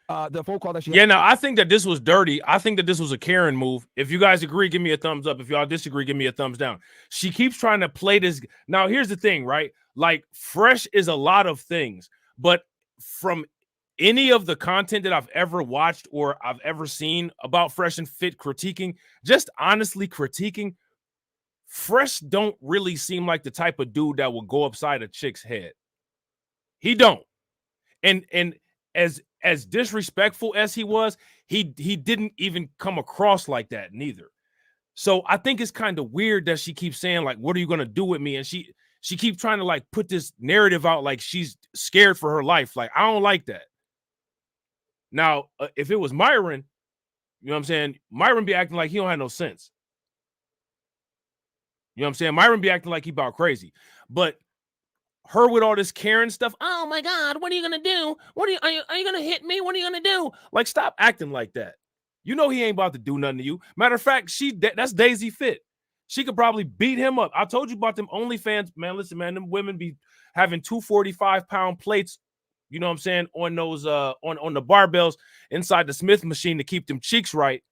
The phone call that she had. Yeah, now, I think that this was dirty. I think that this was a Karen move. If you guys agree, give me a thumbs up. If y'all disagree, give me a thumbs down. She keeps trying to play this. Now, here's the thing, right? Like, Fresh is a lot of things, but from any of the content that I've ever watched or I've ever seen about Fresh and Fit critiquing, just honestly critiquing, Fresh don't really seem like the type of dude that will go upside a chick's head. He don't. And as disrespectful as he was, he didn't even come across like that neither. So I think it's kind of weird that she keeps saying, like, what are you going to do with me? And she keeps trying to, like, put this narrative out like she's scared for her life. Like, I don't like that. Now, if it was Myron, you know what I'm saying? Myron be acting like he don't have no sense. You know what I'm saying? Myron be acting like he about crazy. But her with all this Karen stuff, oh my God, what are you going to do? What are you going to hit me? What are you going to do? Like, stop acting like that. You know he ain't about to do nothing to you. Matter of fact, that's DAISEY FIT. She could probably beat him up. I told you about them OnlyFans, man. Listen, man, them women be having 245-pound plates, you know what I'm saying, on those on the barbells inside the Smith machine to keep them cheeks right.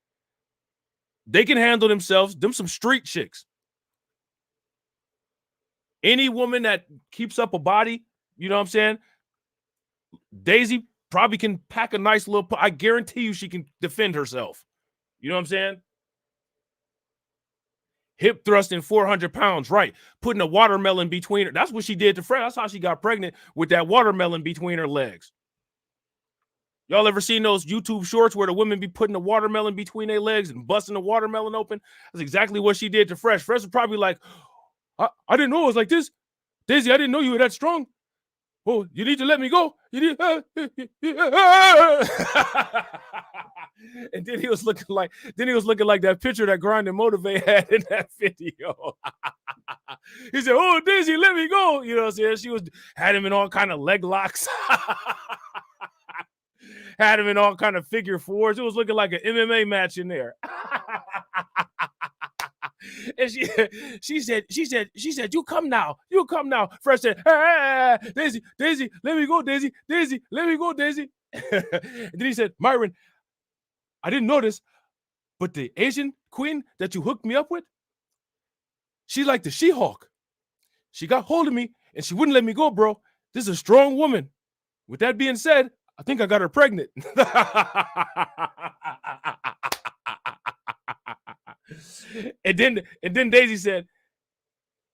They can handle themselves. Them some street chicks. Any woman that keeps up a body, you know what I'm saying, DAISY probably can pack a nice little, I guarantee you she can defend herself. You know what I'm saying? Hip thrusting 400 pounds, right? Putting a watermelon between her. That's what she did to Fred. That's how she got pregnant, with that watermelon between her legs. Y'all ever seen those YouTube shorts where the women be putting a watermelon between their legs and busting the watermelon open? That's exactly what she did to Fresh. Fresh was probably like, I didn't know it was like this. DAISY, I didn't know you were that strong. Oh, you need to let me go. You need. And then he was looking like that picture that Grind and Motivate had in that video. He said, "Oh, DAISY, let me go." You know what I'm saying? She had him in all kind of leg locks. Had him in all kind of figure fours. It was looking like an MMA match in there. And she said, you come now. Fresh said, hey, DAISY, let me go, DAISY, let me go, DAISY. And then he said, Myron, I didn't notice, but the Asian queen that you hooked me up with, she's like the She-Hulk. She got hold of me and she wouldn't let me go, bro. This is a strong woman. With that being said, I think I got her pregnant. And then DAISY said,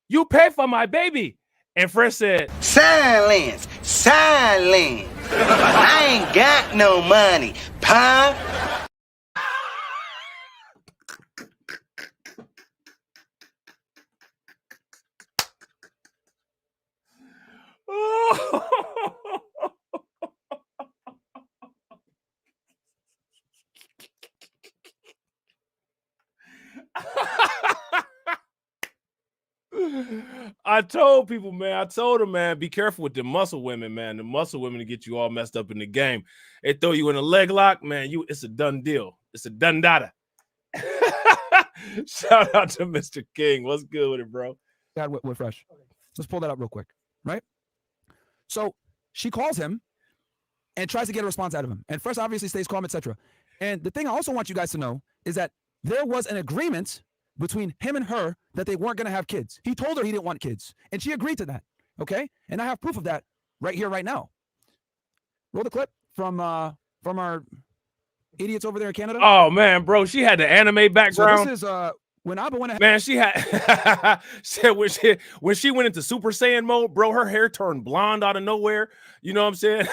you pay for my baby. And Fresh said, Silence. I ain't got no money, pa. I told people, man. I told them, man, be careful with the muscle women, man. The muscle women to get you all messed up in the game. They throw you in a leg lock, man. It's a done deal. It's a done data. Shout out to Mr. King. What's good with it, bro? God, with Fresh. Let's pull that up real quick, right? So she calls him and tries to get a response out of him. And Fresh obviously stays calm, etc. And the thing I also want you guys to know is that there was an agreement between him and her that they weren't going to have kids. He told her he didn't want kids, and she agreed to that, okay? And I have proof of that right here, right now. Roll the clip from our idiots over there in Canada. Oh, man, bro, she had the anime background. So this is when Abba went ahead. Man, she had said when she went into Super Saiyan mode, bro, her hair turned blonde out of nowhere. You know what I'm saying?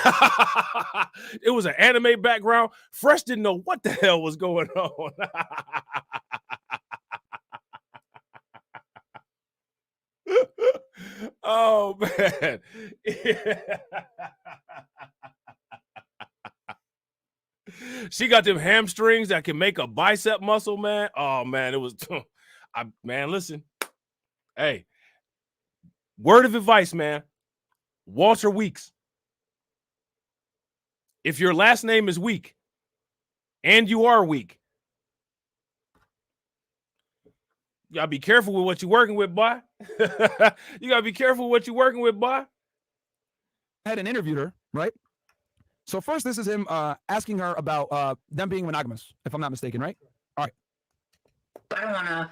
It was an anime background. Fresh didn't know what the hell was going on. Oh, man. She got them hamstrings that can make a bicep muscle, man. Oh, man, it was man, listen. Hey, word of advice, man. Walter Weeks. If your last name is Week and you are weak, you gotta be careful with what you're working with, boy. You gotta be careful with what you're working with, boy. I had an interviewed her, right? So first, this is him asking her about them being monogamous, if I'm not mistaken, right? All right. I don't wanna.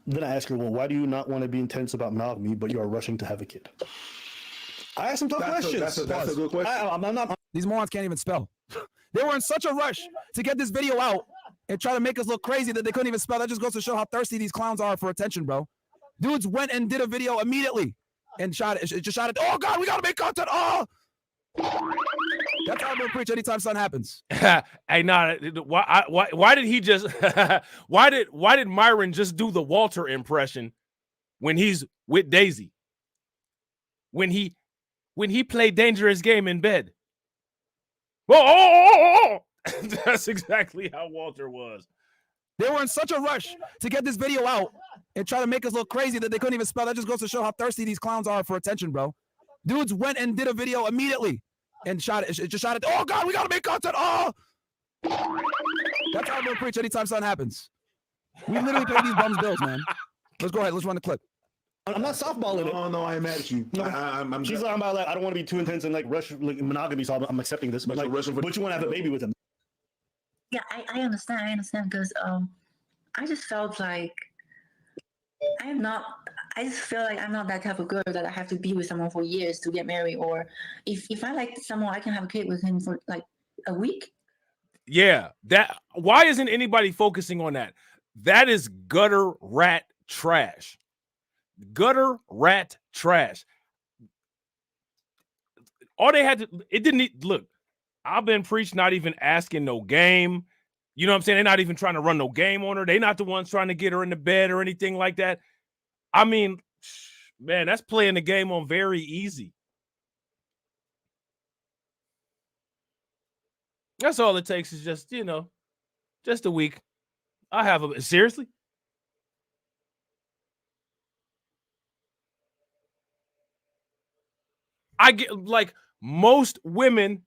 Then I ask her, well, why do you not want to be intense about monogamy, but you are rushing to have a kid? I asked some tough questions. That's a good question. I'm not. These morons can't even spell. They were in such a rush to get this video out and try to make us look crazy that they couldn't even spell. That just goes to show how thirsty these clowns are for attention, bro. Dudes went and did a video immediately and shot it. Just shot it. Oh God, we gotta make content. Oh. That's how I'm gonna preach anytime something happens. Hey, nah, why did he just why did Myron just do the Walter impression when he's with Daisy? When he played dangerous game in bed. Oh. That's exactly how Walter was. They were in such a rush to get this video out and try to make us look crazy that they couldn't even spell. That just goes to show how thirsty these clowns are for attention, bro. Dudes went and did a video immediately and shot it. Just shot it. Oh God, we gotta make content. Oh, that's how I'm gonna preach anytime something happens. We literally pay these bums bills, man. Let's go ahead. Let's run the clip. I'm not softballing it. Oh no, I am mad at you. No, she's talking about like I don't want to be too intense and like rush like monogamy, so I'm accepting this. But like, but you want to have a baby with him. Yeah, I understand. I understand because I just felt like I just feel like I'm not that type of girl that I have to be with someone for years to get married. Or if I like someone, I can have a kid with him for like a week. Yeah, that. Why isn't anybody focusing on that? That is gutter rat trash. Gutter rat trash. All they had to, it didn't need, look, I've been preached not even asking no game. You know what I'm saying? They're not even trying to run no game on her. They're not the ones trying to get her in the bed or anything like that. I mean, man, that's playing the game on very easy. That's all it takes is just, you know, just a week. I have a, seriously? I get, like, most women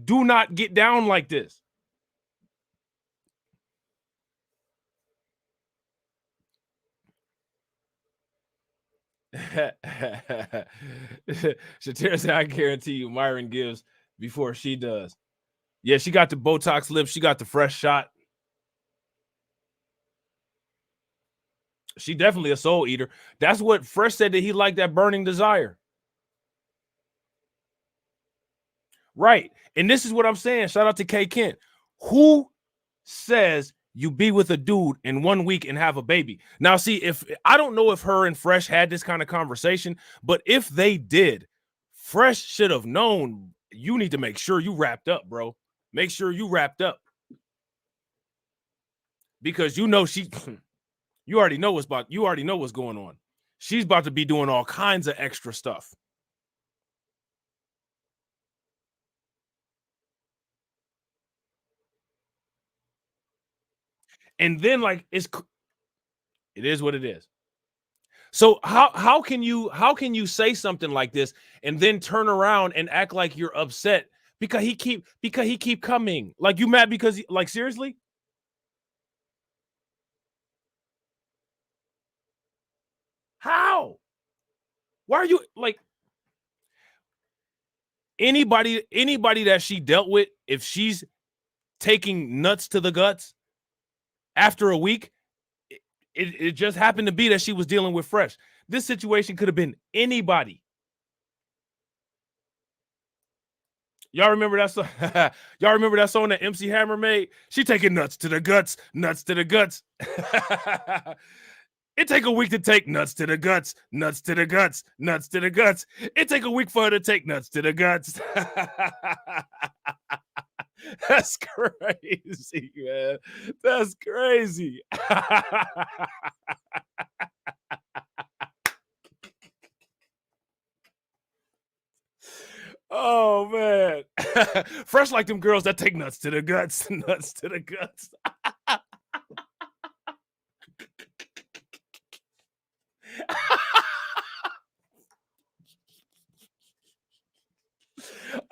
do not get down like this. Shatira said, I guarantee you Myron gives before she does. Yeah, she got the Botox lips. She got the fresh shot. She definitely a soul eater. That's what Fresh said, that he liked that burning desire. Right. And this is what I'm saying. Shout out to K Kent. Who says you be with a dude in 1 week and have a baby? Now, see, if I don't know if her and Fresh had this kind of conversation, but if they did, Fresh should have known you need to make sure you wrapped up, bro. Make sure you wrapped up. Because you know you already know what's going on. She's about to be doing all kinds of extra stuff. And then, like, it is what it is. So how can you say something like this and then turn around and act like you're upset because he keep coming? Like, you mad because like, seriously? How? Why are you, like, anybody that she dealt with, if she's taking nuts to the guts after a week, it just happened to be that she was dealing with Fresh. This situation could have been anybody. Y'all remember that song? Y'all remember that song that MC Hammer made? She taking nuts to the guts, nuts to the guts. It take a week to take nuts to the guts, nuts to the guts, nuts to the guts. It take a week for her to take nuts to the guts. That's crazy, man. That's crazy. Oh, man. Fresh like them girls that take nuts to the guts, nuts to the guts.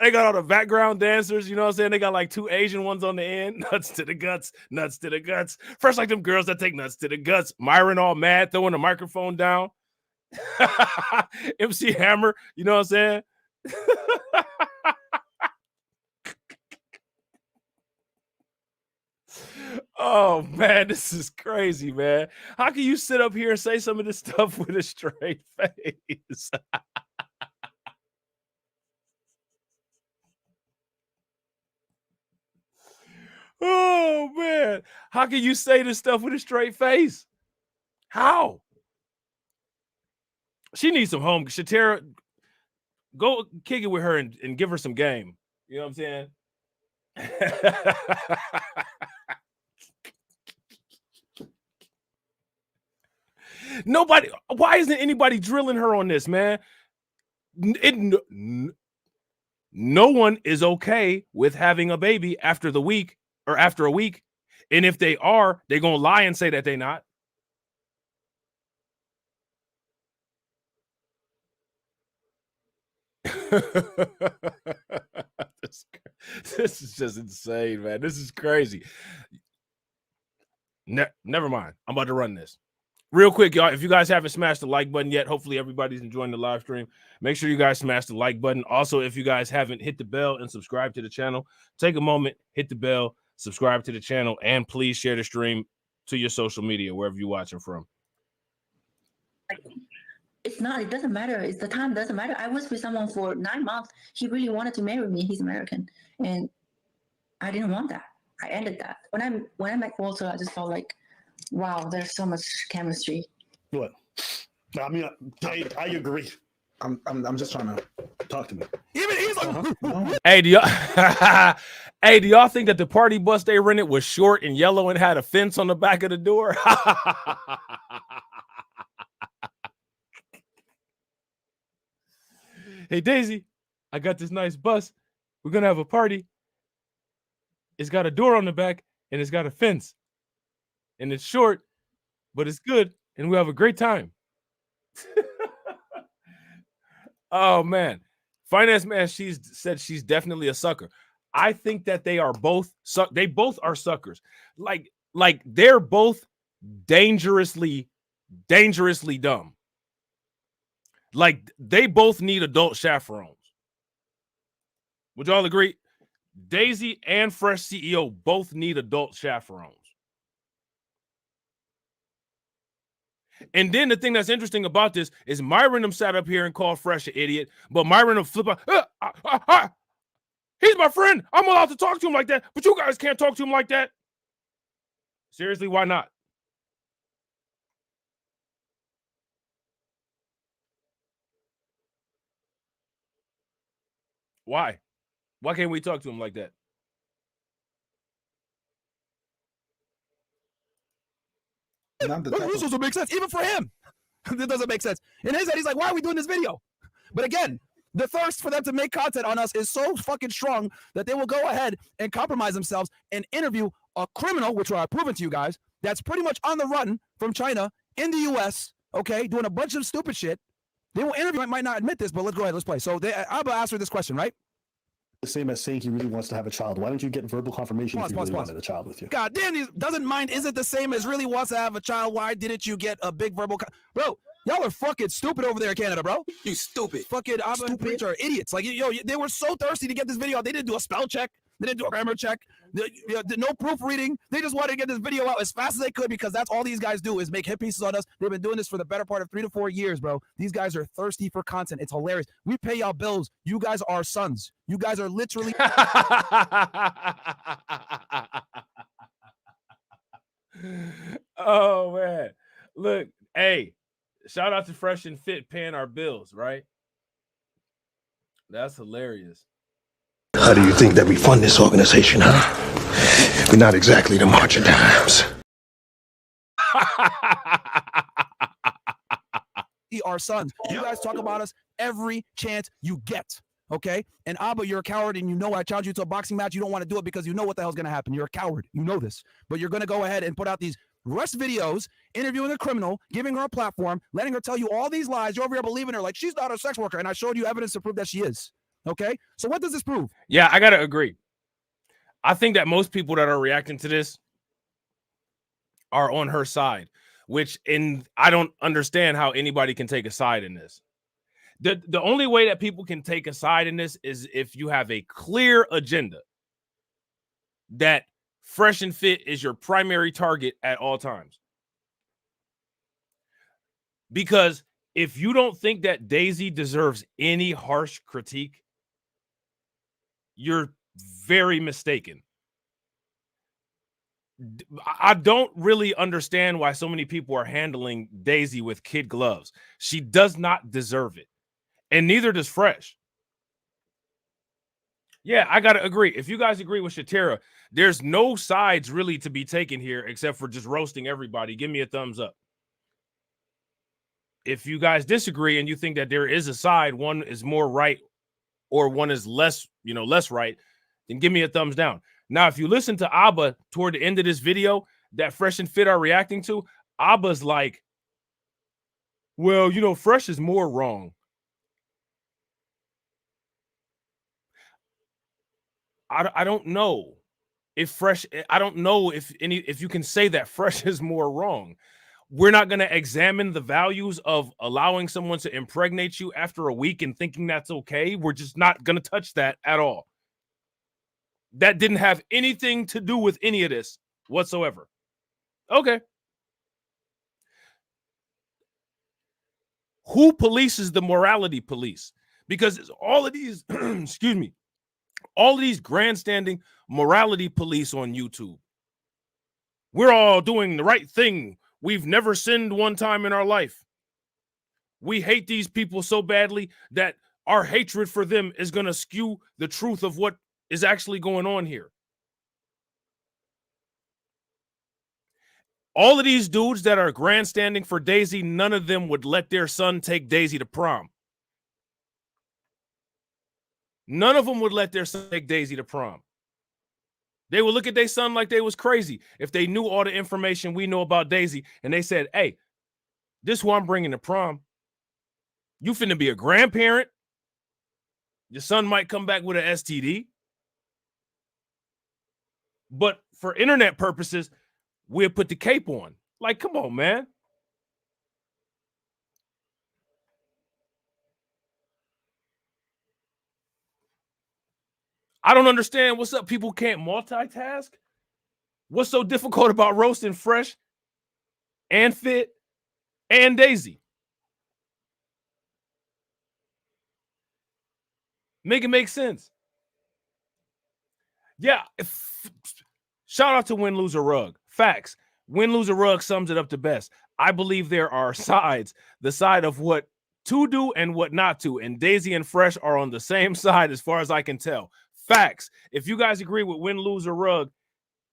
They got all the background dancers, you know what I'm saying? They got like 2 Asian ones on the end. Nuts to the guts, nuts to the guts. Fresh like them girls that take nuts to the guts. Myron all mad, throwing the microphone down. MC Hammer, you know what I'm saying? Oh, man, this is crazy, man. How can you sit up here and say some of this stuff with a straight face? Oh, man. How can you say this stuff with a straight face? How? She needs some home. Shatira, go kick it with her and give her some game. You know what I'm saying? Nobody, why isn't anybody drilling her on this, man? No one is okay with having a baby after a week. And if they are, they're going to lie and say that they're not. This is just insane, man. This is crazy. Never mind. I'm about to run this. Real quick, y'all, if you guys haven't smashed the like button yet, hopefully everybody's enjoying the live stream. Make sure you guys smash the like button. Also, if you guys haven't hit the bell and subscribe to the channel, take a moment, hit the bell, subscribe to the channel, and please share the stream to your social media, wherever you're watching from. It doesn't matter. It's the time doesn't matter. I was with someone for 9 months. He really wanted to marry me. He's American. And I didn't want that. I ended that. When I met Walter, I just felt like, wow, there's so much chemistry. What? I mean, I agree. I'm just trying to talk to me. Even he's like, hey, do y'all think that the party bus they rented was short and yellow and had a fence on the back of the door? Hey, Daisy, I got this nice bus. We're going to have a party. It's got a door on the back and it's got a fence. And it's short, but it's good. And we'll have a great time. Oh, man. Finance Man, she's said she's definitely a sucker. I think that they are both they both are suckers. Like they're both dangerously dumb. Like they both need adult chaperones. Would y'all agree? Daisy and Fresh CEO both need adult chaperones. And then the thing that's interesting about this is Myron sat up here and called Fresh an idiot, but Myron flip out. He's my friend. I'm allowed to talk to him like that, but you guys can't talk to him like that. Seriously, why not? Why? Why can't we talk to him like that? This doesn't make sense, even for him. It doesn't make sense. In his head, he's like, why are we doing this video? But again, the thirst for them to make content on us is so fucking strong that they will go ahead and compromise themselves and interview a criminal, which I've proven to you guys, that's pretty much on the run from China in the U.S., okay, doing a bunch of stupid shit. They will interview, might not admit this, but let's go ahead, let's play. So Abba asked her this question, right? The same as saying he really wants to have a child. Why don't you get verbal confirmation if he really wanted a child with you? God damn, he doesn't mind. Is it the same as really wants to have a child? Why didn't you get a big verbal? Bro, y'all are fucking stupid over there in Canada, bro. You stupid. Fucking Abba and Preach are idiots. Like, yo, they were so thirsty to get this video. They didn't do a spell check. They didn't do a grammar check. No proofreading. They just wanted to get this video out as fast as they could because that's all these guys do is make hit pieces on us. They've been doing this for the better part of 3 to 4 years, bro. These guys are thirsty for content. It's hilarious. We pay y'all bills. You guys are sons. You guys are literally. Oh, man. Look, hey, shout out to Fresh and Fit paying our bills, right? That's hilarious. How do you think that we fund this organization, huh? We're not exactly the March of Dimes. We are sons. You guys talk about us every chance you get, okay? And Abba, you're a coward, and you know I challenge you to a boxing match. You don't want to do it because you know what the hell's going to happen. You're a coward. You know this. But you're going to go ahead and put out these rest videos, interviewing a criminal, giving her a platform, letting her tell you all these lies. You're over here believing her like she's not a sex worker, and I showed you evidence to prove that she is. Okay, so what does this prove? Yeah, I gotta agree. I think that most people that are reacting to this are on her side, I don't understand how anybody can take a side in this. The only way that people can take a side in this is if you have a clear agenda that Fresh and Fit is your primary target at all times. Because if you don't think that Daisy deserves any harsh critique, you're very mistaken. I don't really understand why so many people are handling Daisy with kid gloves. She does not deserve it. And neither does Fresh. Yeah, I gotta agree. If you guys agree with Shatera, there's no sides really to be taken here except for just roasting everybody. Give me a thumbs up. If you guys disagree and you think that there is a side, one is more right or one is less, less right, then give me a thumbs down. Now, if you listen to Abba toward the end of this video that Fresh and Fit are reacting to, Abba's like, well, Fresh is more wrong. I don't know if Fresh, I don't know if you can say that Fresh is more wrong. We're not going to examine the values of allowing someone to impregnate you after a week and thinking that's okay. We're just not going to touch that at all. That didn't have anything to do with any of this whatsoever. Okay. Who polices the morality police? Because all of these, excuse me, all of these grandstanding morality police on YouTube. We're all doing the right thing. We've never sinned one time in our life. We hate these people so badly that our hatred for them is going to skew the truth of what is actually going on here. All of these dudes that are grandstanding for Daisy, none of them would let their son take Daisy to prom. None of them would let their son take Daisy to prom. They would look at their son like they was crazy if they knew all the information we know about Daisy and they said, hey, this is who I'm bringing to prom. You finna be a grandparent. Your son might come back with an STD. But for internet purposes, we'll put the cape on. Like, come on, man. I don't understand. What's up? People can't multitask? What's so difficult about roasting Fresh and Fit and Daisy? Make it make sense. Yeah. Shout out to Win, Lose, or Rug. Facts. Win, Lose, or Rug sums it up the best. I believe there are sides. The side of what to do and what not to. And Daisy and Fresh are on the same side as far as I can tell. Facts. If you guys agree with Win, Lose, or Rug,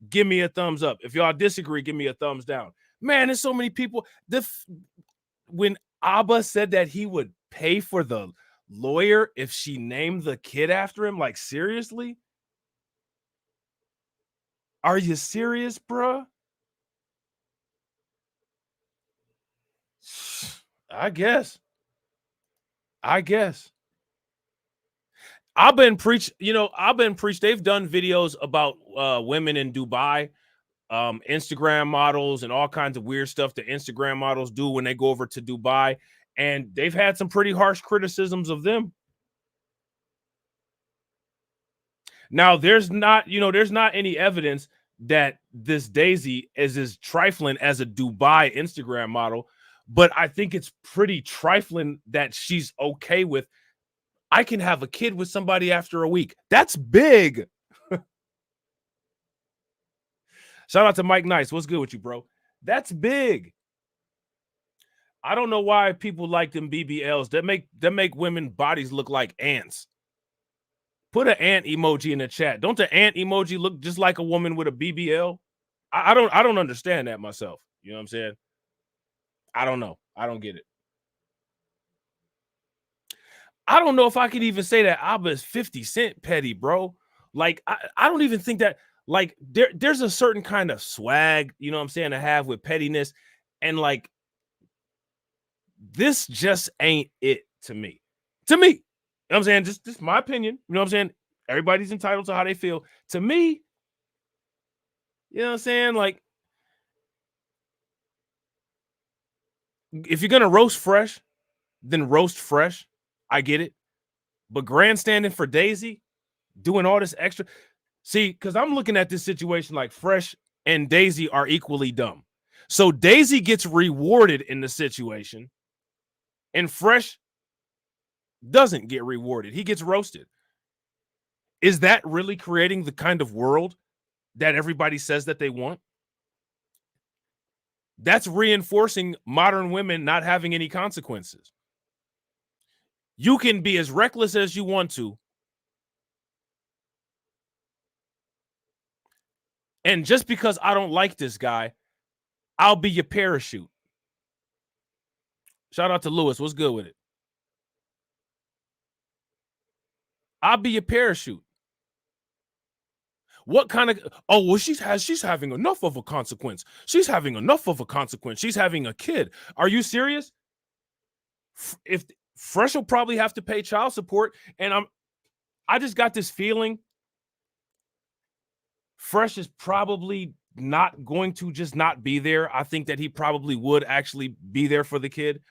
give me a thumbs up. If y'all disagree, give me a thumbs down. Man, there's so many people. When Abba said that he would pay for the lawyer if she named the kid after him, like, seriously? Are you serious, bruh? I guess. I've been preached. They've done videos about women in Dubai, Instagram models, and all kinds of weird stuff that Instagram models do when they go over to Dubai. And they've had some pretty harsh criticisms of them. Now, there's not any evidence that this Daisy is as trifling as a Dubai Instagram model, but I think it's pretty trifling that she's okay with, I can have a kid with somebody after a week. That's big. Shout out to Mike Nice. What's good with you, bro? That's big. I don't know why people like them BBLs that make women bodies look like ants. Put an ant emoji in the chat. Don't the ant emoji look just like a woman with a BBL? I don't understand that myself. You know what I'm saying? I don't know. I don't get it. I don't know if I could even say that Abba is 50 Cent petty, bro. Like, I don't even think that, like, there's a certain kind of swag, you know what I'm saying, to have with pettiness. And, like, this just ain't it to me. To me. You know what I'm saying? Just my opinion. You know what I'm saying? Everybody's entitled to how they feel. To me, you know what I'm saying? Like, if you're going to roast Fresh, then roast Fresh. I get it. But grandstanding for Daisy, doing all this extra. See, because I'm looking at this situation like Fresh and Daisy are equally dumb. So Daisy gets rewarded in the situation, and Fresh doesn't get rewarded. He gets roasted. Is that really creating the kind of world that everybody says that they want? That's reinforcing modern women not having any consequences. You can be as reckless as you want to And just because I don't like this guy, I'll be your parachute. Shout out to Lewis. What's good with it? I'll be your parachute. What kind of, oh, well, she's having enough of a consequence. She's having enough of a consequence. She's having a kid. Are you serious? If Fresh will probably have to pay child support, and I just got this feeling Fresh is probably not going to just not be there. I think that he probably would actually be there for the kid.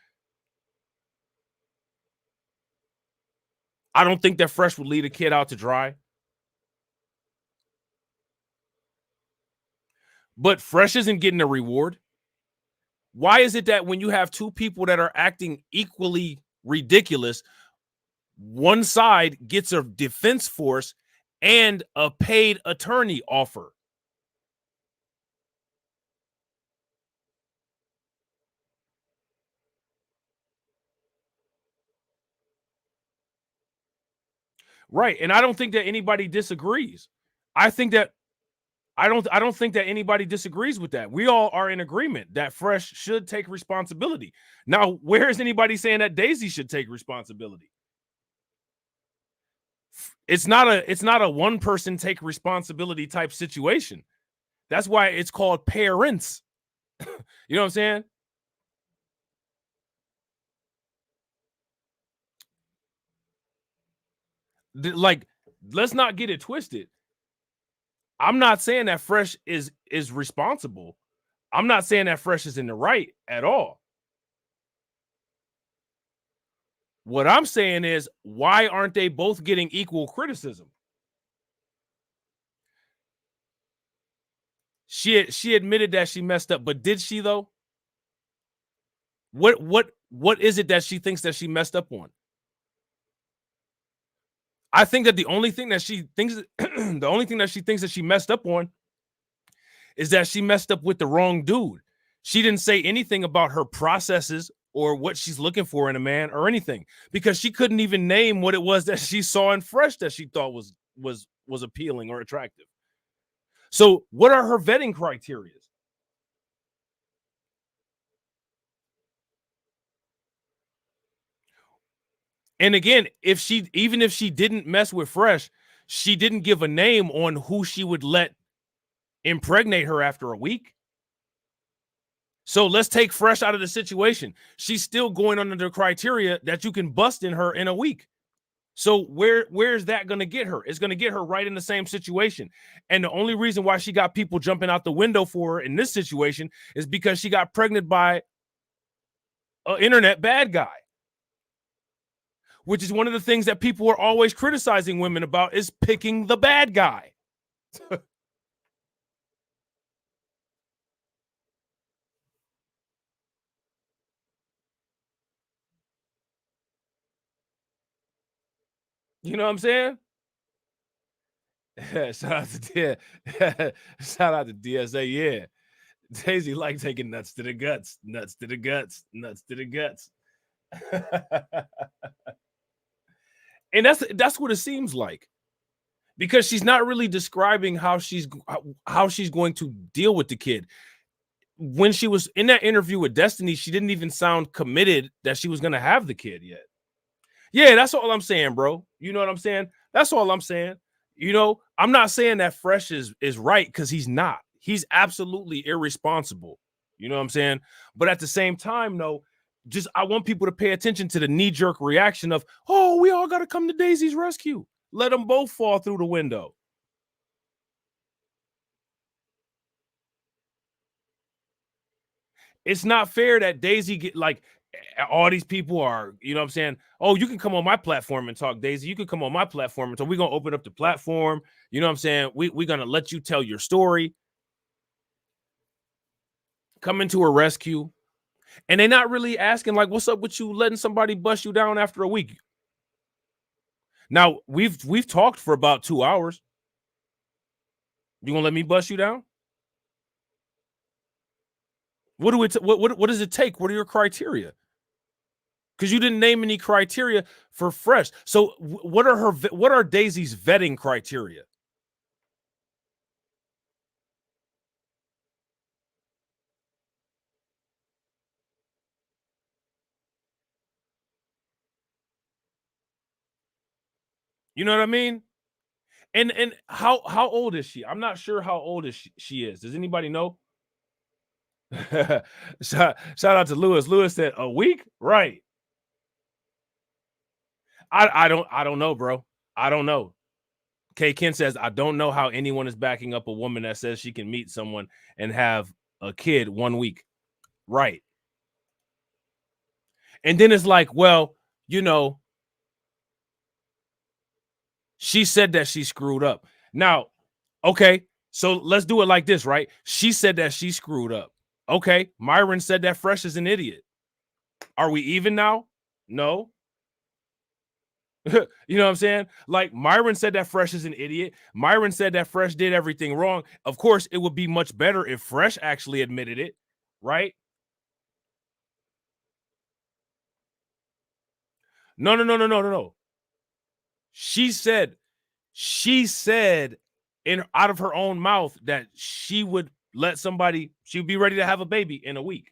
I don't think that Fresh would leave a kid out to dry. But Fresh isn't getting a reward. Why is it that when you have two people that are acting equally ridiculous, one side gets a defense force and a paid attorney offer? Right. And I don't think that anybody disagrees. I don't think that anybody disagrees with that. We all are in agreement that Fresh should take responsibility. Now, where is anybody saying that Daisy should take responsibility? It's not a one person take responsibility type situation. That's why it's called parents. You know what I'm saying? Like, let's not get it twisted. I'm not saying that Fresh is responsible. I'm not saying that Fresh is in the right at all. What I'm saying is, why aren't they both getting equal criticism? She admitted that she messed up, but did she though? What is it that she thinks that she messed up on? I think that the only thing that she thinks that she messed up on is that she messed up with the wrong dude. She didn't say anything about her processes or what she's looking for in a man or anything, because she couldn't even name what it was that she saw in Fresh that she thought was appealing or attractive. So what are her vetting criteria? And again, even if she didn't mess with Fresh, she didn't give a name on who she would let impregnate her after a week. So let's take Fresh out of the situation. She's still going under the criteria that you can bust in her in a week. So where's that going to get her? It's going to get her right in the same situation. And the only reason why she got people jumping out the window for her in this situation is because she got pregnant by an internet bad guy, which is one of the things that people are always criticizing women about, is picking the bad guy. You know what I'm saying? Shout out to DSA. Yeah. Daisy like taking nuts to the guts, nuts to the guts, nuts to the guts. And that's what it seems like, because she's not really describing how she's going to deal with the kid. When she was in that interview with Destiny, she didn't even sound committed that she was going to have the kid yet. Yeah, that's all I'm saying, bro. You know what I'm saying? That's all I'm saying. You know, I'm not saying that Fresh is right, because he's not. He's absolutely irresponsible. You know what I'm saying? But at the same time, though, I want people to pay attention to the knee-jerk reaction of, oh, we all got to come to Daisy's rescue. Let them both fall through the window. It's not fair that Daisy get, like, all these people are, you know what I'm saying? Oh, you can come on my platform and talk, Daisy. You can come on my platform and talk. We're going to open up the platform. You know what I'm saying? We're going to let you tell your story. Come into her rescue. And they're not really asking, like, what's up with you letting somebody bust you down after a week? Now, we've talked for about 2 hours. You going to let me bust you down? What does it take? What are your criteria? Because you didn't name any criteria for Fresh. So what are Daisy's vetting criteria? You know what I mean? And how old is she? I'm not sure how old she is. Does anybody know? shout out to Lewis. Lewis said a week, right? I don't know, bro. I don't know. K Ken says I don't know how anyone is backing up a woman that says she can meet someone and have a kid 1 week, right? And then it's like, well, you know, she said that she screwed up. Now, okay, so let's do it like this, right? She said that she screwed up. Okay, Myron said that Fresh is an idiot. Are we even now? No. You know what I'm saying? Like Myron said that Fresh is an idiot. Myron said that Fresh did everything wrong. Of course, it would be much better if Fresh actually admitted it, right? No. She said out of her own mouth that she would let somebody, she would be ready to have a baby in a week.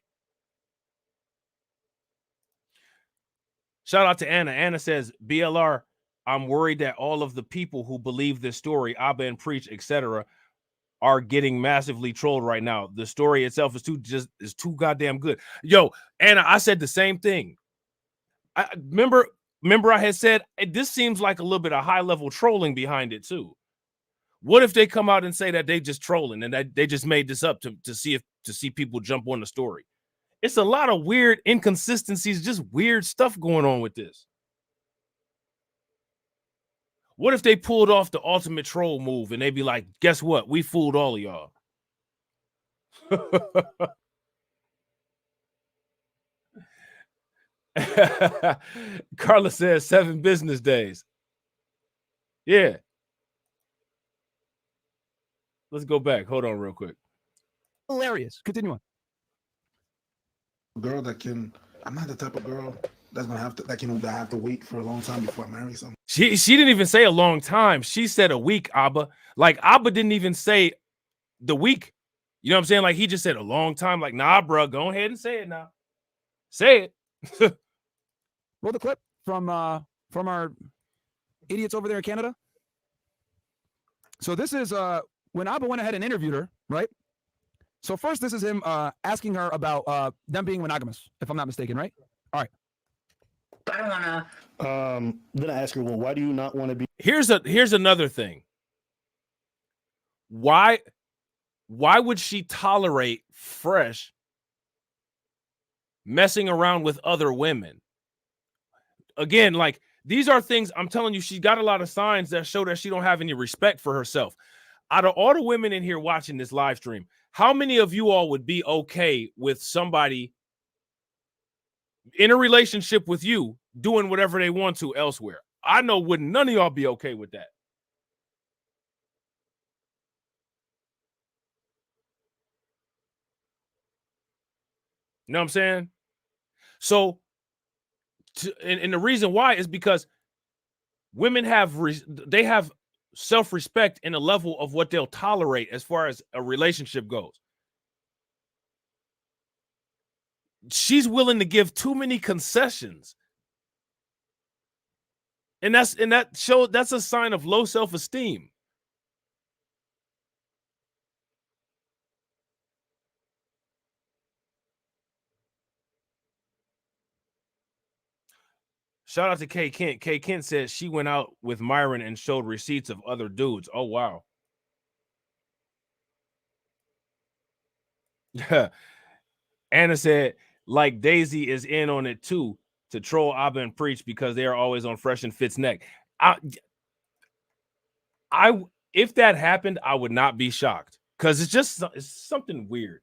Shout out to Anna. Anna says, BLR, I'm worried that all of the people who believe this story, Abba and Preach, etc., are getting massively trolled right now. The story itself is too goddamn good. Yo, Anna, I said the same thing. I remember I had said this seems like a little bit of high-level trolling behind it too. What if they come out and say that they just trolling and that they just made this up to see people jump on the story? It's a lot of weird inconsistencies, just weird stuff going on with this. What if they pulled off the ultimate troll move and they be like, guess what? We fooled all of y'all. Carla says 7 business days. Yeah. Let's go back. Hold on real quick. Hilarious. Continue on. Girl that can, I'm not the type of girl that's gonna have to wait for a long time before I marry someone. She didn't even say a long time. She said a week, Abba. Like Abba didn't even say the week. You know what I'm saying? Like he just said a long time. Like, nah, bro, go ahead and say it now. Say it. Roll the clip from our idiots over there in Canada. So this is when Abba went ahead and interviewed her, right? So first, this is him asking her about them being monogamous, if I'm not mistaken, right? All right. I don't wanna. Then I ask her, well, why do you not want to be? Here's another thing. Why would she tolerate Fresh messing around with other women? Again, like these are things I'm telling you, she got a lot of signs that show that she don't have any respect for herself. Out of all the women in here watching this live stream, how many of you all would be okay with somebody in a relationship with you doing whatever they want to elsewhere? I know wouldn't none of y'all be okay with that. You know what I'm saying? So, and the reason why is because women have self-respect in a level of what they'll tolerate as far as a relationship goes. She's willing to give too many concessions. And that's a sign of low self-esteem. Shout out to K Kent. K Kent said she went out with Myron and showed receipts of other dudes. Oh, wow. Anna said, like Daisy is in on it too, to troll Abba and Preach because they are always on Fresh and Fit's neck. If that happened, I would not be shocked because it's something weird.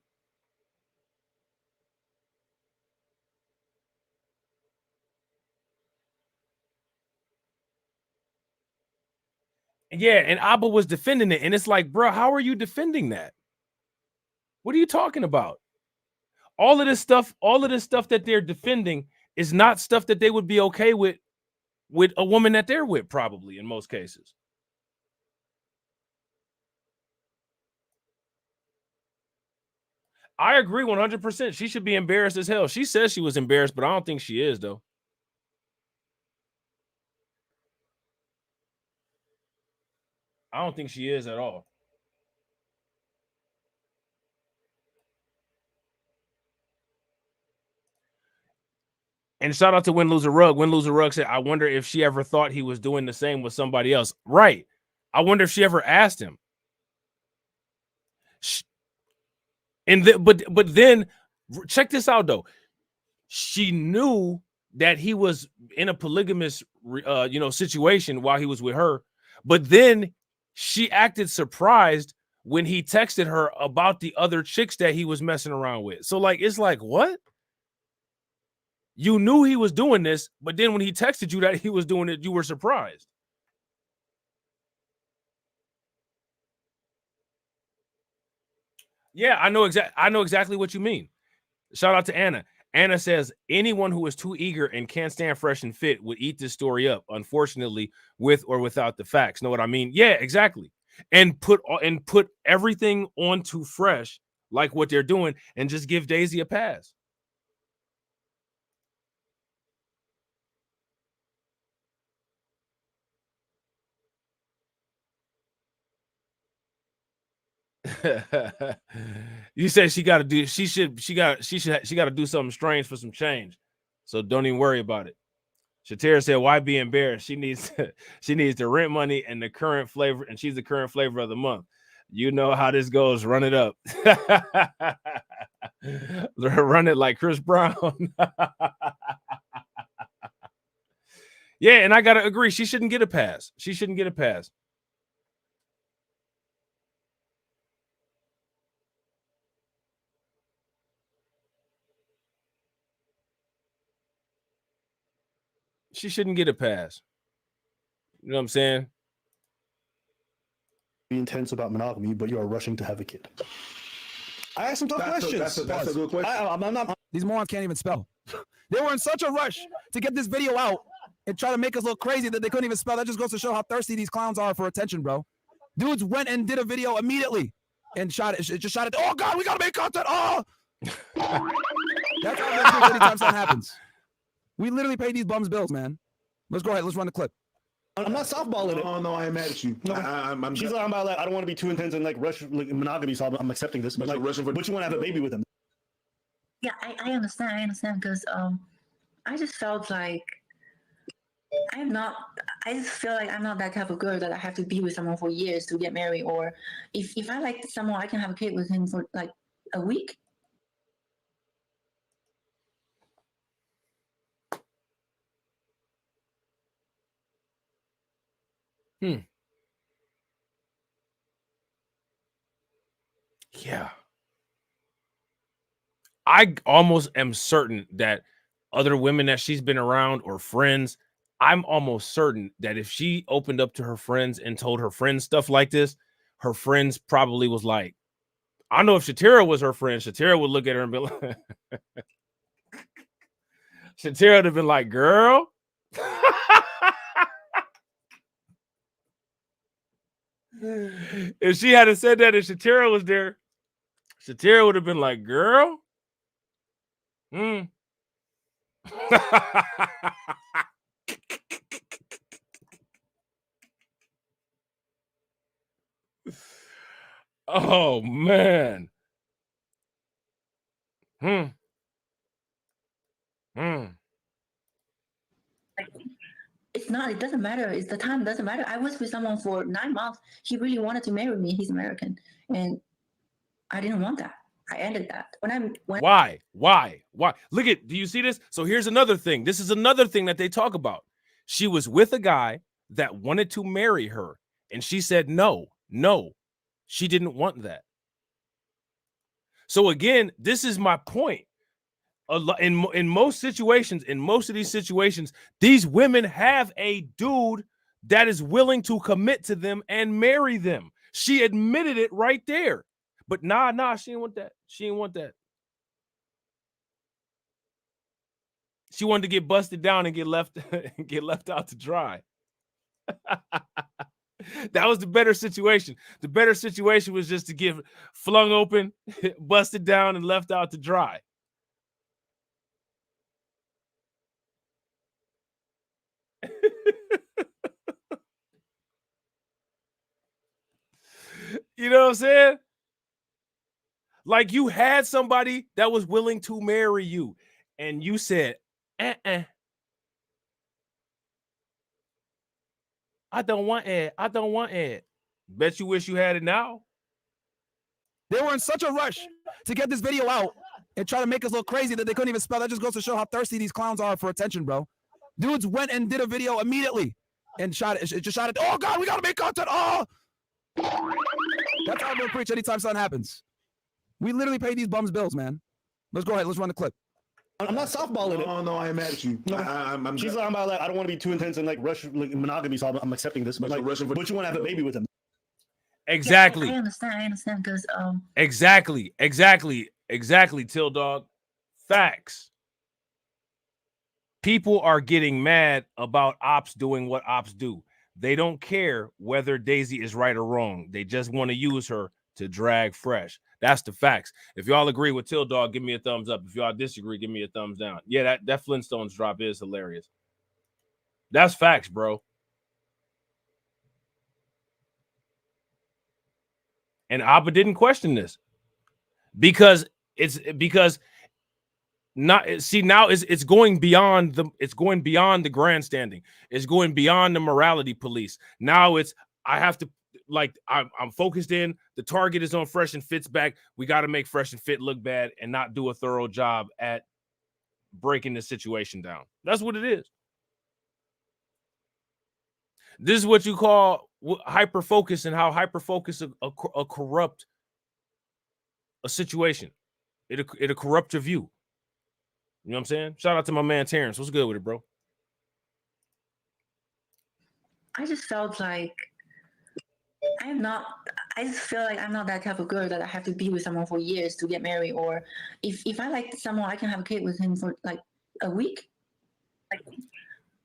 Yeah, and Abba was defending it, and it's like, bro, how are you defending that? What are you talking about? All of this stuff that they're defending is not stuff that they would be okay with a woman that they're with, probably in most cases. I agree 100%. She should be embarrassed as hell. She says she was embarrassed, but I don't think she is, though. I don't think she is at all. And shout out to Win Lose a Rug. Win Lose a Rug said, I wonder if she ever thought he was doing the same with somebody else. Right. I wonder if she ever asked him. But then check this out though. She knew that he was in a polygamous situation while he was with her, but then she acted surprised when he texted her about the other chicks that he was messing around with. So like, it's like, what? You knew he was doing this, but then when he texted you that he was doing it, you were surprised. Yeah, I know exactly what you mean. Shout out to Anna. Anna says anyone who is too eager and can't stand Fresh and Fit would eat this story up, unfortunately, with or without the facts. Know what I mean? Yeah, exactly. And put everything onto Fresh, like what they're doing, and just give Daisy a pass. You said she got to do do something strange for some change. So don't even worry about it. Shatira said, why be embarrassed? She needs the rent money and the current flavor, and she's the current flavor of the month. You know how this goes. Run it up. Run it like Chris Brown. Yeah, and I gotta agree. She shouldn't get a pass. She shouldn't get a pass. She shouldn't get a pass. You know what I'm saying? Be intense about monogamy, but you are rushing to have a kid. I asked some tough questions. That's a good question. I'm not. These morons can't even spell. They were in such a rush to get this video out and try to make us look crazy that they couldn't even spell. That just goes to show how thirsty these clowns are for attention, bro. Dudes went and did a video immediately and shot it. Just shot it. Oh God, we gotta make content. Oh, that's how anytime something happens. We literally pay these bums bills, man. Let's go ahead. Let's run the clip. I'm not softballing it. Oh no, I am mad at you. No, she's like, about like, I don't want to be too intense and like rush like monogamy, so I'm accepting this. But like, but you want to have a baby with him. Yeah, I understand because I just felt like I just feel like I'm not that type of girl that I have to be with someone for years to get married, or if I like someone, I can have a kid with him for like a week. Yeah. I almost am certain that other women that she's been around or friends, I'm almost certain that if she opened up to her friends and told her friends stuff like this, her friends probably was like, I know if Shatira was her friend, Shatira would look at her and be like, Shatira would have been like, girl. If she hadn't said that and Shatira was there, Shatira would have been like, girl. Oh man. It's not, it doesn't matter. It's the time doesn't matter. I was with someone for 9 months. He really wanted to marry me. He's American. And I didn't want that. I ended that. Why? Look at, do you see this? So here's another thing. This is another thing that they talk about. She was with a guy that wanted to marry her. And she said, no, she didn't want that. So again, this is my point. In most situations, in most of these situations, these women have a dude that is willing to commit to them and marry them. She admitted it right there. But nah, she didn't want that. She didn't want that. She wanted to get busted down and get left out to dry. That was the better situation. The better situation was just to get flung open, busted down, and left out to dry. You know what I'm saying? Like you had somebody that was willing to marry you, and you said, I don't want it. I don't want it. Bet you wish you had it now. They were in such a rush to get this video out and try to make us look crazy that they couldn't even spell. That just goes to show how thirsty these clowns are for attention, bro. Dudes went and did a video immediately and shot it. It just shot it. Oh, God, we got to make content. Oh. That's how I'm going to preach anytime something happens. We literally pay these bums bills, man. Let's go ahead. Let's run the clip. I'm not softballing it. Oh, no, I am mad at you. No, she's talking about like I don't want to be too intense and like rush like monogamy, so I'm accepting this. But like, but you want to have a baby with him. Exactly. Yeah, I understand because Exactly, Till Dog. Facts. People are getting mad about ops doing what ops do. They don't care whether Daisy is right or wrong. They just want to use her to drag fresh. That's the facts. If y'all agree with Till Dog, give me a thumbs up. If y'all disagree, give me a thumbs down. Yeah, that Flintstones drop is hilarious. That's facts, bro. And Abba didn't question this because it's going beyond the grandstanding. It's going beyond the morality police. Now it's I have to I'm focused in. The target is on Fresh and Fit's back. We got to make Fresh and Fit look bad and not do a thorough job at breaking the situation down. That's what it is. This is what you call hyper focus, and how hyper focus a corrupt a situation. It'll corrupt your view. You know what I'm saying? Shout out to my man Terrence. What's good with it, bro? I just felt like I just feel like I'm not that type of girl that I have to be with someone for years to get married. Or if I like someone, I can have a kid with him for like a week. Like,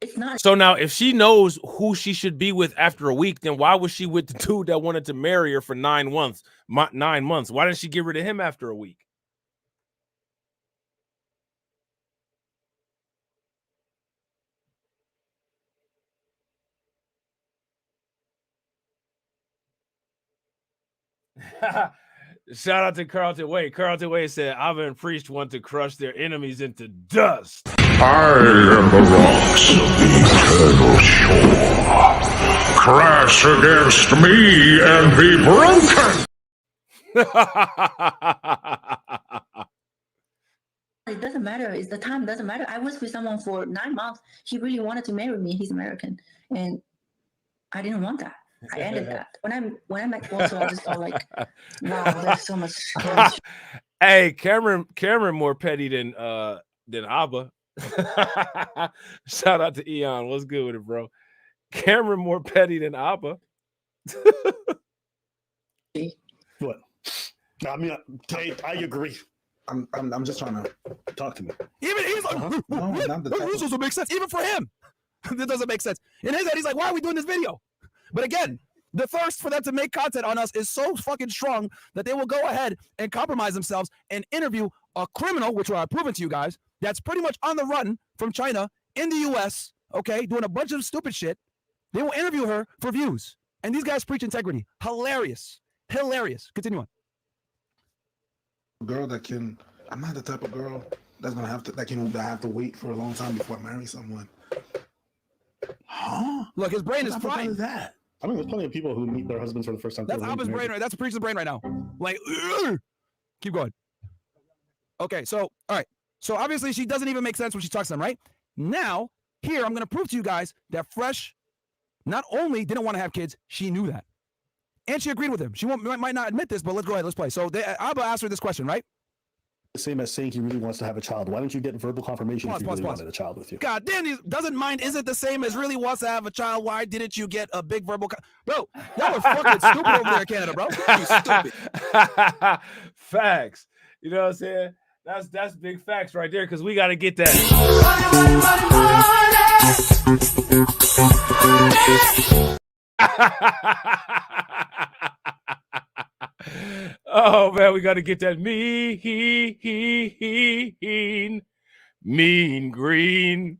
it's not. So now, if she knows who she should be with after a week, then why was she with the dude that wanted to marry her for 9 months? 9 months. Why didn't she get rid of him after a week? Shout out to Carlton Wade. Carlton Wade said, Abba and Priest want to crush their enemies into dust. I am the rocks of the eternal shore. Crash against me and be broken. It doesn't matter. It's the time doesn't matter. I was with someone for 9 months. He really wanted to marry me. He's American, and I didn't want that. I ended that. When I met Walter, I just felt like, wow, there's so much. Hey, Cameron more petty than Abba. Shout out to Eon. What's good with it, bro? Cameron more petty than Abba. What? I mean, I agree. I'm just trying to talk to me. Even he's like, this doesn't make sense. Even for him, this doesn't make sense. In his head, he's like, why are we doing this video? But again, the thirst for them to make content on us is so fucking strong that they will go ahead and compromise themselves and interview a criminal, which I've proven to you guys, that's pretty much on the run from China in the U.S., okay, doing a bunch of stupid shit. They will interview her for views. And these guys preach integrity. Hilarious. Hilarious. Continue on. Girl that can, I'm not the type of girl that's gonna have to wait for a long time before I marry someone. Huh? Look, his brain is fried. Is that? I mean, there's plenty of people who meet their husbands for the first time. That's Abba's brain, right? That's a preacher's brain right now. Like, ugh. Keep going. Okay, so, all right. So obviously she doesn't even make sense when she talks to them, right? Now, here, I'm going to prove to you guys that Fresh not only didn't want to have kids, she knew that. And she agreed with him. She might not admit this, but let's go ahead. Let's play. So Abba asked her this question, right? The same as saying he really wants to have a child. Why don't you get verbal confirmation if he really wanted a child with you? God damn, doesn't mind isn't the same as really wants to have a child. Why didn't you get a big verbal bro, y'all are fucking stupid over there in Canada, bro. You stupid. Facts. You know what I'm saying? That's big facts right there, because we got to get that. Oh man, we got to get that mean green.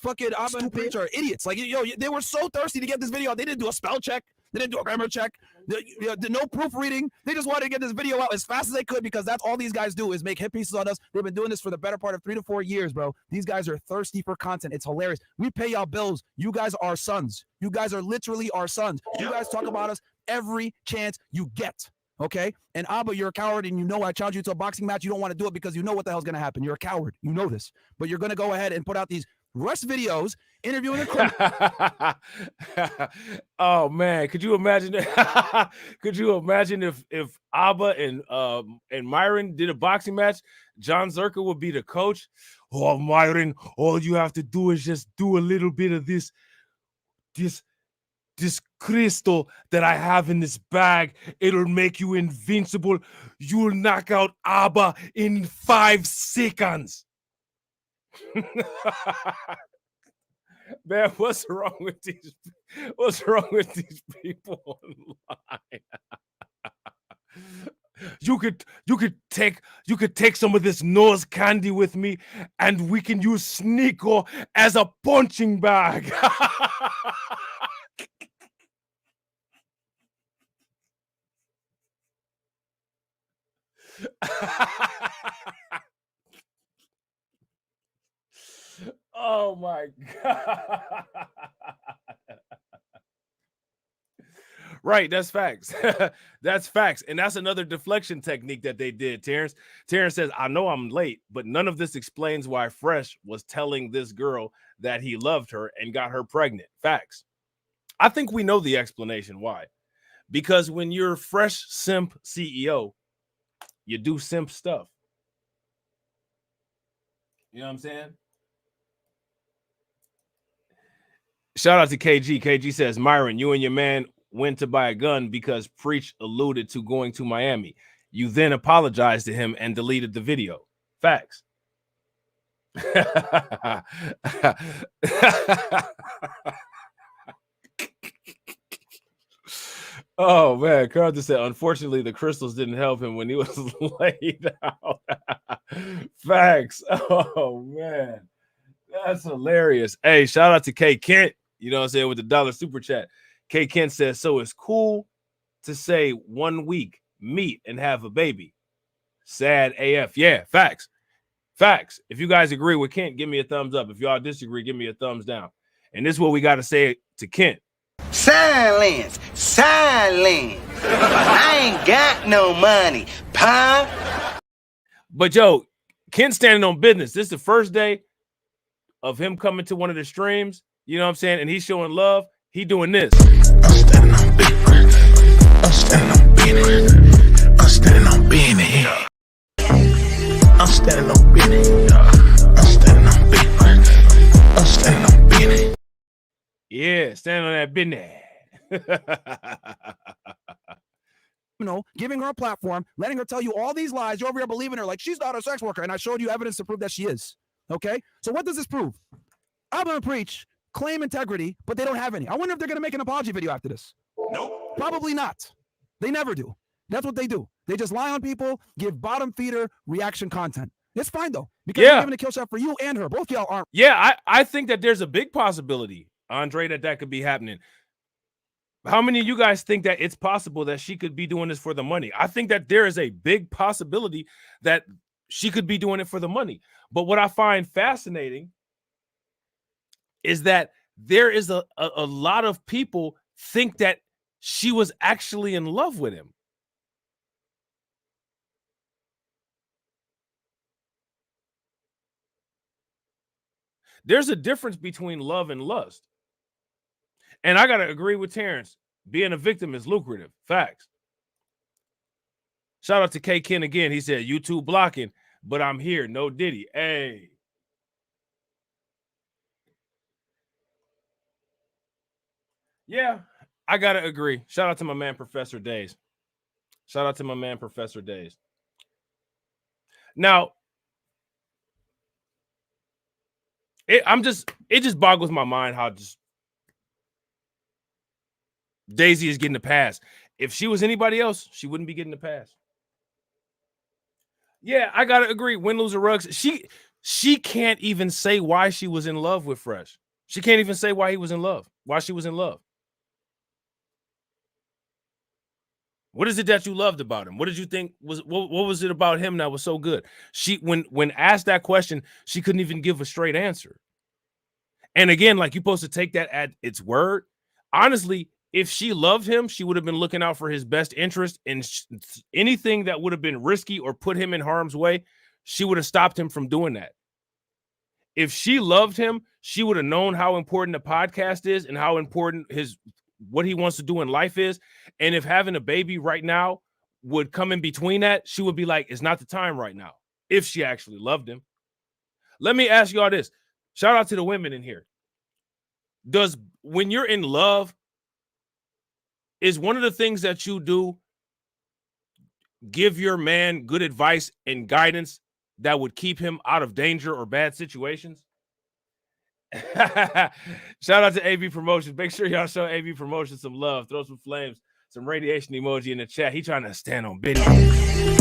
Fucking Abba and Preach are idiots. Like, yo, they were so thirsty to get this video. They didn't do a spell check. They didn't do a grammar check. No proofreading. They just wanted to get this video out as fast as they could because that's all these guys do is make hit pieces on us. They've been doing this for the better part of 3 to 4 years, bro. These guys are thirsty for content. It's hilarious. We pay y'all bills. You guys are our sons. You guys are literally our sons. You guys talk about us every chance you get. Okay? And Abba, you're a coward, and you know I challenge you to a boxing match. You don't want to do it because you know what the hell's going to happen. You're a coward. You know this. But you're going to go ahead and put out these rush videos interviewing a criminal. Oh man, could you imagine that? Could you imagine if Abba and Myron did a boxing match? John Zerka would be the coach. Oh, Myron, all you have to do is just do a little bit of this crystal that I have in this bag. It'll make you invincible. You'll knock out Abba in 5 seconds. Man, what's wrong with these people online? You could take some of this nose candy with me, and we can use Sneeko as a punching bag. Oh my God. Right, that's facts. That's facts. And that's another deflection technique that they did, Terrence. Terrence says, I know I'm late, but none of this explains why Fresh was telling this girl that he loved her and got her pregnant. Facts. I think we know the explanation why. Because when you're Fresh Simp CEO, you do simp stuff. You know what I'm saying? Shout out to KG. KG says, Myron, you and your man went to buy a gun because Preach alluded to going to Miami. You then apologized to him and deleted the video. Facts. Oh man, Carl just said, unfortunately, the crystals didn't help him when he was laid out. Facts. Oh man, that's hilarious. Hey, shout out to K Kent. You know what I'm saying, with the $1 super chat. K Kent says, so it's cool to say 1 week, meet and have a baby. Sad AF. Yeah, facts. Facts. If you guys agree with Kent, give me a thumbs up. If y'all disagree, give me a thumbs down. And this is what we got to say to Kent. Silence. Silence. I ain't got no money, pa. But yo, Kent's standing on business. This is the first day of him coming to one of the streams. You know what I'm saying? And he's showing love. He doing this. I'm standing on business. I'm standing on business. I'm standing on business. I'm standing on business. I'm standing on business. I'm standing on business. Yeah, standing on that business. You know, giving her a platform, letting her tell you all these lies. You're over here believing her like she's not a sex worker. And I showed you evidence to prove that she is. Okay? So what does this prove? I'm going to preach, claim integrity, but they don't have any. I wonder if they're going to make an apology video after this. Nope. Probably not. They never do. That's what they do. They just lie on people, give bottom feeder reaction content. It's fine, though, because they're giving a kill shot for you and her. Both y'all aren't. Yeah, I think that there's a big possibility, Andre, that could be happening. How many of you guys think that it's possible that she could be doing this for the money? I think that there is a big possibility that she could be doing it for the money. But what I find fascinating is that there is a lot of people think that she was actually in love with him. There's a difference between love and lust. And I got to agree with Terrence. Being a victim is lucrative. Facts. Shout out to K Ken again. He said, YouTube blocking, but I'm here. No Diddy. Hey. Yeah, I got to agree. Shout out to my man, Professor Days. Shout out to my man, Professor Days. Now, it just boggles my mind how just Daisy is getting a pass. If she was anybody else, she wouldn't be getting a pass. Yeah, I gotta agree. Win, lose, or rugs. She can't even say why she was in love with Fresh. She can't even say why he was in love. Why she was in love. What is it that you loved about him? What did you think was what was it about him that was so good? She when asked that question, she couldn't even give a straight answer. And again, like, you're supposed to take that at its word. Honestly, if she loved him, she would have been looking out for his best interest, and anything that would have been risky or put him in harm's way, she would have stopped him from doing that. If she loved him, she would have known how important the podcast is and how important what he wants to do in life is. And if having a baby right now would come in between that, she would be like, it's not the time right now, if she actually loved him. Let me ask y'all this. Shout out to the women in here. When you're in love, is one of the things that you do give your man good advice and guidance that would keep him out of danger or bad situations? Shout out to AB Promotions. Make sure y'all show AB Promotions some love. Throw some flames, some radiation emoji in the chat. He trying to stand on business.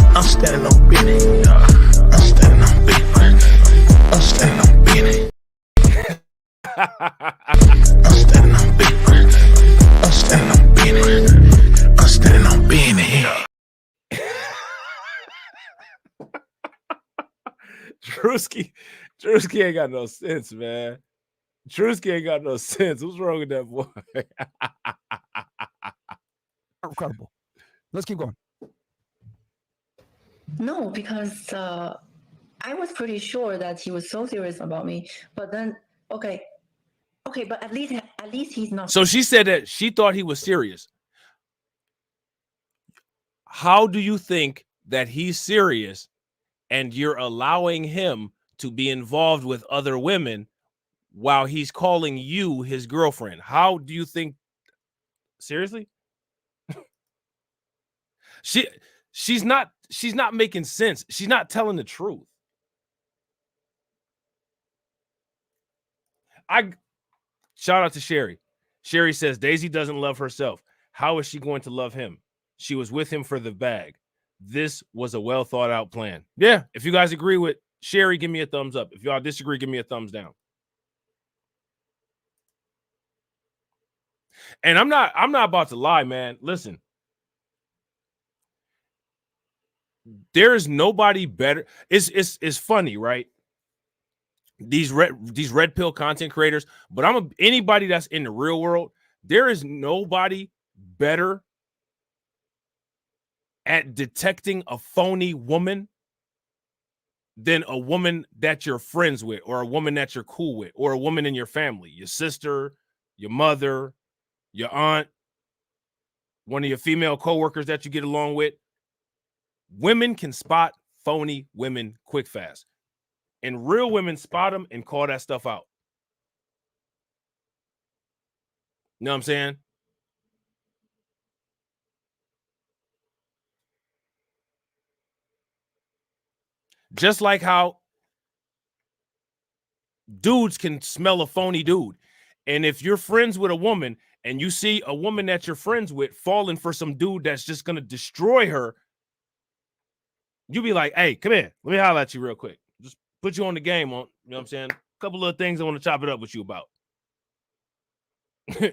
I'm standing on business. I'm standing on business. I'm standing on business. I'm standing on business. I'm standing on business. I'm standing on business. Drewski ain't got no sense, man. Drewski ain't got no sense. What's wrong with that boy? Incredible. Let's keep going. No, because I was pretty sure that he was so serious about me. But then, okay, but at least he's not. So she said that she thought he was serious. How do you think that he's serious and you're allowing him to be involved with other women while he's calling you his girlfriend? How do you think? Seriously? She's not making sense. She's not telling the truth. Shout out to Sherry. Sherry says Daisy doesn't love herself. How is she going to love him? She was with him for the bag. This was a well thought out plan. Yeah, if you guys agree with Sherry, give me a thumbs up. If y'all disagree, give me a thumbs down. And I'm not about to lie, man. Listen. There's nobody better. It's funny, right? These red pill content creators, but anybody that's in the real world, there is nobody better at detecting a phony woman than a woman that you're friends with, or a woman that you're cool with, or a woman in your family, your sister, your mother, your aunt, one of your female coworkers that you get along with. Women can spot phony women quick, fast. And real women spot them and call that stuff out. You know what I'm saying? Just like how dudes can smell a phony dude. And if you're friends with a woman and you see a woman that you're friends with falling for some dude that's just going to destroy her, you be like, hey, come here. Let me holler at you real quick. Just put you on the game. You know what I'm saying? A couple of things I want to chop it up with you about.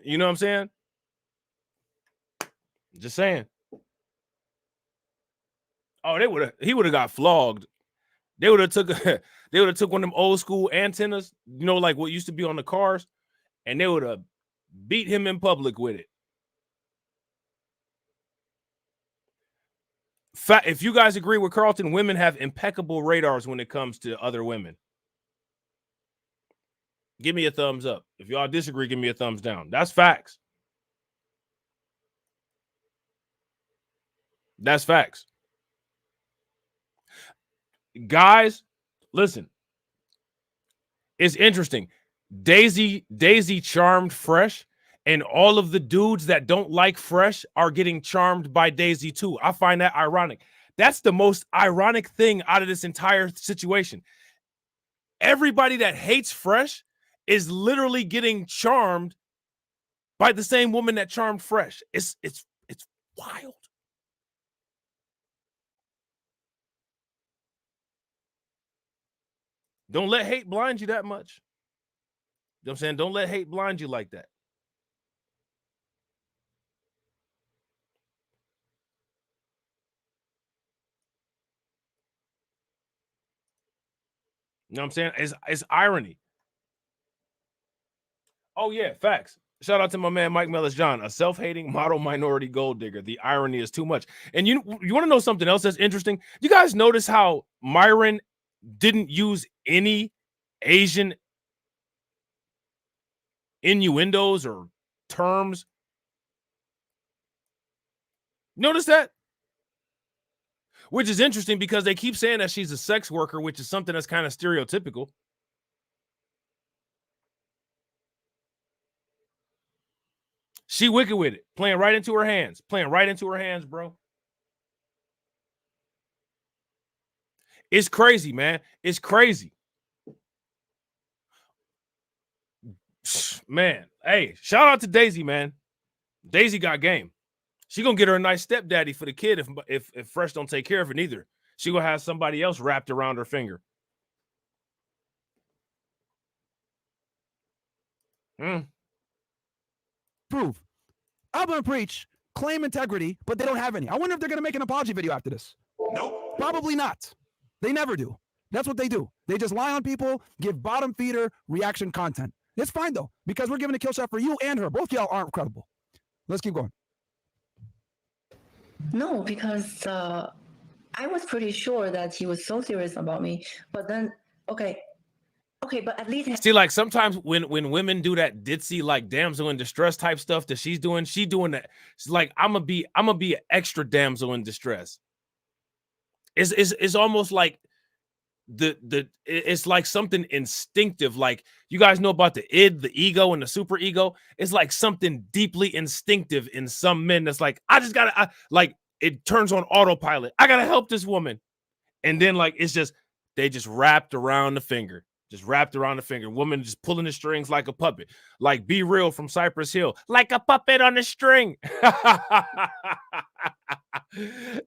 You know what I'm saying? Just saying. Oh, he would have got flogged. They would have took one of them old school antennas, you know, like what used to be on the cars, and they would have beat him in public with it. If you guys agree with Carlton, women have impeccable radars when it comes to other women. Give me a thumbs up. If y'all disagree, give me a thumbs down. That's facts. That's facts. Guys, listen. It's interesting. Daisy charmed Fresh, and all of the dudes that don't like Fresh are getting charmed by Daisy too. I find that ironic. That's the most ironic thing out of this entire situation. Everybody that hates Fresh is literally getting charmed by the same woman that charmed Fresh. It's wild. Don't let hate blind you that much. You know what I'm saying? Don't let hate blind you like that. You know what I'm saying? It's irony. Oh, yeah, facts. Shout out to my man Mike Mellis John, a self-hating model minority gold digger. The irony is too much. And you want to know something else that's interesting? You guys notice how Myron didn't use any Asian innuendos or terms? Notice that? Which is interesting because they keep saying that she's a sex worker, which is something that's kind of stereotypical. She wicked with it, playing right into her hands, bro. It's crazy, man. It's crazy. Man, hey, shout out to Daisy, man. Daisy got game. She gonna get her a nice stepdaddy for the kid if Fresh don't take care of it either. She gonna have somebody else wrapped around her finger. Prove. I'm gonna preach, claim integrity, but they don't have any. I wonder if they're gonna make an apology video after this. Nope. Probably not. They never do. That's what they do. They just lie on people, give bottom feeder reaction content. It's fine though, because we're giving a kill shot for you and her. Both y'all aren't credible. Let's keep going. No, because I was pretty sure that he was so serious about me. But then, okay, but at least see, like sometimes when women do that ditzy like damsel in distress type stuff that she doing that. She's like, I'm gonna be an extra damsel in distress. It's almost like it's like something instinctive. Like you guys know about the id, the ego, and the super ego. It's like something deeply instinctive in some men that's like, I just gotta like it turns on autopilot. I gotta help this woman, and then like it's just they just wrapped around the finger. Woman just pulling the strings like a puppet. Like Be Real from Cypress Hill. Like a puppet on a string.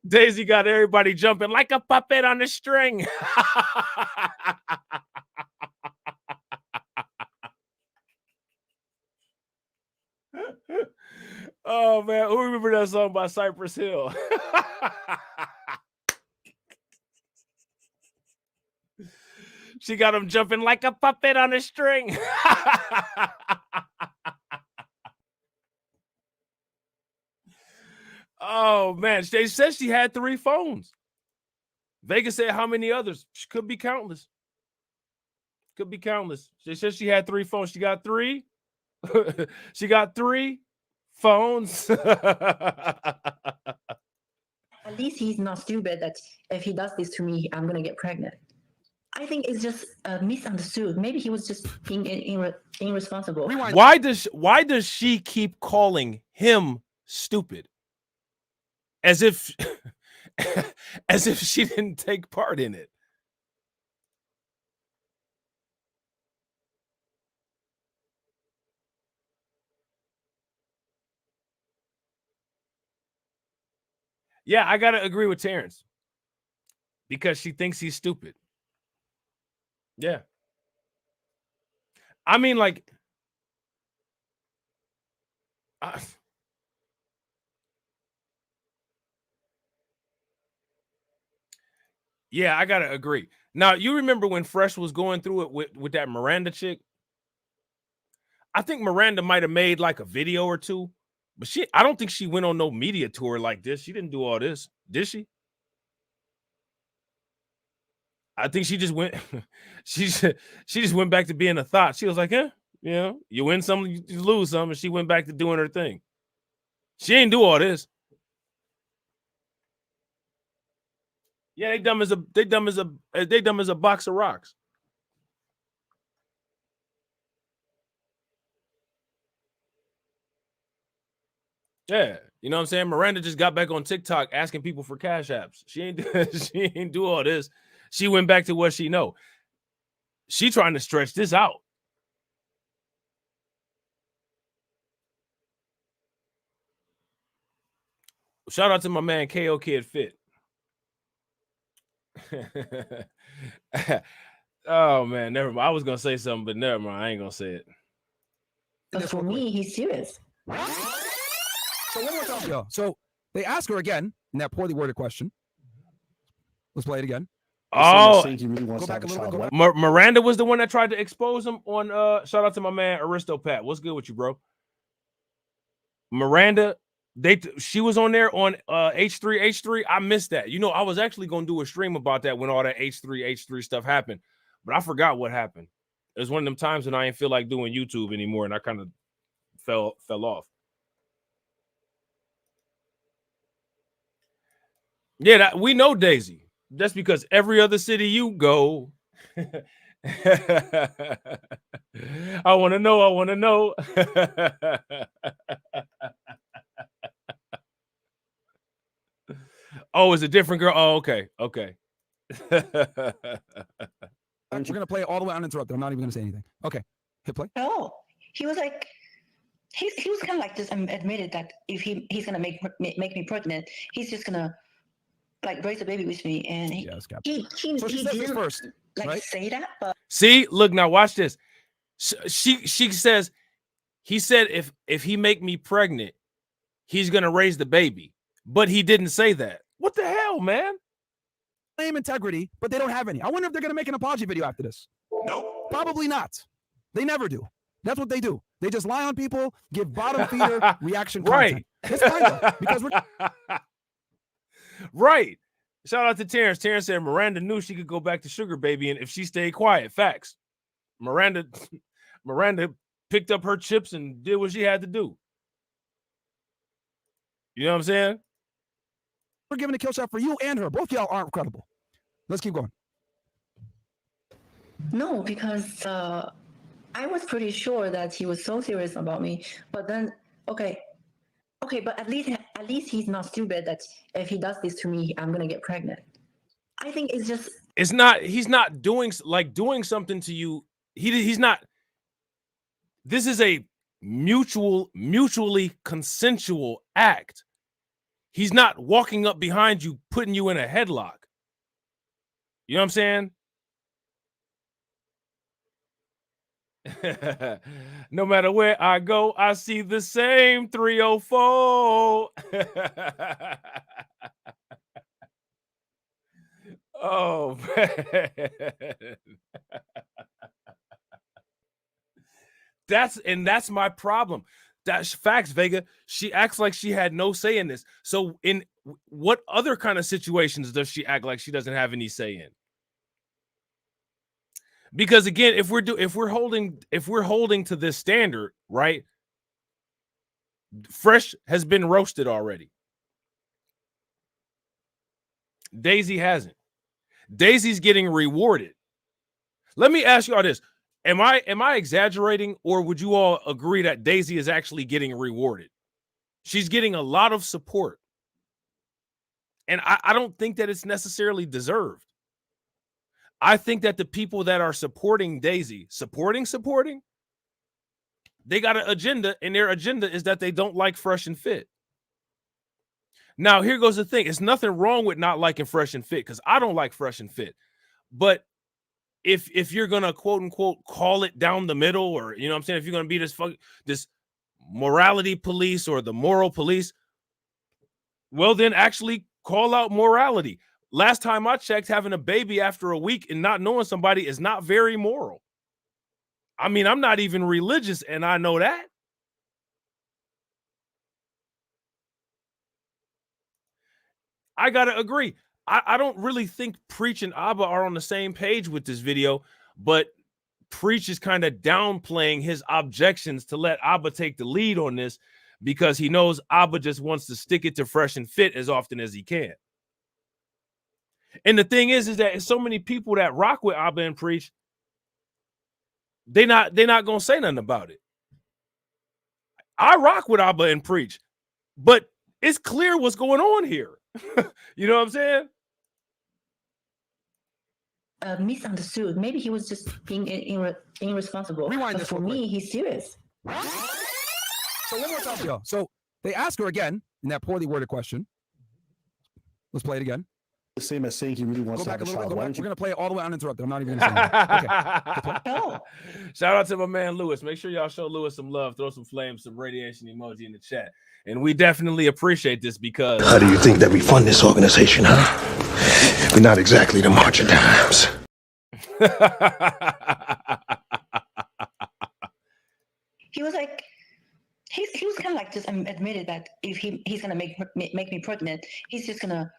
Daisy got everybody jumping like a puppet on a string. Oh, man. Who remember that song by Cypress Hill? She got him jumping like a puppet on a string. Oh, man. They said she had 3 phones. Vegas said how many others? Could be countless. They said she had 3 phones. She got 3. She got 3 phones. at least he's not stupid that if he does this to me, I'm going to get pregnant. I think it's just misunderstood. Maybe he was just being irresponsible. Why does she keep calling him stupid? As if she didn't take part in it. Yeah, I gotta agree with Terrence. Because she thinks he's stupid. Yeah. I mean, like, yeah, I gotta agree. Now, you remember when Fresh was going through it with that Miranda chick? I think Miranda might have made like a video or 2, but I don't think she went on no media tour like this. She didn't do all this, did she? I think she just went. she just went back to being a thought. She was like, you know, you win some, you lose some, and she went back to doing her thing. She ain't do all this. Yeah, they dumb as a box of rocks. Yeah, you know what I'm saying? Miranda just got back on TikTok asking people for cash apps. She ain't do all this. She went back to what she know. She trying to stretch this out. Shout out to my man KO Kid Fit. Oh man, never mind. I was gonna say something, but never mind. I ain't gonna say it. But for me, he's serious. So one more time, so they ask her again in that poorly worded question. Let's play it again. Oh, saying he really wants to have a child. Miranda was the one that tried to expose him on shout out to my man Aristopat. What's good with you, bro? Miranda, she was on there on H3. I missed that. You know, I was actually gonna do a stream about that when all that H3 stuff happened, but I forgot what happened. It was one of them times when I didn't feel like doing YouTube anymore, and I kind of fell off. Yeah, we know Daisy. That's because every other city you go. I want to know. Oh, it's a different girl. Oh, okay. We're gonna play it all the way uninterrupted. I'm not even gonna say anything. Okay, hit play. No, he was like, he was kind of like just admitted that if he's gonna make me pregnant, he's just gonna like raise a baby with me, and he So she said this first, like right? say that, but See, look now, watch this. She says, he said if he make me pregnant, he's gonna raise the baby, but he didn't say that. What the hell, man? Claim integrity, but they don't have any. I wonder if they're gonna make an apology video after this. No, probably not. They never do. That's what they do. They just lie on people, give bottom feeder reaction content. Right. It's kind of because we're right. Shout out to Terrence. Terrence said Miranda knew she could go back to Sugar Baby, and if she stayed quiet, facts. Miranda picked up her chips and did what she had to do. You know what I'm saying? We're giving a kill shot for you and her. Both y'all aren't credible. Let's keep going. no, because I was pretty sure that he was so serious about me. But then, okay, but at least he's not stupid that if he does this to me, I'm gonna get pregnant. I think it's just He's not doing something to you. He's not. This is a mutually consensual act. He's not walking up behind you, putting you in a headlock. You know what I'm saying? No matter where I go, I see the same 304. Oh, man. That's my problem. That's facts, Vega. She acts like she had no say in this. So in what other kind of situations does she act like she doesn't have any say in? Because again, if we're holding to this standard, right? Fresh has been roasted already. Daisy hasn't. Daisy's getting rewarded. Let me ask you all this. Am I exaggerating, or would you all agree that Daisy is actually getting rewarded? She's getting a lot of support. And I don't think that it's necessarily deserved. I think that the people that are supporting Daisy, supporting, they got an agenda, and their agenda is that they don't like Fresh and Fit. Now, here goes the thing. It's nothing wrong with not liking Fresh and Fit, because I don't like Fresh and Fit. But if you're gonna quote unquote call it down the middle, or you know what I'm saying, if you're gonna be this morality police or the moral police, well, then actually call out morality. Last time I checked, having a baby after a week and not knowing somebody is not very moral. I mean, I'm not even religious, and I know that. I gotta agree. I don't really think Preach and Abba are on the same page with this video, but Preach is kind of downplaying his objections to let Abba take the lead on this, because he knows Abba just wants to stick it to Fresh and Fit as often as he can. And the thing is that so many people that rock with Abba and Preach, they're not gonna say nothing about it. I rock with Abba and Preach, but it's clear what's going on here. You know what I'm saying? Misunderstood. Maybe he was just being irresponsible. Rewind but this for real quick. me, he's serious. So one more time, yo. So they ask her again in that poorly worded question. Let's play it again. The same as saying he really wants Go to back have a a little child. bit. Why We're don't you? going to play it all the way uninterrupted. I'm not even going to say anything. Okay. Shout out to my man Lewis. Make sure y'all show Lewis some love. Throw some flames, some radiation emoji in the chat. And we definitely appreciate this, because How do you think that we fund this organization, huh? We're not exactly the March of Dimes. He was like, he was kind of like just admitted that if he's gonna make me pregnant, he's just gonna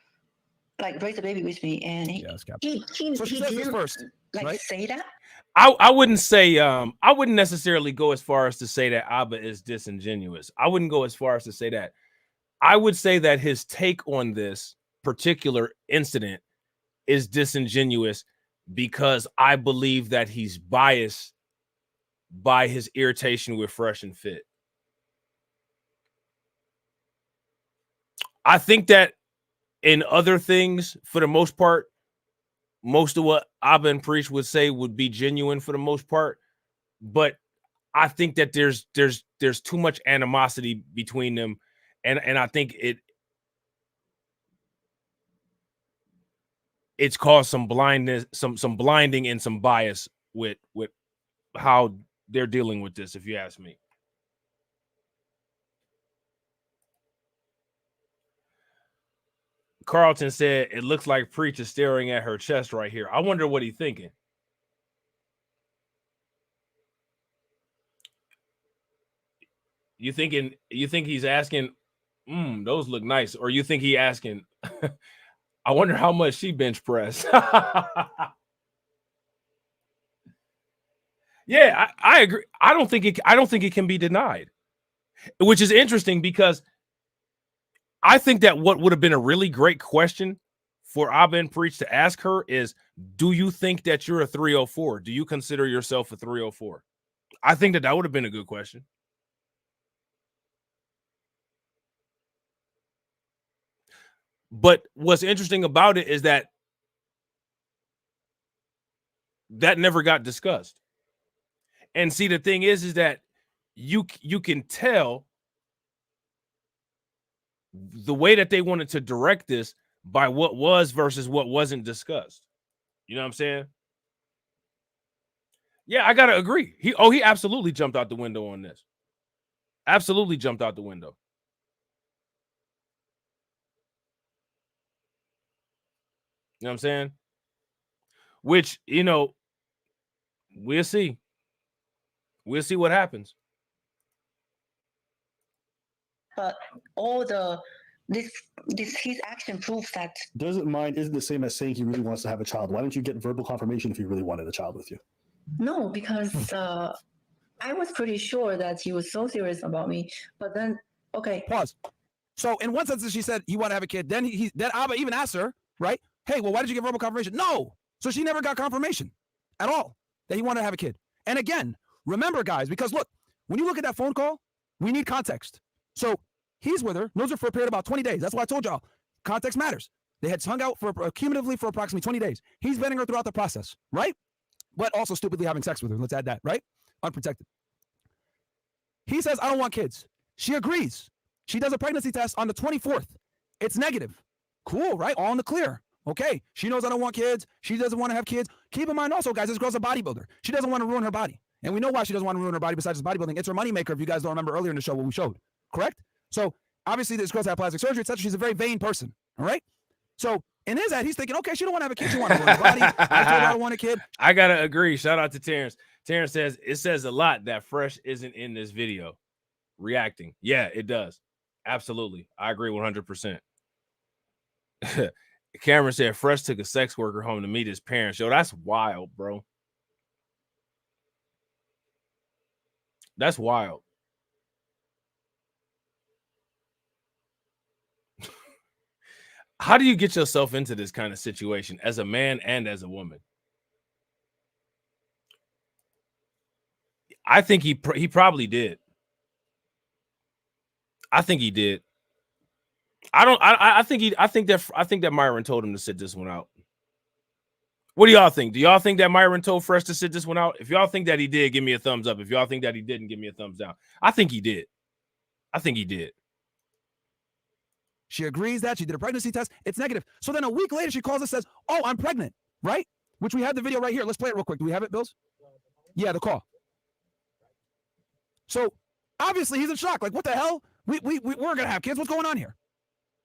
like raise a baby with me, and he So she says this first, like right? say that. I wouldn't say I wouldn't necessarily go as far as to say that Abba is disingenuous. I wouldn't go as far as to say that. I would say that his take on this particular incident is disingenuous because I believe that he's biased by his irritation with Fresh and Fit. I think that in other things, for the most part, most of what Abba and Preach would say would be genuine for the most part, but I think that there's too much animosity between them, and I think it's caused some blindness, some blinding and some bias with how they're dealing with this, if you ask me. Carlton said it looks like Preach is staring at her chest right here. I wonder what he's thinking. You think he's asking, those look nice, or you think he asking, I wonder how much she bench press. Yeah, I agree. I don't think it can be denied, which is interesting because I think that what would have been a really great question for Abba and Preach to ask her is, do you think that you're a 304? Do you consider yourself a 304? I think that would have been a good question. But what's interesting about it is that never got discussed. And see, the thing is that you can tell the way that they wanted to direct this by what was versus what wasn't discussed. You know what I'm saying? Yeah, I gotta agree. He absolutely jumped out the window on this. Absolutely jumped out the window. You know what I'm saying? Which, we'll see. We'll see what happens. But all this his action proves that Doesn't mind isn't the same as saying he really wants to have a child. Why don't you get verbal confirmation if he really wanted a child with you? no, because I was pretty sure that he was so serious about me. But then, okay. Pause. So in one sense, she said he wanted to have a kid. Then then Abba even asked her, right? Hey, well, why did you get verbal confirmation? No. So she never got confirmation at all that he wanted to have a kid. And again, remember, guys, because look, when you look at that phone call, we need context. So he's with her, knows her for a period of about 20 days. That's why I told y'all, context matters. They had hung out for cumulatively for approximately 20 days. He's vetting her throughout the process, right? But also stupidly having sex with her. Let's add that, right? Unprotected. He says, I don't want kids. She agrees. She does a pregnancy test on the 24th. It's negative. Cool, right? All in the clear. Okay, she knows I don't want kids. She doesn't want to have kids. Keep in mind also, guys, this girl's a bodybuilder. She doesn't want to ruin her body. And we know why she doesn't want to ruin her body besides bodybuilding. It's her moneymaker, if you guys don't remember earlier in the show what we showed. Correct? So obviously this girl's had plastic surgery, etc. She's a very vain person. All right? So in his head, he's thinking, okay, she don't want to have a kid. She wants to ruin her body. I told her I don't want a kid. I got to agree. Shout out to Terrence. Terrence says, it says a lot that Fresh isn't in this video reacting. Yeah, it does. Absolutely. I agree 100%. Cameron said Fresh took a sex worker home to meet his parents. Yo, that's wild, bro. That's wild. How do you get yourself into this kind of situation as a man and as a woman? I think he probably did. I think he did. I think that Myron told him to sit this one out. What do y'all think? Do y'all think that Myron told Fresh to sit this one out? If y'all think that he did, give me a thumbs up. If y'all think that he didn't, give me a thumbs down. I think he did. I think he did. She agrees that she did a pregnancy test. It's negative. So then a week later, she calls and says, oh, I'm pregnant, right? Which we have the video right here. Let's play it real quick. Do we have it, Bills? Yeah, the call. So obviously he's in shock. Like, what the hell? We're going to have kids. What's going on here?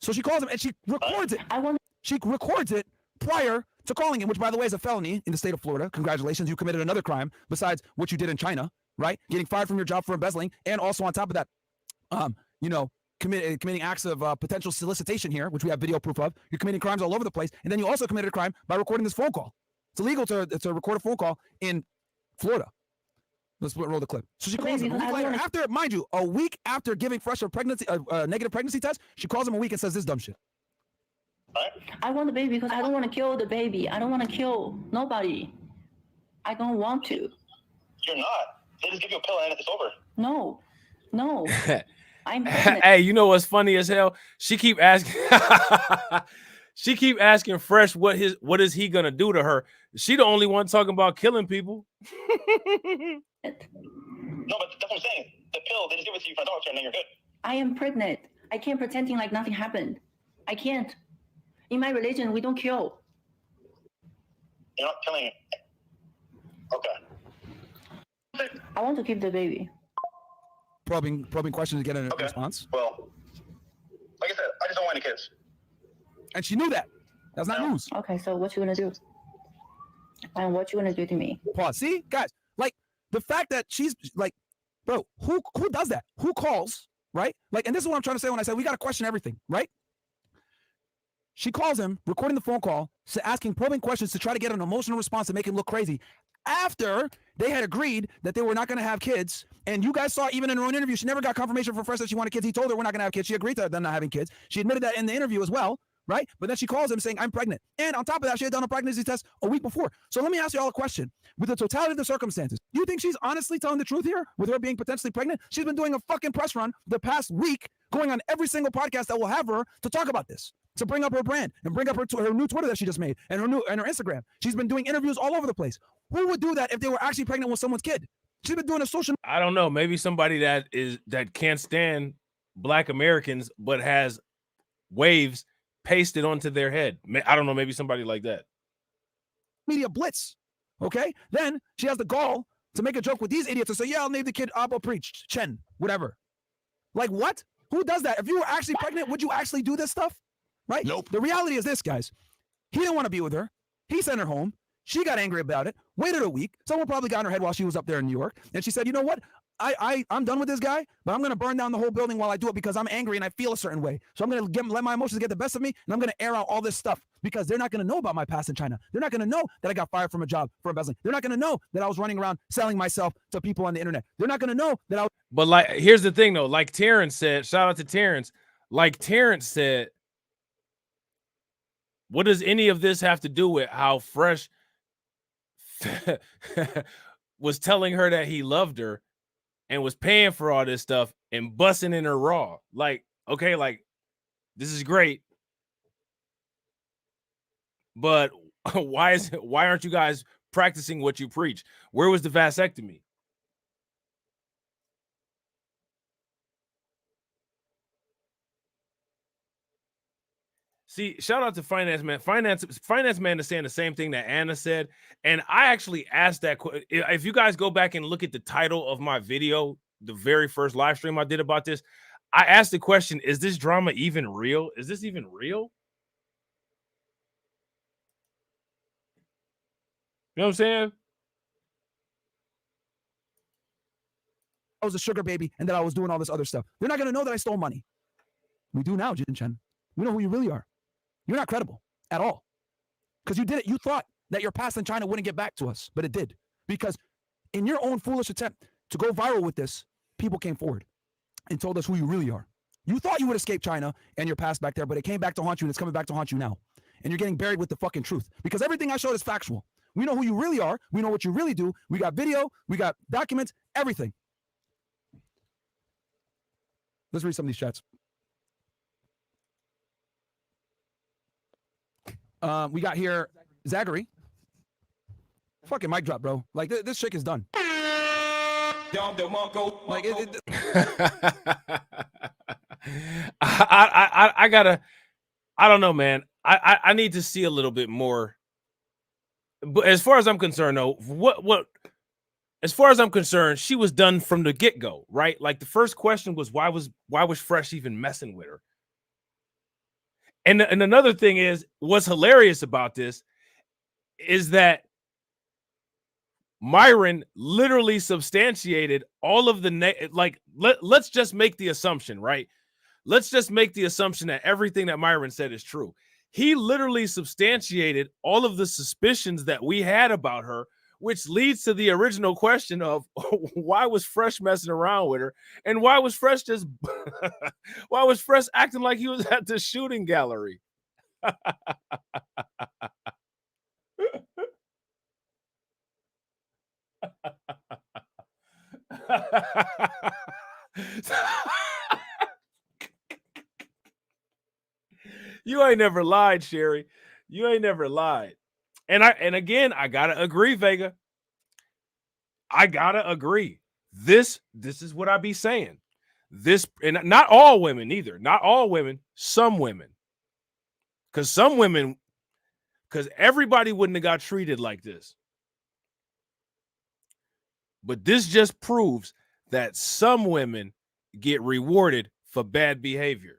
So she calls him and she records it. She records it prior to calling him, which, by the way, is a felony in the state of Florida. Congratulations, you committed another crime besides what you did in China, right? Getting fired from your job for embezzling, and also on top of that, committing acts of potential solicitation here, which we have video proof of. You're committing crimes all over the place, and then you also committed a crime by recording this phone call. It's illegal to record a phone call in Florida. Let's roll the clip. So she calls him a week later, after, mind you, a week after giving Fresh a pregnancy, negative pregnancy test. She calls him a week and says this dumb shit. I want the baby because I don't want to kill the baby. I don't want to kill nobody. I don't want to. You're not. They just give you a pill and it's over. No. I'm pregnant. Hey, you know what's funny as hell? She keep asking she keep asking Fresh what is he gonna do to her. She the only one talking about killing people. No, but that's what I'm saying. The pill, they just give it to you for a doctor and then you're good. I am pregnant. I can't pretending like nothing happened. I can't. In my religion, we don't kill. You're not killing it. Okay. I want to keep the baby. Probing question to get a response. Well, like I said, I just don't want any kids. And she knew that. That's not news. Okay, so what you gonna do? And what you gonna do to me? Pause. See, guys, like the fact that she's like, bro, who does that? Who calls, right? Like, and this is what I'm trying to say when I say we got to question everything, right? She calls him, recording the phone call, asking probing questions to try to get an emotional response to make him look crazy. After they had agreed that they were not going to have kids, and you guys saw even in her own interview, she never got confirmation from Fresh that she wanted kids. He told her we're not going to have kids. She agreed to them not having kids. She admitted that in the interview as well, right? But then she calls him saying, I'm pregnant. And on top of that, she had done a pregnancy test a week before. So let me ask you all a question. With the totality of the circumstances, do you think she's honestly telling the truth here with her being potentially pregnant? She's been doing a fucking press run the past week, going on every single podcast that will have her to talk about this, to bring up her brand and bring up her new Twitter that she just made and her Instagram. She's been doing interviews all over the place. Who would do that if they were actually pregnant with someone's kid? She's been doing a social. I don't know. Maybe somebody that can't stand Black Americans but has waves pasted onto their head. I don't know. Maybe somebody like that. Media blitz. Okay. Then she has the gall to make a joke with these idiots and say, "Yeah, I'll name the kid Abba Preach Chen, whatever." Like what? Who does that? If you were actually pregnant, would you actually do this stuff? Right? Nope. The reality is this, guys. He didn't want to be with her. He sent her home. She got angry about it, waited a week. Someone probably got in her head while she was up there in New York. And she said, you know what? I'm done with this guy, but I'm going to burn down the whole building while I do it because I'm angry and I feel a certain way. So I'm going to let my emotions get the best of me, and I'm going to air out all this stuff because they're not going to know about my past in China. They're not going to know that I got fired from a job for embezzling. They're not going to know that I was running around selling myself to people on the internet. They're not going to know that I was. But like, here's the thing, though. Like Terrence said, shout out to Terrence. Like Terrence said, what does any of this have to do with how Fresh was telling her that he loved her and was paying for all this stuff and busting in her raw? Like, okay, like this is great, but why aren't you guys practicing what you preach? Where was the vasectomy? See, shout out to Finance Man. Finance Man is saying the same thing that Anna said. And I actually asked that. If you guys go back and look at the title of my video, the very first live stream I did about this, I asked the question, is this drama even real? Is this even real? You know what I'm saying? I was a sugar baby and that I was doing all this other stuff. They're not going to know that I stole money. We do now, Jin Chen. We know who you really are. You're not credible at all. Because you did it. You thought that your past in China wouldn't get back to us, but it did. Because in your own foolish attempt to go viral with this, people came forward and told us who you really are. You thought you would escape China and your past back there, but it came back to haunt you, and it's coming back to haunt you now. And you're getting buried with the fucking truth. Because everything I showed is factual. We know who you really are. We know what you really do. We got video. We got documents. Everything. Let's read some of these chats. We got here Zachary. Fucking mic drop, bro. Like this chick is done. Like I gotta. I don't know, man. I need to see a little bit more. But as far as I'm concerned, though, as far as I'm concerned, she was done from the get-go, right? Like the first question was why was Fresh even messing with her? And another thing is, what's hilarious about this is that Myron literally substantiated all of the let's just make the assumption, right? Let's just make the assumption that everything that Myron said is true. He literally substantiated all of the suspicions that we had about her, which leads to the original question of why was Fresh messing around with her, and why was Fresh just why was Fresh acting like he was at the shooting gallery? You ain't never lied, Sherry. You ain't never lied. And again, I gotta agree, Vega. I gotta agree. This is what I be saying. This, and not all women either. Not all women, some women. Because some women, because everybody wouldn't have got treated like this. But this just proves that some women get rewarded for bad behavior.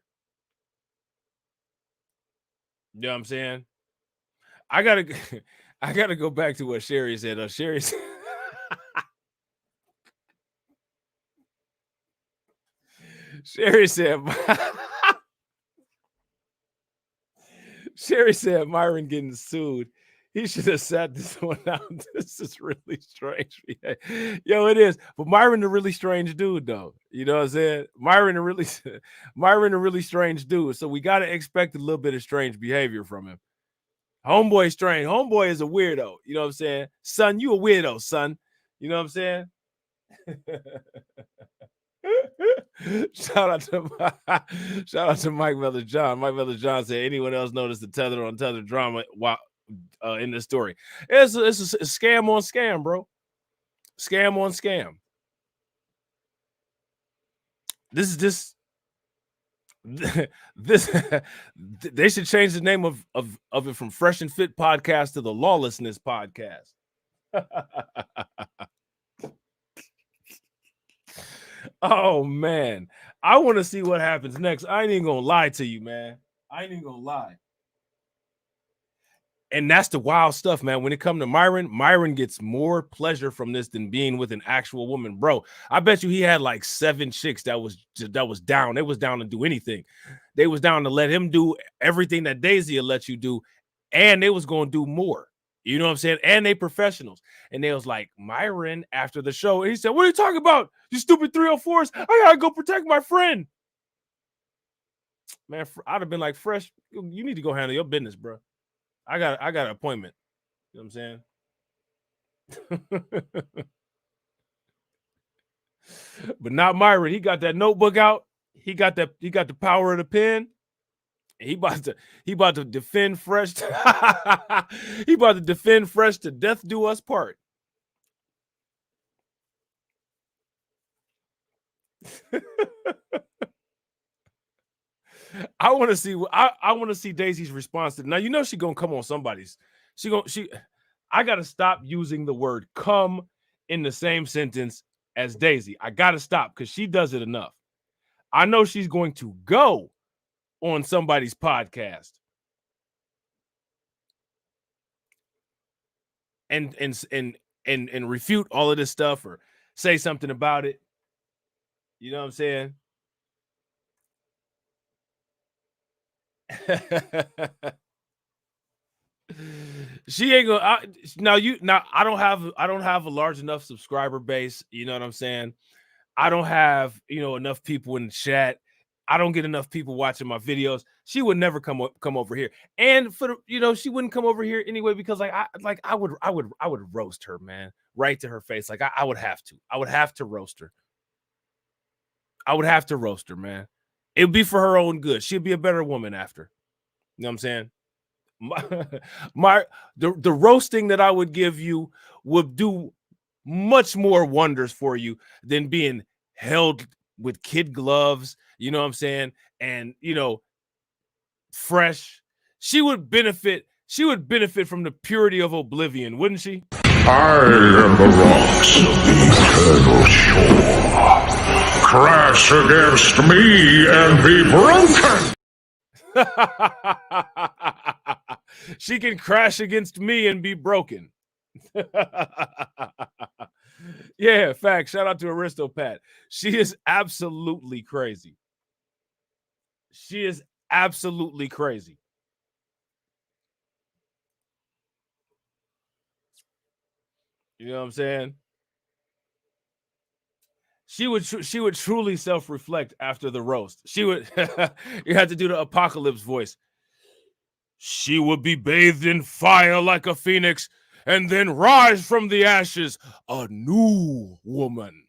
You know what I'm saying? I gotta go back to what Sherry said. Sherry said, Sherry said Myron getting sued. He should have sat this one out. This is really strange. Yo, it is. But Myron a really strange dude, though. You know what I'm saying? Myron a really strange dude. So we got to expect a little bit of strange behavior from him. Homeboy strange. Homeboy is a weirdo. You know what I'm saying? Son, you a weirdo, son. You know what I'm saying? Shout out to Mike Miller John. Mike Miller John said, anyone else notice the tether on tether drama while in this story? It's a scam on scam, bro. Scam on scam. This they should change the name of it from Fresh and Fit podcast to the Lawlessness podcast. Oh man, I want to see what happens next. I ain't even gonna lie to you, man. I ain't even gonna lie. And that's the wild stuff, man. When it comes to Myron gets more pleasure from this than being with an actual woman, bro. I bet you he had like 7 chicks that was down. They was down to do anything. They was down to let him do everything that Daisy will let you do, and they was gonna do more. You know what I'm saying? And they professionals. And they was like, Myron, after the show, and he said, what are you talking about? You stupid 304s. I gotta go protect my friend. Man, I'd have been like, Fresh, you need to go handle your business, bro. I got an appointment. You know what I'm saying? But not Myron. He got that notebook out. He got the power of the pen. He about to defend Fresh. He about to defend Fresh to death do us part. I want to see Daisy's response to. Now you know she gonna come on somebody's. I gotta stop using the word "come" in the same sentence as Daisy. I gotta stop because she does it enough. I know she's going to go on somebody's podcast and refute all of this stuff or say something about it. You know what I'm saying? She ain't gonna I don't have a large enough subscriber base. You know what I'm saying? I don't have enough people in the chat. I don't get enough people watching my videos. She would never come over here, and she wouldn't come over here anyway because I would roast her, man, right to her face. Like I would have to roast her. I would have to roast her, man. It would be for her own good. She'd be a better woman after. You know what I'm saying? The roasting that I would give you would do much more wonders for you than being held with kid gloves. You know what I'm saying? And Fresh. She would benefit from the purity of oblivion, wouldn't she? I am the rocks of the eternal shore. Crash against me and be broken. She can crash against me and be broken. Yeah, fact. Shout out to Aristopat. She is absolutely crazy. She is absolutely crazy. You know what I'm saying? She would truly self-reflect after the roast. She would you had to do the apocalypse voice. She would be bathed in fire like a phoenix and then rise from the ashes a new woman.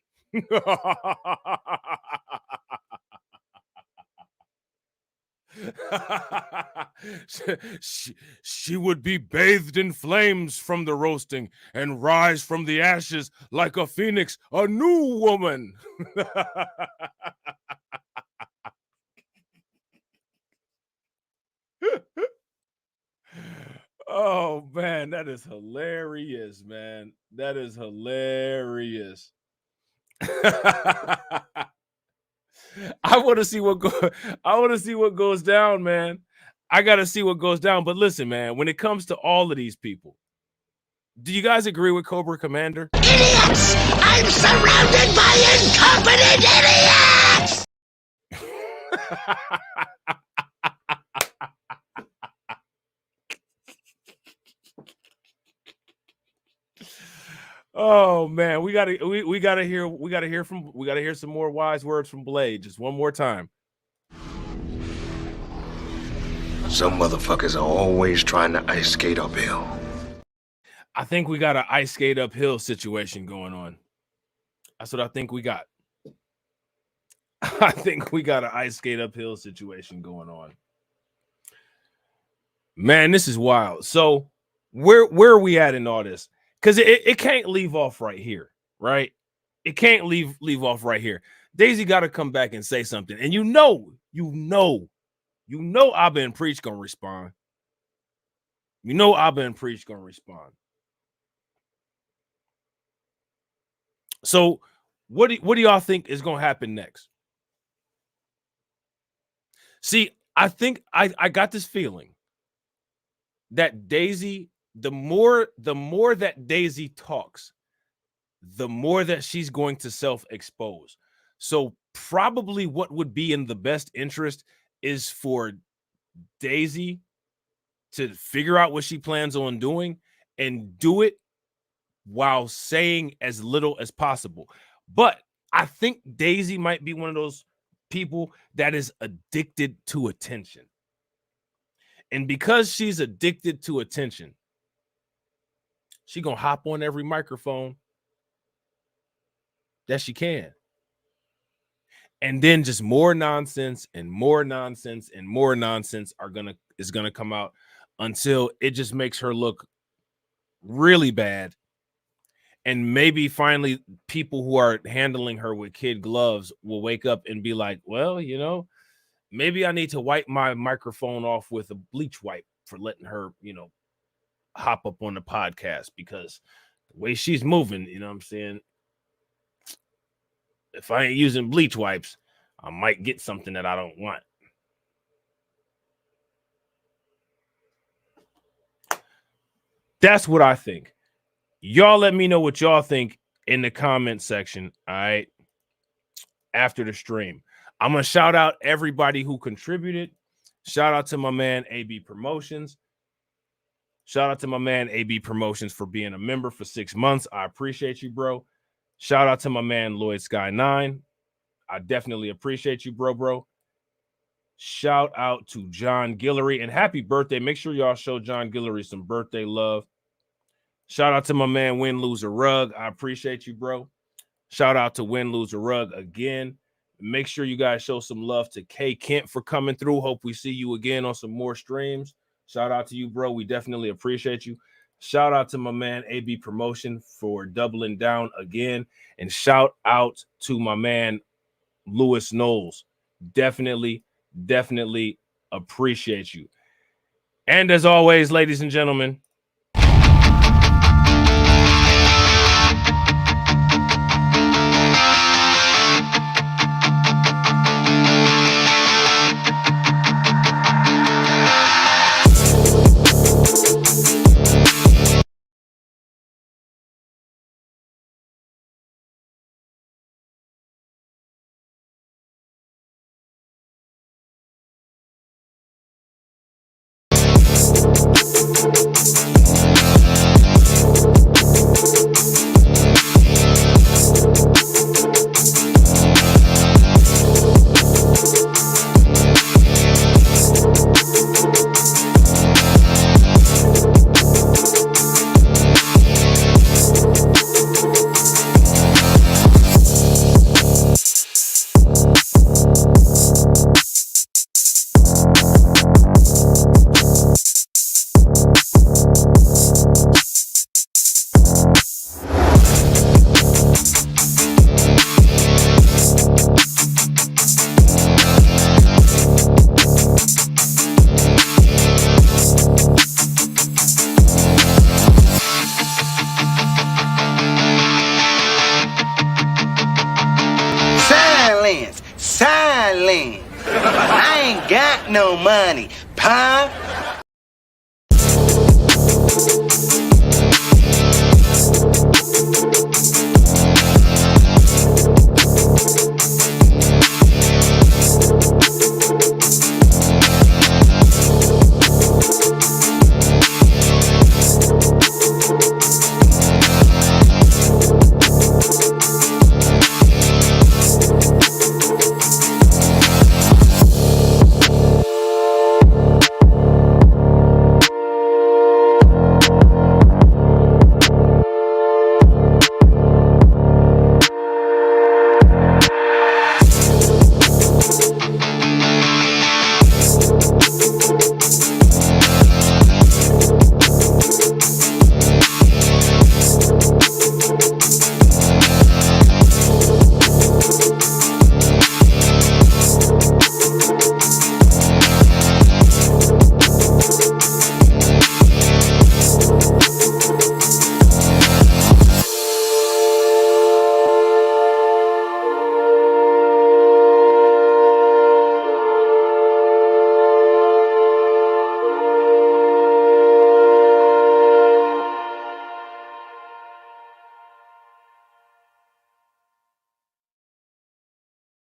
she would be bathed in flames from the roasting and rise from the ashes like a phoenix, a new woman. Oh man, that is hilarious, man. That is hilarious. I want to see what goes down, man. I got to see what goes down. But listen, man, when it comes to all of these people, do you guys agree with Cobra Commander? Idiots! I'm surrounded by incompetent idiots! Oh man, we gotta hear some more wise words from Blade. Just one more time. Some motherfuckers are always trying to ice skate uphill. I think we got an ice skate uphill situation going on. That's what I think we got. I think we got an ice skate uphill situation going on. Man, this is wild. So where are we at in all this? Because it can't leave off right here, right? It can't leave off right here. Daisy got to come back and say something. And you know, I've been preached gonna respond. You know, I've been preached gonna respond. So what do y'all think is gonna happen next? See, I think I got this feeling that Daisy, the more that Daisy talks, the more that she's going to self-expose. So probably what would be in the best interest is for Daisy to figure out what she plans on doing and do it while saying as little as possible. But I think Daisy might be one of those people that is addicted to attention. And because she's addicted to attention, she gonna hop on every microphone that she can. And then just more nonsense and more nonsense and more nonsense is gonna come out until it just makes her look really bad. And maybe finally people who are handling her with kid gloves will wake up and be like, well, you know, maybe I need to wipe my microphone off with a bleach wipe for letting her, you know, hop up on the podcast, because the way she's moving, you know what I'm saying? If I ain't using bleach wipes, I might get something that I don't want. That's what I think. Y'all let me know what y'all think in the comment section, all right, after the stream. I'm going to shout out everybody who contributed. Shout out to my man, AB Promotions. Shout out to my man, AB Promotions, for being a member for 6 months. I appreciate you, bro. Shout out to my man, Lloyd Sky 9. I definitely appreciate you, bro. Shout out to John Guillory, and happy birthday. Make sure y'all show John Guillory some birthday love. Shout out to my man, Win Loser Rug. I appreciate you, bro. Shout out to Win Loser Rug again. Make sure you guys show some love to K Kent for coming through. Hope we see you again on some more streams. Shout out to you, bro. We definitely appreciate you. Shout out to my man, AB Promotion, for doubling down again. And shout out to my man, Lewis Knowles. Definitely appreciate you. And as always, ladies and gentlemen, no money. Pie?